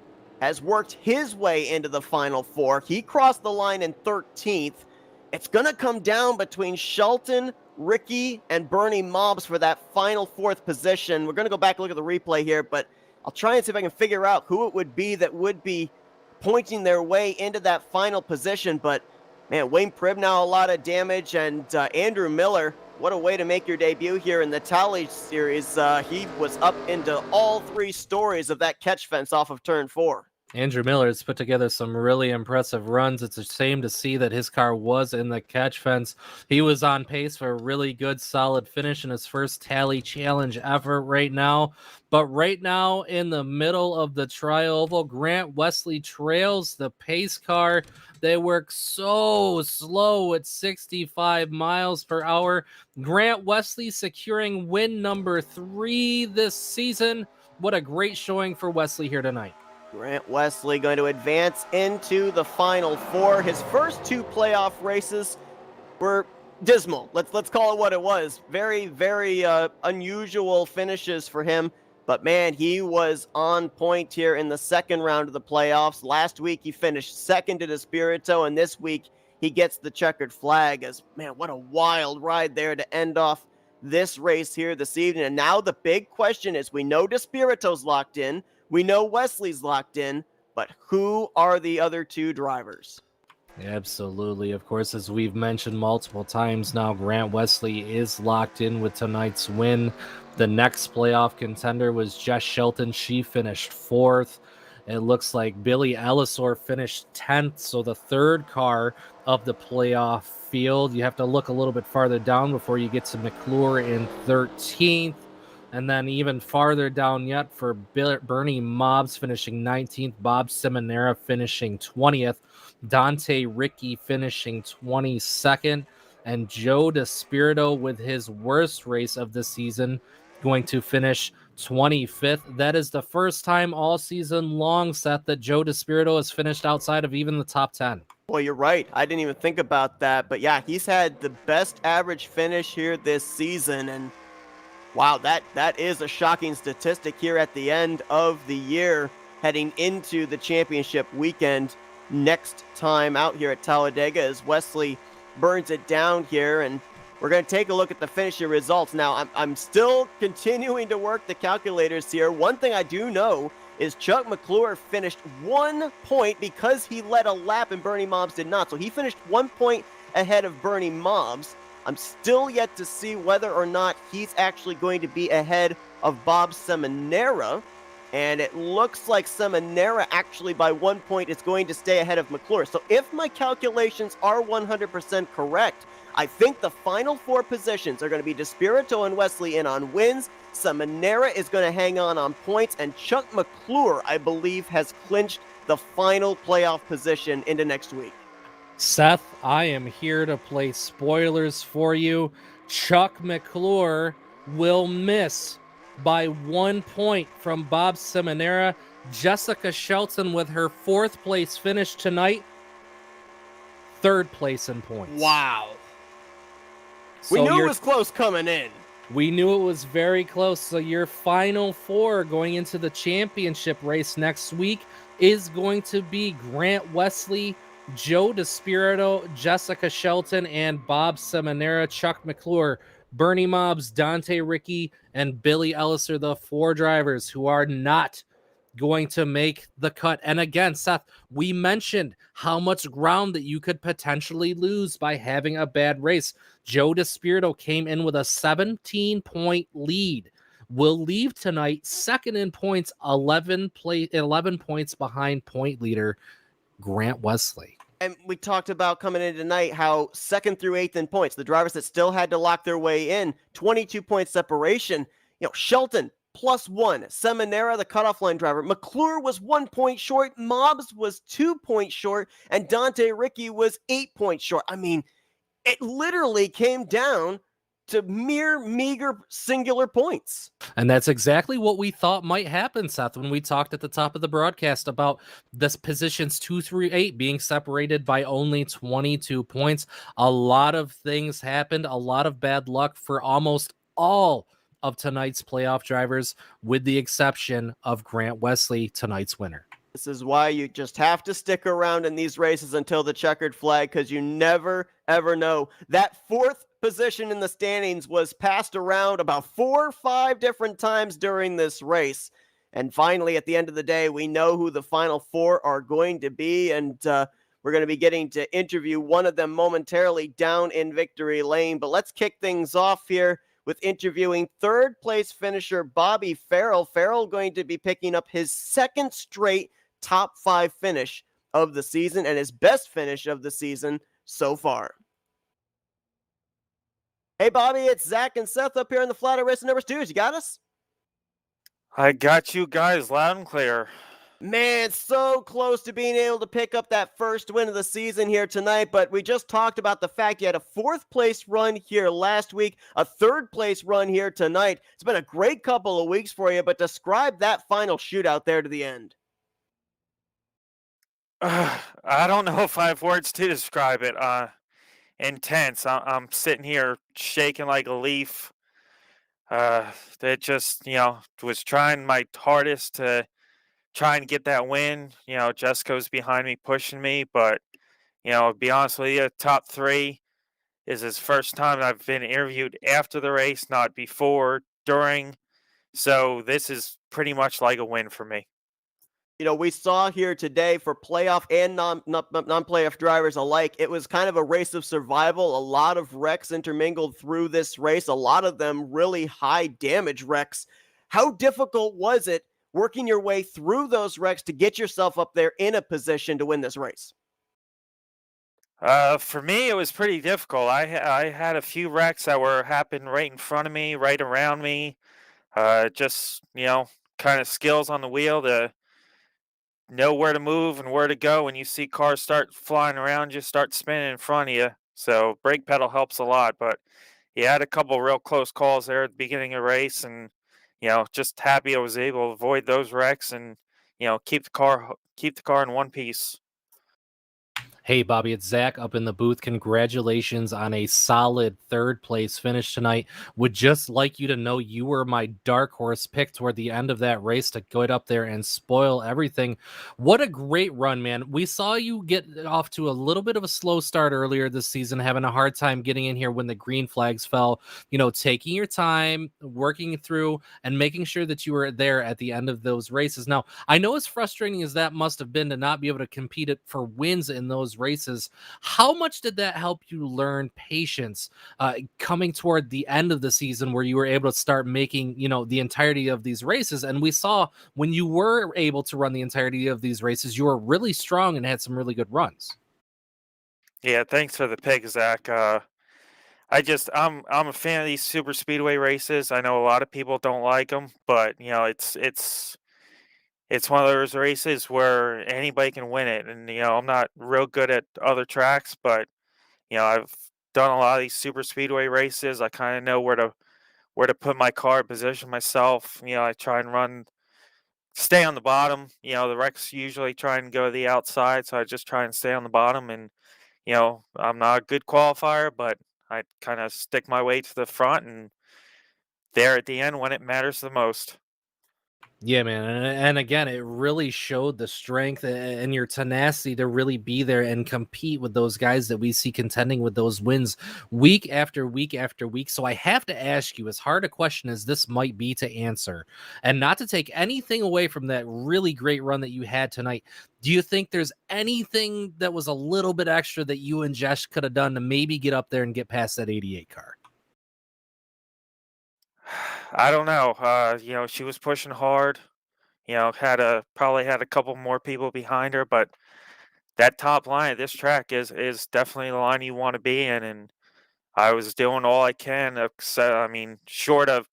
has worked his way into the final 4. He crossed the line in 13th. It's going to come down between Shelton, Ricky, and Bernie Mobs for that final 4th position. We're going to go back and look at the replay here, but I'll try and see if I can figure out who it would be that would be pointing their way into that final position. But man, Wayne Pribb now a lot of damage, and Andrew Miller, what a way to make your debut here in the Tally Series. He was up into all 3 stories of that catch fence off of turn 4. Andrew Miller has put together some really impressive runs. It's a shame to see that his car was in the catch fence. He was on pace for a really good, solid finish in his first Tally Challenge effort right now. But right now, in the middle of the tri-oval, Grant Wesley trails the pace car. They work so slow at 65 miles per hour. Grant Wesley securing win number 3 this season. What a great showing for Wesley here tonight. Grant Wesley going to advance into the final 4. His first 2 playoff races were dismal. Let's call it what it was. Very, very unusual finishes for him. But man, he was on point here in the 2nd round of the playoffs. Last week he finished 2nd to Espirito, and this week he gets the checkered flag. As man, what a wild ride there to end off this race here this evening. And now the big question is, we know Despirito's locked in. We know Wesley's locked in, but who are the other 2 drivers? Absolutely. Of course, as we've mentioned multiple times now, Grant Wesley is locked in with tonight's win. The next playoff contender was Jess Shelton. She finished 4th. It looks like Billy Ellisor finished 10th. So the third car of the playoff field. You have to look a little bit farther down before you get to McClure in 13th. And then even farther down yet for Bernie Mobbs finishing 19th, Bob Seminara finishing 20th, Dante Ricky finishing 22nd, and Joe DeSpirito with his worst race of the season going to finish 25th. That is the first time all season long, Seth, that Joe DeSpirito has finished outside of even the top 10. Well, you're right. I didn't even think about that. But yeah, he's had the best average finish here this season. And wow, that is a shocking statistic here at the end of the year, heading into the championship weekend next time out here at Talladega as Wesley burns it down here. And we're going to take a look at the finishing results. Now, I'm still continuing to work the calculators here. One thing I do know is Chuck McClure finished 1 point because he led a lap and Bernie Mobbs did not. So he finished 1 point ahead of Bernie Mobbs. I'm still yet to see whether or not he's actually going to be ahead of Bob Seminara. And it looks like Seminara actually by 1 point is going to stay ahead of McClure. So if my calculations are 100% correct, I think the final 4 positions are going to be DeSpirito and Wesley in on wins. Seminara is going to hang on points. And Chuck McClure, I believe, has clinched the final playoff position into next week. Seth, I am here to play spoilers for you. Chuck McClure will miss by 1 point from Bob Seminara. Jessica Shelton with her 4th place finish tonight, 3rd place in points. Wow. So we knew it was close coming in. We knew it was very close. So your final 4 going into the championship race next week is going to be Grant Wesley, Joe DeSpirito, Jessica Shelton, and Bob Seminara. Chuck McClure, Bernie Mobbs, Dante Ricky, and Billy Ellis are the 4 drivers who are not going to make the cut. And again, Seth, we mentioned how much ground that you could potentially lose by having a bad race. Joe DeSpirito came in with a 17-point lead. Will leave tonight 2nd in points, 11 points behind point leader Grant Wesley. And we talked about coming in tonight how 2nd through 8th in points, the drivers that still had to lock their way in, 22-point separation. Shelton, +1. Seminara, the cutoff line driver. McClure was 1 point short. Mobbs was 2 points short. And Dante Ricky was 8 points short. I mean, it literally came down to mere meager singular points. And that's exactly what we thought might happen, Seth, when we talked at the top of the broadcast about this positions 2 through 8 being separated by only 22 points. A lot of things happened, a lot of bad luck for almost all of tonight's playoff drivers, with the exception of Grant Wesley, tonight's winner. This is why you just have to stick around in these races until the checkered flag, because you never, ever know. That 4th position in the standings was passed around about 4 or 5 different times during this race. And finally, at the end of the day, we know who the final 4 are going to be. And we're going to be getting to interview one of them momentarily down in victory lane. But let's kick things off here with interviewing 3rd place finisher Bobby Farrell. Farrell going to be picking up his 2nd straight top 5 finish of the season and his best finish of the season so far. Hey, Bobby, it's Zach and Seth up here in the Flatout Racing Network studios. You got us? I got you guys loud and clear. Man, so close to being able to pick up that first win of the season here tonight, but we just talked about the fact you had a 4th place run here last week, a 3rd place run here tonight. It's been a great couple of weeks for you, but describe that final shootout there to the end. I don't know if I have words to describe it. Intense. I'm sitting here shaking like a leaf. That just, was trying my hardest to try and get that win. Jessica was behind me, pushing me, but, to be honest with you, top 3 is his first time I've been interviewed after the race, not before, during. So this is pretty much like a win for me. We saw here today for playoff and non-playoff drivers alike, it was kind of a race of survival. A lot of wrecks intermingled through this race, a lot of them really high damage wrecks. How difficult was it working your way through those wrecks to get yourself up there in a position to win this race? For me, it was pretty difficult. I had a few wrecks that were happening right in front of me, right around me. Just kind of skills on the wheel to know where to move and where to go when you see cars start flying around you, start spinning in front of you. So brake pedal helps a lot. But he had a couple real close calls there at the beginning of the race, and just happy I was able to avoid those wrecks and keep the car in one piece. Hey, Bobby, it's Zach up in the booth. Congratulations on a solid third place finish tonight. Would just like you to know you were my dark horse pick toward the end of that race to go up there and spoil everything. What a great run, man. We saw you get off to a little bit of a slow start earlier this season, having a hard time getting in here when the green flags fell, taking your time, working through and making sure that you were there at the end of those races. Now, I know as frustrating as that must have been to not be able to compete for wins in those races, how much did that help you learn patience coming toward the end of the season where you were able to start making the entirety of these races? And we saw when you were able to run the entirety of these races, you were really strong and had some really good runs. Yeah, thanks for the pick, Zach. I'm a fan of these super speedway races. I know a lot of people don't like them, but it's one of those races where anybody can win it. And I'm not real good at other tracks, but I've done a lot of these super speedway races. I kind of know where to put my car, position myself. I try and stay on the bottom. The wrecks usually try and go to the outside, so I just try and stay on the bottom. And I'm not a good qualifier, but I kind of stick my way to the front and there at the end when it matters the most. Yeah, man. And again, it really showed the strength and your tenacity to really be there and compete with those guys that we see contending with those wins week after week after week. So I have to ask you, as hard a question as this might be to answer, and not to take anything away from that really great run that you had tonight, do you think there's anything that was a little bit extra that you and Jesh could have done to maybe get up there and get past that 88 car? I don't know. She was pushing hard. Probably had a couple more people behind her, but that top line of this track is definitely the line you want to be in. And I was doing all I can, short of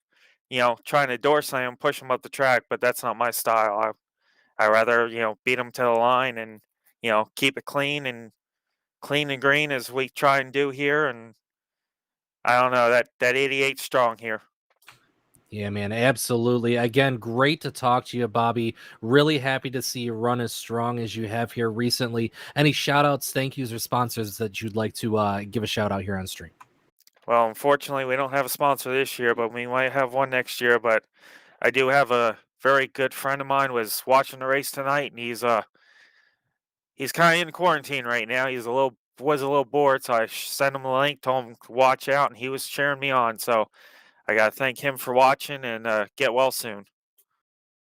trying to door slam, push them up the track, but that's not my style. I rather beat them to the line and keep it clean and green as we try and do here. And I don't know that 88 strong here. Yeah, man, absolutely. Again, great to talk to you, Bobby. Really happy to see you run as strong as you have here recently. Any shout outs, thank yous, or sponsors that you'd like to give a shout out here on stream? Well, unfortunately, we don't have a sponsor this year, but we might have one next year. But I do have a very good friend of mine was watching the race tonight, and he's kind of in quarantine right now. Was a little bored, so I sent him a link, told him to watch out, and he was cheering me on. So I got to thank him for watching, and get well soon.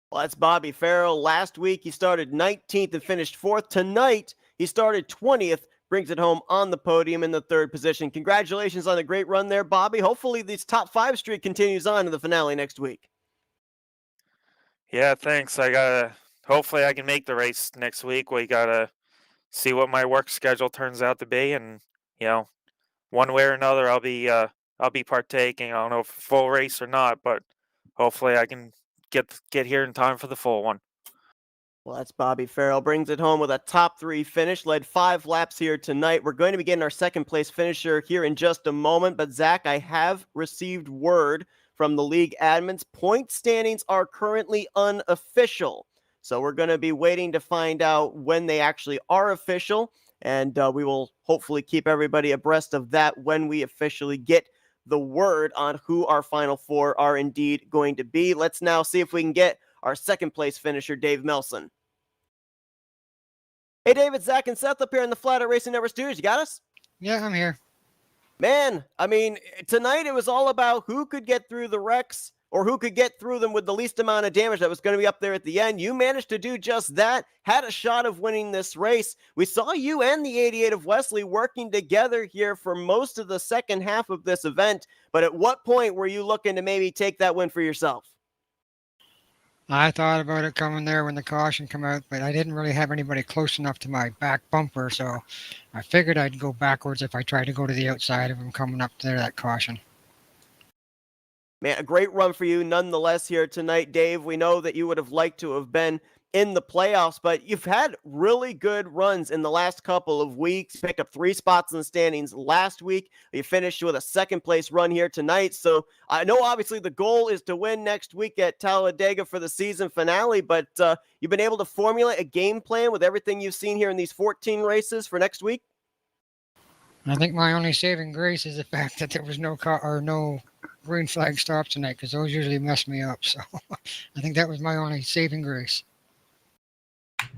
Well, that's Bobby Farrell. Last week, he started 19th and finished 4th. Tonight, he started 20th, brings it home on the podium in the 3rd position. Congratulations on a great run there, Bobby. Hopefully, this top 5 streak continues on to the finale next week. Yeah, thanks. Hopefully I can make the race next week. We gotta see what my work schedule turns out to be, and one way or another, I'll be partaking. I don't know if full race or not, but hopefully I can get here in time for the full one. Well, that's Bobby Farrell. Brings it home with a top 3 finish. Led 5 laps here tonight. We're going to be getting our 2nd place finisher here in just a moment. But Zach, I have received word from the league admins. Point standings are currently unofficial. So we're going to be waiting to find out when they actually are official. And we will hopefully keep everybody abreast of that when we officially get the word on who our final 4 are indeed going to be. Let's now see if we can get our 2nd place finisher, Dave Melson. Hey, David, Zach, and Seth up here in the Flatout Racing Network studios. You got us? Yeah, I'm here. Man, I mean, tonight it was all about who could get through the wrecks or who could get through them with the least amount of damage that was going to be up there at the end. You managed to do just that, had a shot of winning this race. We saw you and the 88 of Wesley working together here for most of the second half of this event, but at what point were you looking to maybe take that win for yourself? I thought about it coming there when the caution came out, but I didn't really have anybody close enough to my back bumper, so I figured I'd go backwards if I tried to go to the outside of him coming up there, that caution. Man, a great run for you nonetheless here tonight, Dave. We know that you would have liked to have been in the playoffs, but you've had really good runs in the last couple of weeks. You picked up 3 spots in the standings last week. You finished with a second place run here tonight. So I know obviously the goal is to win next week at Talladega for the season finale, but you've been able to formulate a game plan with everything you've seen here in these 14 races for next week? I think my only saving grace is the fact that there was no green flag stops tonight, because those usually mess me up. So I think that was my only saving grace.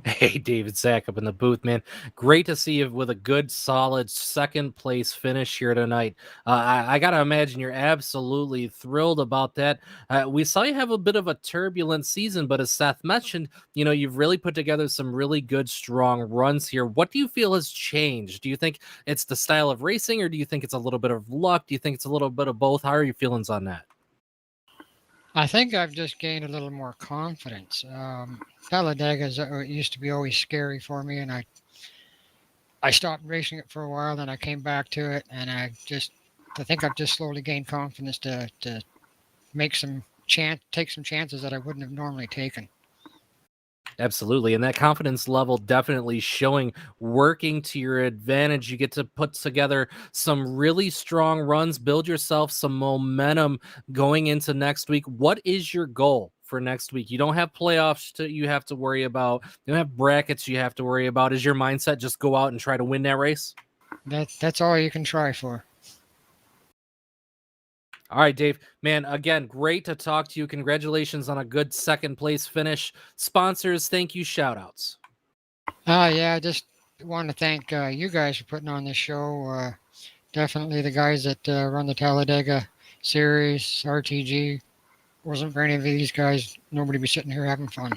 Hey, David Zach up in the booth, man. Great to see you with a good, solid second place finish here tonight. I got to imagine you're absolutely thrilled about that. We saw you have a bit of a turbulent season, but as Seth mentioned, you know, you've really put together some really good, strong runs here. What do you feel has changed? Do you think it's the style of racing, or do you think it's a little bit of luck? Do you think it's a little bit of both? How are your feelings on that? I think I've just gained a little more confidence. Talladega used to be always scary for me, and I stopped racing it for a while, then I came back to it, and I think I've just slowly gained confidence to take some chances that I wouldn't have normally taken. Absolutely. And that confidence level definitely showing, working to your advantage. You get to put together some really strong runs, build yourself some momentum going into next week. What is your goal for next week? You don't have playoffs you have to worry about. You don't have brackets you have to worry about. Is your mindset just go out and try to win that race? That's all you can try for. All right, Dave, man, again, great to talk to you. Congratulations on a good second place finish. Sponsors, thank you, shout outs. Yeah, I just want to thank you guys for putting on this show. Definitely the guys that run the Talladega series, RTG. Wasn't for any of these guys, nobody be sitting here having fun.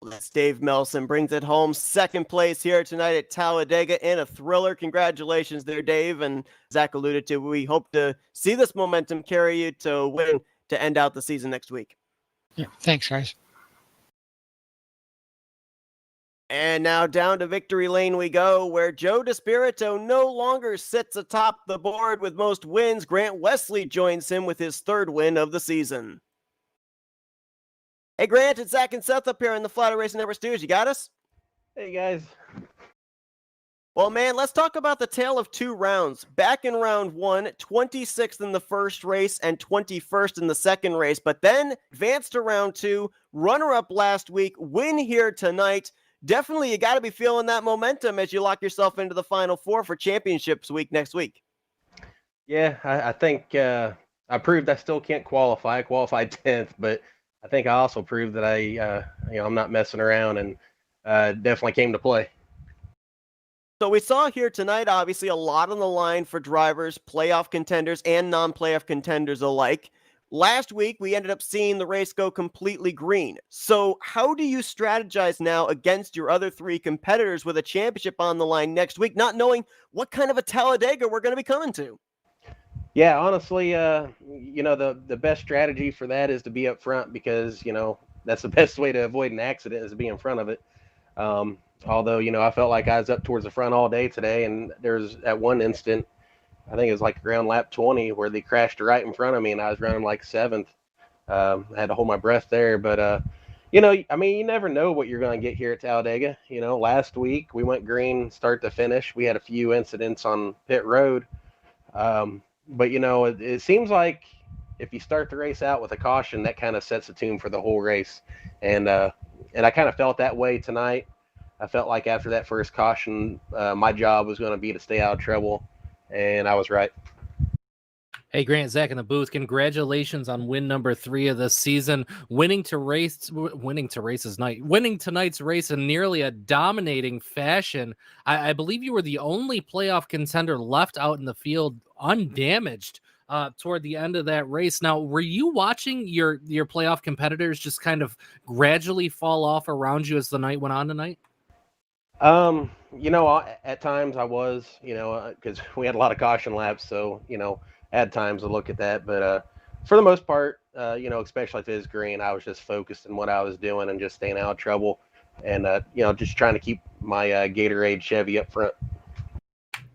That's Dave Melson, brings it home. Second place here tonight at Talladega in a thriller. Congratulations there, Dave. And Zach alluded to, we hope to see this momentum carry you to win to end out the season next week. Yeah, thanks, guys. And now down to victory lane we go, where Joe DeSpirito no longer sits atop the board with most wins. Grant Wesley joins him with his 3rd win of the season. Hey, Grant, it's Zach and Seth up here in the Flatout Racing Network studios. You got us? Hey, guys. Well, man, let's talk about the tale of 2 rounds. Back in round 1, 26th in the first race and 21st in the second race, but then advanced to round 2, runner-up last week, win here tonight. Definitely, you got to be feeling that momentum as you lock yourself into the Final Four for Championships Week next week. Yeah, I think I proved I still can't qualify. I qualified 10th, but I think I also proved that I'm not messing around, and definitely came to play. So we saw here tonight, obviously, a lot on the line for drivers, playoff contenders, and non-playoff contenders alike. Last week, we ended up seeing the race go completely green. So how do you strategize now against your other 3 competitors with a championship on the line next week, not knowing what kind of a Talladega we're going to be coming to? Yeah, honestly, the best strategy for that is to be up front, because, that's the best way to avoid an accident, is to be in front of it. Although, I felt like I was up towards the front all day today, and there's at one instant, I think it was like around lap 20, where they crashed right in front of me, and I was running like 7th. I had to hold my breath there, but you never know what you're going to get here at Talladega. Last week we went green start to finish. We had a few incidents on pit road, but it seems like if you start the race out with a caution, that kind of sets the tune for the whole race, and I kind of felt that way tonight. I felt like after that first caution, my job was going to be to stay out of trouble. And I was right. Hey, Grant, Zach in the booth. Congratulations on win number 3 of the season. Winning tonight's race in nearly a dominating fashion. I believe you were the only playoff contender left out in the field undamaged toward the end of that race. Now, were you watching your playoff competitors just kind of gradually fall off around you as the night went on tonight? At times I was, because we had a lot of caution laps, so I had times to look at that. But for the most part, especially if it's green, I was just focused on what I was doing and just staying out of trouble, and just trying to keep my Gatorade Chevy up front.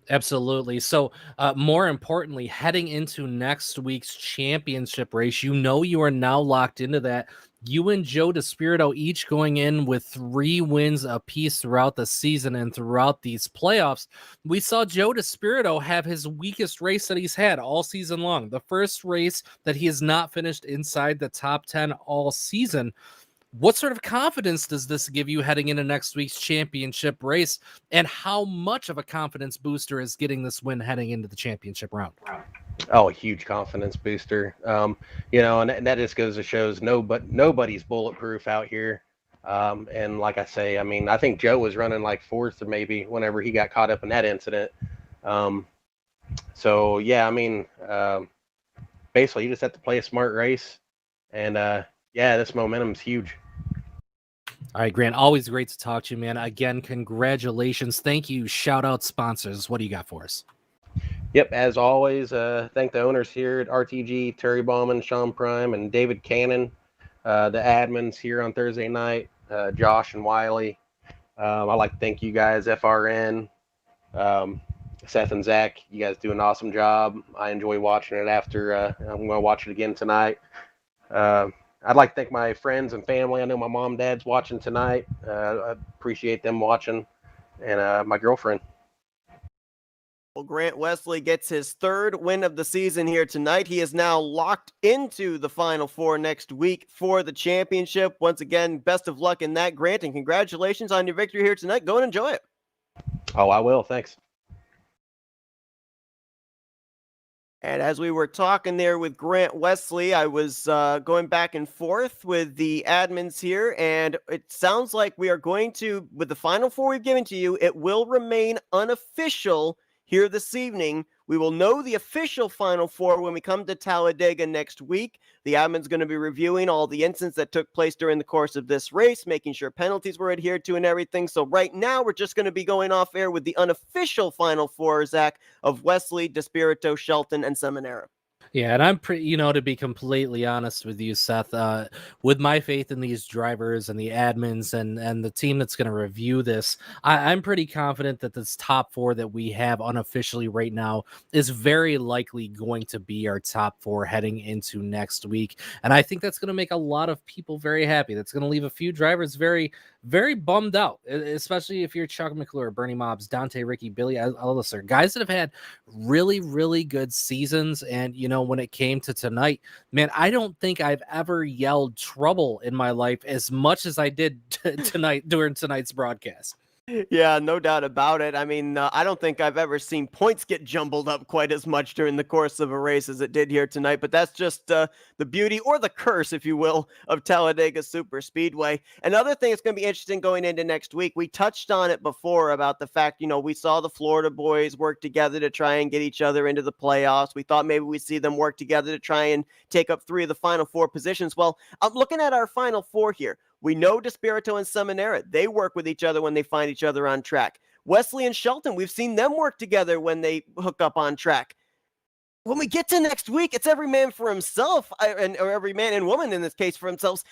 Absolutely. So, more importantly, heading into next week's championship race, you are now locked into that. You and Joe DeSpirito each going in with 3 wins apiece throughout the season and throughout these playoffs. We saw Joe DeSpirito have his weakest race that he's had all season long. The first race that he has not finished inside the top 10 all season. What sort of confidence does this give you heading into next week's championship race? And how much of a confidence booster is getting this win heading into the championship round? Oh, a huge confidence booster. And that just goes to shows nobody's bulletproof out here. And like I say, I mean, I think Joe was running like 4th or maybe whenever he got caught up in that incident. So yeah, I mean, basically you just have to play a smart race, and this momentum is huge. All right, Grant, always great to talk to you, man. Again, congratulations. Thank you. Shout out sponsors. What do you got for us? Yep, as always, thank the owners here at RTG, Terry Bauman, Sean Prime, and David Cannon, the admins here on Thursday night, Josh and Wiley. I'd like to thank you guys, FRN, Seth and Zach. You guys do an awesome job. I enjoy watching it after. I'm going to watch it again tonight. I'd like to thank my friends and family. I know my mom and dad's watching tonight. I appreciate them watching. And my girlfriend. Well, Grant Wesley gets his 3rd win of the season here tonight. He is now locked into the Final Four next week for the championship. Once again, best of luck in that, Grant, and congratulations on your victory here tonight. Go and enjoy it. Oh, I will. Thanks. And as we were talking there with Grant Wesley, I was going back and forth with the admins here, and it sounds like we are going to, with the Final Four we've given to you, it will remain unofficial here this evening. We will know the official Final Four when we come to Talladega next week. The admin's going to be reviewing all the incidents that took place during the course of this race, making sure penalties were adhered to and everything. So right now, we're just going to be going off air with the unofficial Final Four, Zach, of Wesley, DeSpirito, Shelton, and Seminara. Yeah, and I'm pretty, to be completely honest with you, Seth, with my faith in these drivers and the admins and the team that's going to review this, I'm pretty confident that this top 4 that we have unofficially right now is very likely going to be our top 4 heading into next week. And I think that's going to make a lot of people very happy. That's going to leave a few drivers very, very bummed out, especially if you're Chuck McClure, Bernie Mobbs, Dante, Ricky, Billy Elliser, guys that have had really, really good seasons. And, when it came to tonight, man, I don't think I've ever yelled trouble in my life as much as I did tonight during tonight's broadcast. Yeah, no doubt about it. I mean, I don't think I've ever seen points get jumbled up quite as much during the course of a race as it did here tonight, but that's just the beauty or the curse, if you will, of Talladega Super Speedway. Another thing that's going to be interesting going into next week, we touched on it before about the fact, we saw the Florida boys work together to try and get each other into the playoffs. We thought maybe we'd see them work together to try and take up 3 of the Final Four positions. Well, I'm looking at our Final Four here. We know DeSpirito and Seminara, they work with each other when they find each other on track. Wesley and Shelton, we've seen them work together when they hook up on track. When we get to next week, it's every man for himself, or every man and woman in this case for themselves.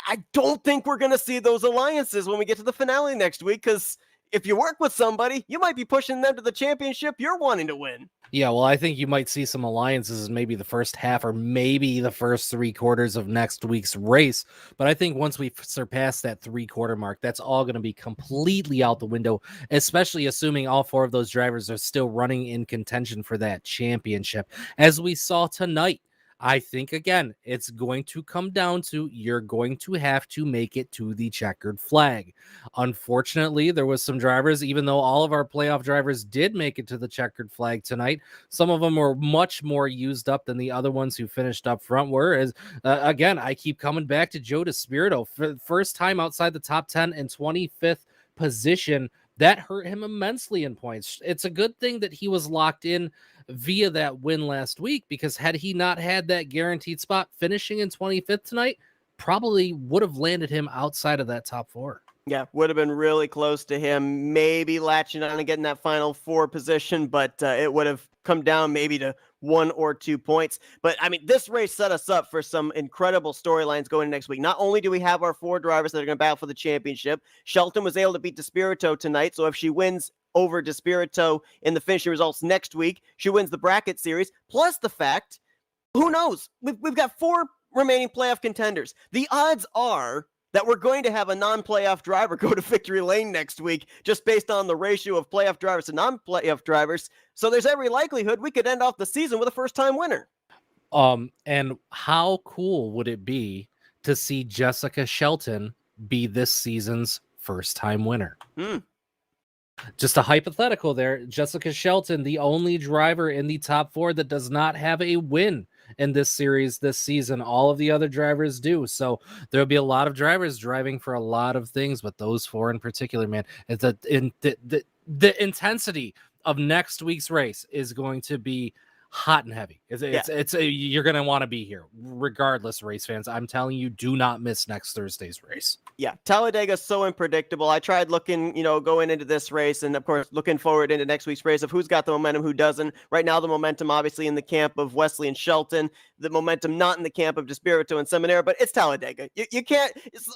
I don't think we're going to see those alliances when we get to the finale next week, because if you work with somebody, you might be pushing them to the championship you're wanting to win. Yeah, well, I think you might see some alliances in maybe the first half or maybe the first 3/4 of next week's race. But I think once we surpass that 3/4 mark, that's all going to be completely out the window, especially assuming all 4 of those drivers are still running in contention for that championship. As we saw tonight, I think, again, it's going to come down to you're going to have to make it to the checkered flag. Unfortunately, there was some drivers, even though all of our playoff drivers did make it to the checkered flag tonight, some of them were much more used up than the other ones who finished up front were. Again, I keep coming back to Joe DeSpirito. First time outside the top 10 and 25th position that hurt him immensely in points. It's a good thing that he was locked in via that win last week, because had he not had that guaranteed spot, finishing in 25th tonight probably would have landed him outside of that top 4. Yeah, would have been really close to him, maybe latching on and getting that final 4 position, but it would have come down maybe to 1 or 2 points. But I mean, this race set us up for some incredible storylines going next week. Not only do we have our 4 drivers that are going to battle for the championship, Shelton was able to beat Despirito tonight, so if she wins over Despirito in the finishing results next week, she wins the bracket series, plus the fact, who knows, we've got 4 remaining playoff contenders. The odds are that we're going to have a non-playoff driver go to victory lane next week, just based on the ratio of playoff drivers to non-playoff drivers. So there's every likelihood we could end off the season with a first-time winner. And how cool would it be to see Jessica Shelton be this season's first-time winner? Just a hypothetical there. Jessica Shelton, the only driver in the top 4 that does not have a win in this series this season. All of the other drivers do. So there'll be a lot of drivers driving for a lot of things, but those 4 in particular, man, the intensity of next week's race is going to be hot and heavy. You're going to want to be here regardless, race fans. I'm telling you, do not miss next Thursday's race. Yeah, Talladega's so unpredictable. I tried looking, going into this race, and of course, looking forward into next week's race of who's got the momentum, who doesn't. Right now, the momentum obviously in the camp of Wesley and Shelton, the momentum not in the camp of Despirito and Seminara, but it's Talladega. You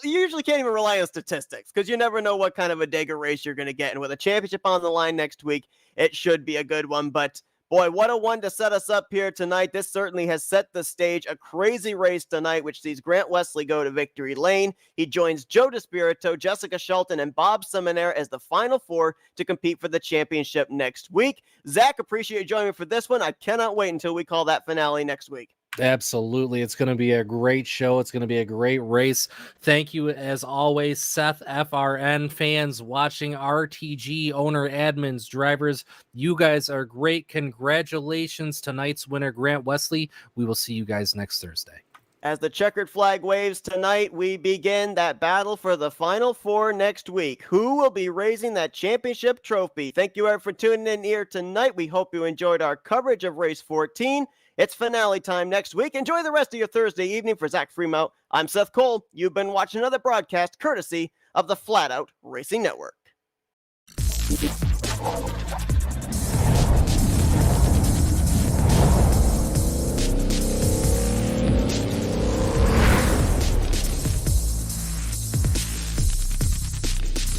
usually can't even rely on statistics, because you never know what kind of a Dega race you're going to get. And with a championship on the line next week, it should be a good one. But boy, what a one to set us up here tonight. This certainly has set the stage. A crazy race tonight, which sees Grant Wesley go to victory lane. He joins Joe Despirito, Jessica Shelton, and Bob Seminaire as the final 4 to compete for the championship next week. Zach, appreciate you joining me for this one. I cannot wait until we call that finale next week. Absolutely. It's going to be a great show. It's going to be a great race. Thank you, as always, Seth, FRN fans watching, RTG, owner, admins, drivers. You guys are great. Congratulations, tonight's winner, Grant Wesley. We will see you guys next Thursday. As the checkered flag waves tonight, we begin that battle for the final 4 next week. Who will be raising that championship trophy? Thank you, everyone, for tuning in here tonight. We hope you enjoyed our coverage of race 14. It's finale time next week. Enjoy the rest of your Thursday evening. For Zach Fremont, I'm Seth Cole. You've been watching another broadcast courtesy of the Flatout Racing Network.